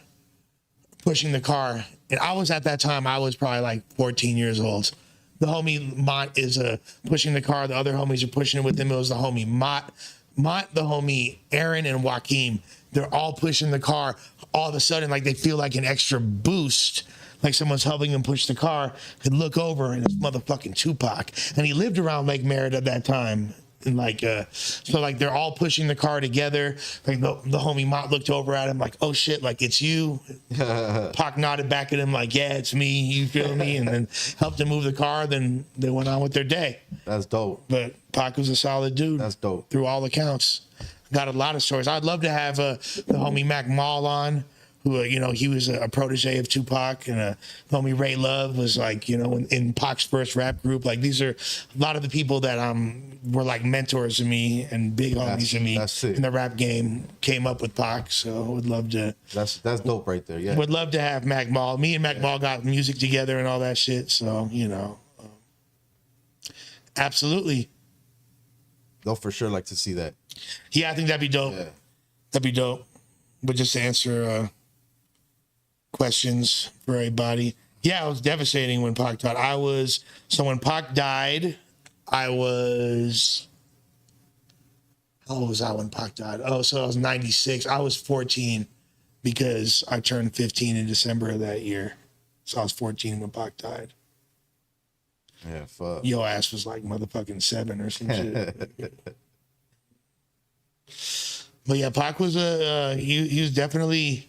B: and I was at that time, I was probably like 14 years old. The homie Mott is pushing the car. The other homies are pushing it with him. It was the homie Mott, the homie Aaron, and Joaquin. They're all pushing the car. All of a sudden, like they feel like an extra boost, like someone's helping them push the car. Could look over, and it's motherfucking Tupac. And he lived around Lake Merritt at that time. And like, so like they're all pushing the car together. Like the homie Mott looked over at him like, oh shit, like it's you. Pac nodded back at him like, yeah, it's me. You feel me? And then helped him move the car. Then they went on with their day.
A: That's dope.
B: But Pac was a solid dude.
A: That's dope.
B: Through all accounts. Got a lot of stories. I'd love to have the homie Mac Mall on, who, he was a protege of Tupac, and homie Ray Love was like, in Pac's first rap group. Like these are a lot of the people that were like mentors to me and big homies to me in the rap game, came up with Pac. So would love to.
A: That's dope right there. Yeah.
B: Would love to have Mac Mall. Me and Mac Mall got music together and all that shit. So, absolutely.
A: They'll for sure like to see that.
B: Yeah, I think that'd be dope.
A: Yeah.
B: That'd be dope. But just to answer questions for everybody. Yeah, it was devastating when Pac died. When Pac died, how old was I when Pac died? Oh, so I was 96. I was 14 because I turned 15 in December of that year. So I was 14 when Pac died.
A: Yeah, fuck.
B: Yo ass was like motherfucking 7 or some shit. But yeah, Pac was he was definitely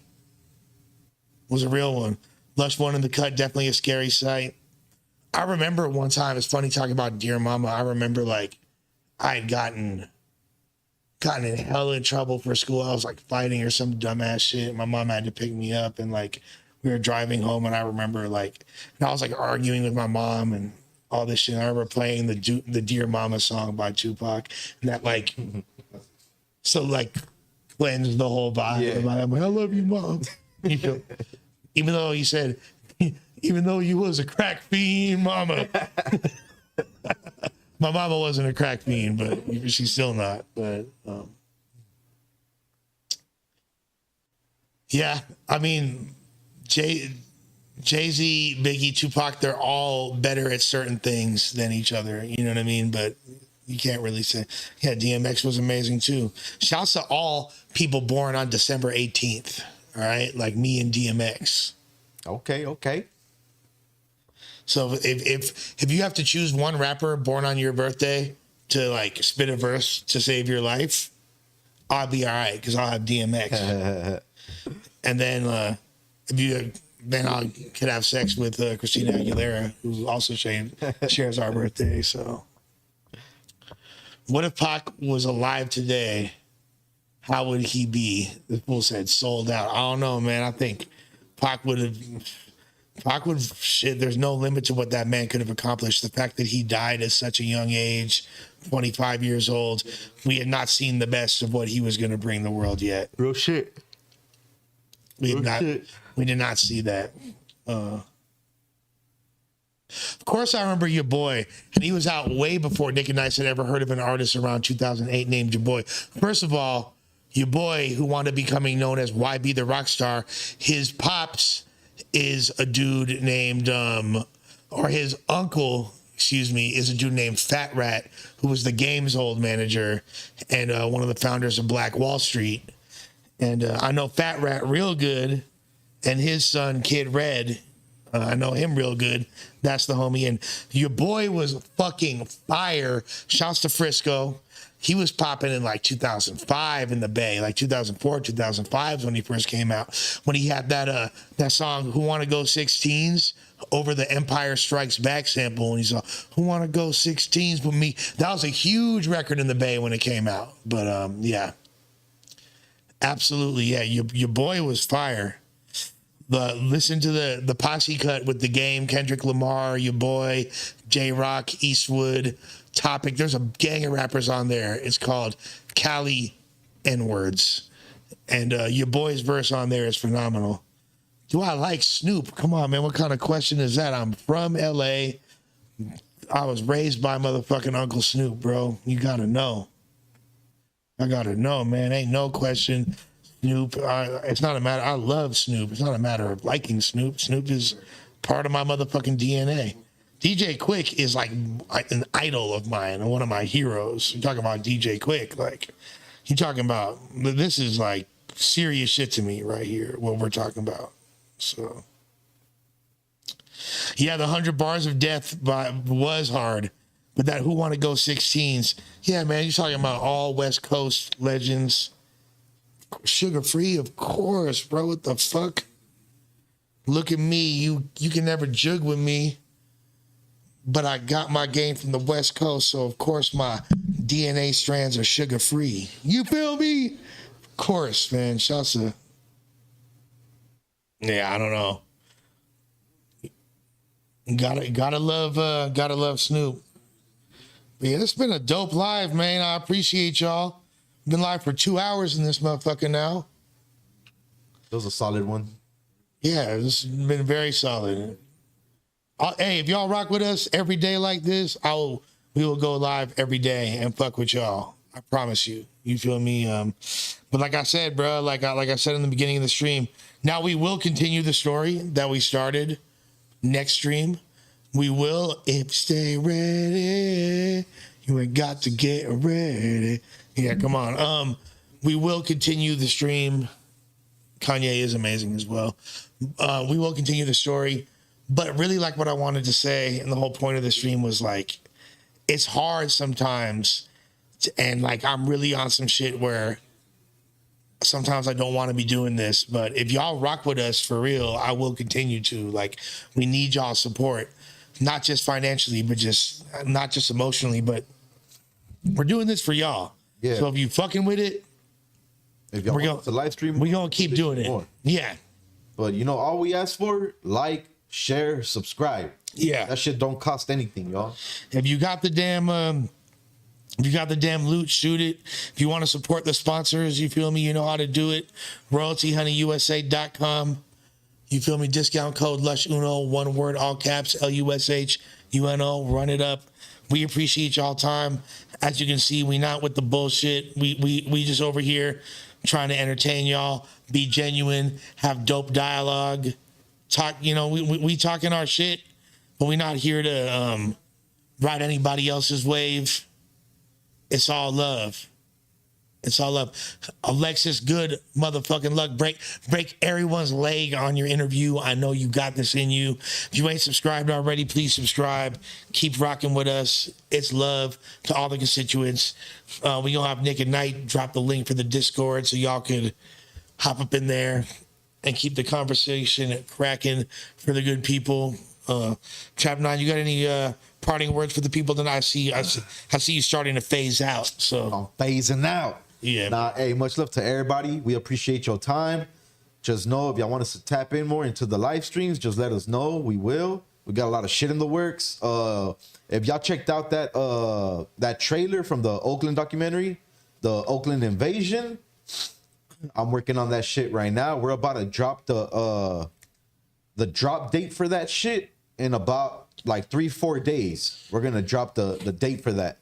B: was a real one. Lush one in the cut, definitely a scary sight. I remember one time, it's funny talking about Dear Mama. I remember like I had gotten in hella trouble for school. I was like fighting or some dumbass shit. My mom had to pick me up, and like we were driving home, and I remember like, and I was like arguing with my mom and all this shit. I remember playing the Dear Mama song by Tupac, and that like, so like cleansed the whole vibe. Yeah. I'm like, I love you, Mom. Even though he said, even though you was a crack fiend, Mama. My mama wasn't a crack fiend, but she's still not. But yeah, I mean, Jay-Z, Biggie, Tupac, they're all better at certain things than each other. You know what I mean? But you can't really say. Yeah, DMX was amazing too. Shouts to all people born on December 18th. All right, like me and DMX.
A: Okay.
B: So if you have to choose one rapper born on your birthday to like spit a verse to save your life, I'll be all right because I'll have DMX. And then then I could have sex with Christina Aguilera, who also shares our birthday. So, what if Pac was alive today? How would he be? The fool said sold out. I don't know, man. I think Pac would shit. There's no limit to what that man could have accomplished. The fact that he died at such a young age, 25 years old, we had not seen the best of what he was going to bring the world yet.
A: Real shit.
B: We did not see that. Of course, I remember your boy, and he was out way before Nick and I had ever heard of an artist around 2008 named your boy. First of all, your boy, who wound up becoming known as YB the Rockstar, his pops is a dude named, or his uncle, is a dude named Fat Rat, who was the Game's old manager and one of the founders of Black Wall Street. And I know Fat Rat real good, and his son, Kid Red, I know him real good. That's the homie. And your boy was fucking fire. Shouts to Frisco. he was popping in like 2005 in the Bay, like 2004, 2005 is when he first came out. When he had that song, Who Wanna Go 16s, over the Empire Strikes Back sample. And he's like, Who Wanna Go 16s with me? That was a huge record in the Bay when it came out. But yeah, absolutely. Yeah, your boy was fire. Listen to the posse cut with The Game, Kendrick Lamar, your boy, J-Rock, Eastwood, Topic. There's a gang of rappers on there. It's called Cali N-Words. And your boy's verse on there is phenomenal. Do I like Snoop? Come on, man. What kind of question is that? I'm from L.A. I was raised by motherfucking Uncle Snoop, bro. You got to know. I got to know, man. Ain't no question. Snoop, it's not a matter. I love Snoop. It's not a matter of liking Snoop. Snoop is part of my motherfucking DNA. DJ Quick is like an idol of mine and one of my heroes. You're talking about DJ Quick. Like, you're talking about, this is like serious shit to me right here, what we're talking about. So, yeah, the 100 Bars of Death was hard. But that Who Wanna Go 16s, yeah, man, you're talking about all West Coast legends. Sugar Free, of course, bro. What the fuck? Look at me. You can never jug with me. But I got my game from the West Coast, so of course my DNA strands are sugar free. You feel me? Of course, man. Shouts to. Yeah, I don't know. Gotta love Snoop. But yeah, it's been a dope live, man. I appreciate y'all. Been live for 2 hours in this motherfucker now.
A: That was a solid one.
B: Yeah, this has been very solid. Hey, if y'all rock with us every day like this, we will go live every day and fuck with y'all. I promise you. You feel me? But like I said, bro, like I said in the beginning of the stream, now we will continue the story that we started next stream. We will, if stay ready, you ain't got to get ready. Yeah, come on. We will continue the stream. Kanye is amazing as well. We will continue the story. But really, like, what I wanted to say, and the whole point of the stream was, like, it's hard sometimes, and, like, I'm really on some shit where sometimes I don't want to be doing this. But if y'all rock with us for real, I will continue to. Like, we need y'all's support, not just financially, but not just emotionally, but we're doing this for y'all. Yeah. So if you fucking with it,
A: if y'all want to live stream,
B: we're going to keep doing it. More. Yeah.
A: But, you know, all we ask for, like, share, subscribe.
B: Yeah.
A: That shit don't cost anything, y'all.
B: If you got the damn loot, shoot it. If you want to support the sponsors, you feel me, you know how to do it. RoyaltyHoneyUSA.com. You feel me? Discount code LushUno, one word, all caps, LUSHUNO. Run it up. We appreciate y'all time. As you can see, we not with the bullshit. We just over here trying to entertain y'all, be genuine, have dope dialogue. Talk, you know, we talking our shit, but we're not here to ride anybody else's wave. It's all love. It's all love. Alexis, good motherfucking luck. Break everyone's leg on your interview. I know you got this in you. If you ain't subscribed already, please subscribe. Keep rocking with us. It's love to all the constituents. We gonna have Nick at Night drop the link for the Discord so y'all could hop up in there and keep the conversation cracking for the good people. Chap 9, you got any parting words for the people? Then I see you starting to phase out. So
A: I'm phasing out.
B: Yeah.
A: Nah, hey, much love to everybody. We appreciate your time. Just know if y'all want us to tap in more into the live streams, just let us know. We will. We got a lot of shit in the works. If y'all checked out that trailer from the Oakland documentary, the Oakland invasion, I'm working on that shit right now. We're about to drop the drop date for that shit in about like 3-4 days. We're gonna drop the date for that.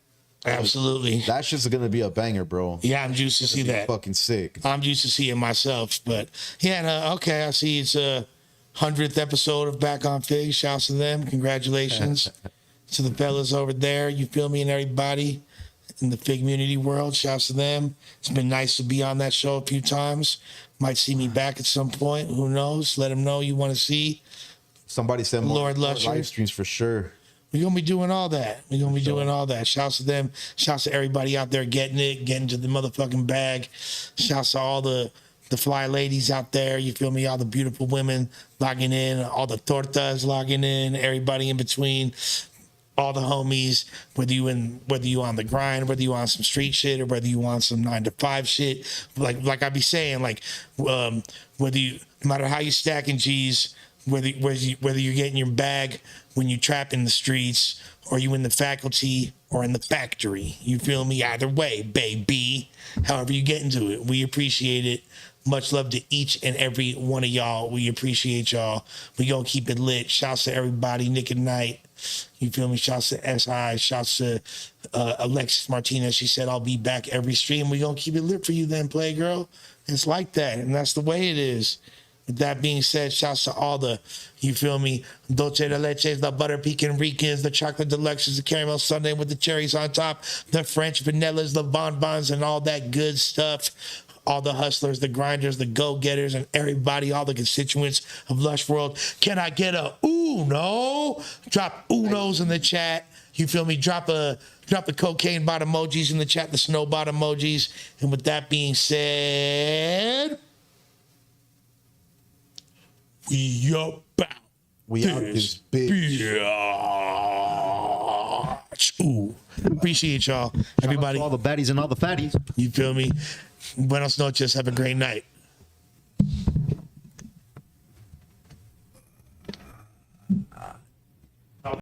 B: Absolutely.
A: That shit's gonna be a banger, bro.
B: Yeah, I'm juiced to see that.
A: Fucking sick.
B: I'm juiced to see it myself. But yeah, okay, I see it's a 100th episode of Back on Fig. Shouts to them. Congratulations to the fellas over there. You feel me? And everybody in the Fig community world. Shouts to them. It's been nice to be on that show a few times. Might see me back at some point. Who knows? Let them know you want to see.
A: Somebody said more live streams for sure.
B: We're gonna be doing all that. We're gonna be doing all that. Shouts to them. Shouts to everybody out there getting to the motherfucking bag. Shouts to all the fly ladies out there. You feel me? All the beautiful women logging in, all the tortas logging in, everybody in between, all the homies, whether you on the grind, whether you on some street shit or whether you on some 9-to-5 shit. Like I be saying, like no matter how you stacking G's, whether you're getting your bag when you trap in the streets or you in the faculty or in the factory. You feel me? Either way, baby. However you get into it, we appreciate it. Much love to each and every one of y'all. We appreciate y'all. We gonna keep it lit. Shouts to everybody. Nick and Knight. You feel me? Shouts to SI. Shouts to Alexis Martinez. She said, I'll be back every stream. We gonna keep it lit for you then, Playgirl. It's like that. And that's the way it is. With that being said, shouts to all the, you feel me, Dulce de Leches, the butter pecan Ricans, the chocolate deluxes, the caramel sundae with the cherries on top, the French vanillas, the bonbons, and all that good stuff. All the hustlers, the grinders, the go-getters, and everybody, all the constituents of Lush World. Can I get a uno? Drop unos in the chat. You feel me? Drop the cocaine bot emojis in the chat, the snow bot emojis. And with that being said, we up out.
C: We out this bitch.
B: Ooh. Appreciate y'all. Everybody.
A: All the baddies and all the fatties.
B: You feel me? Buenos noches. Have a great night.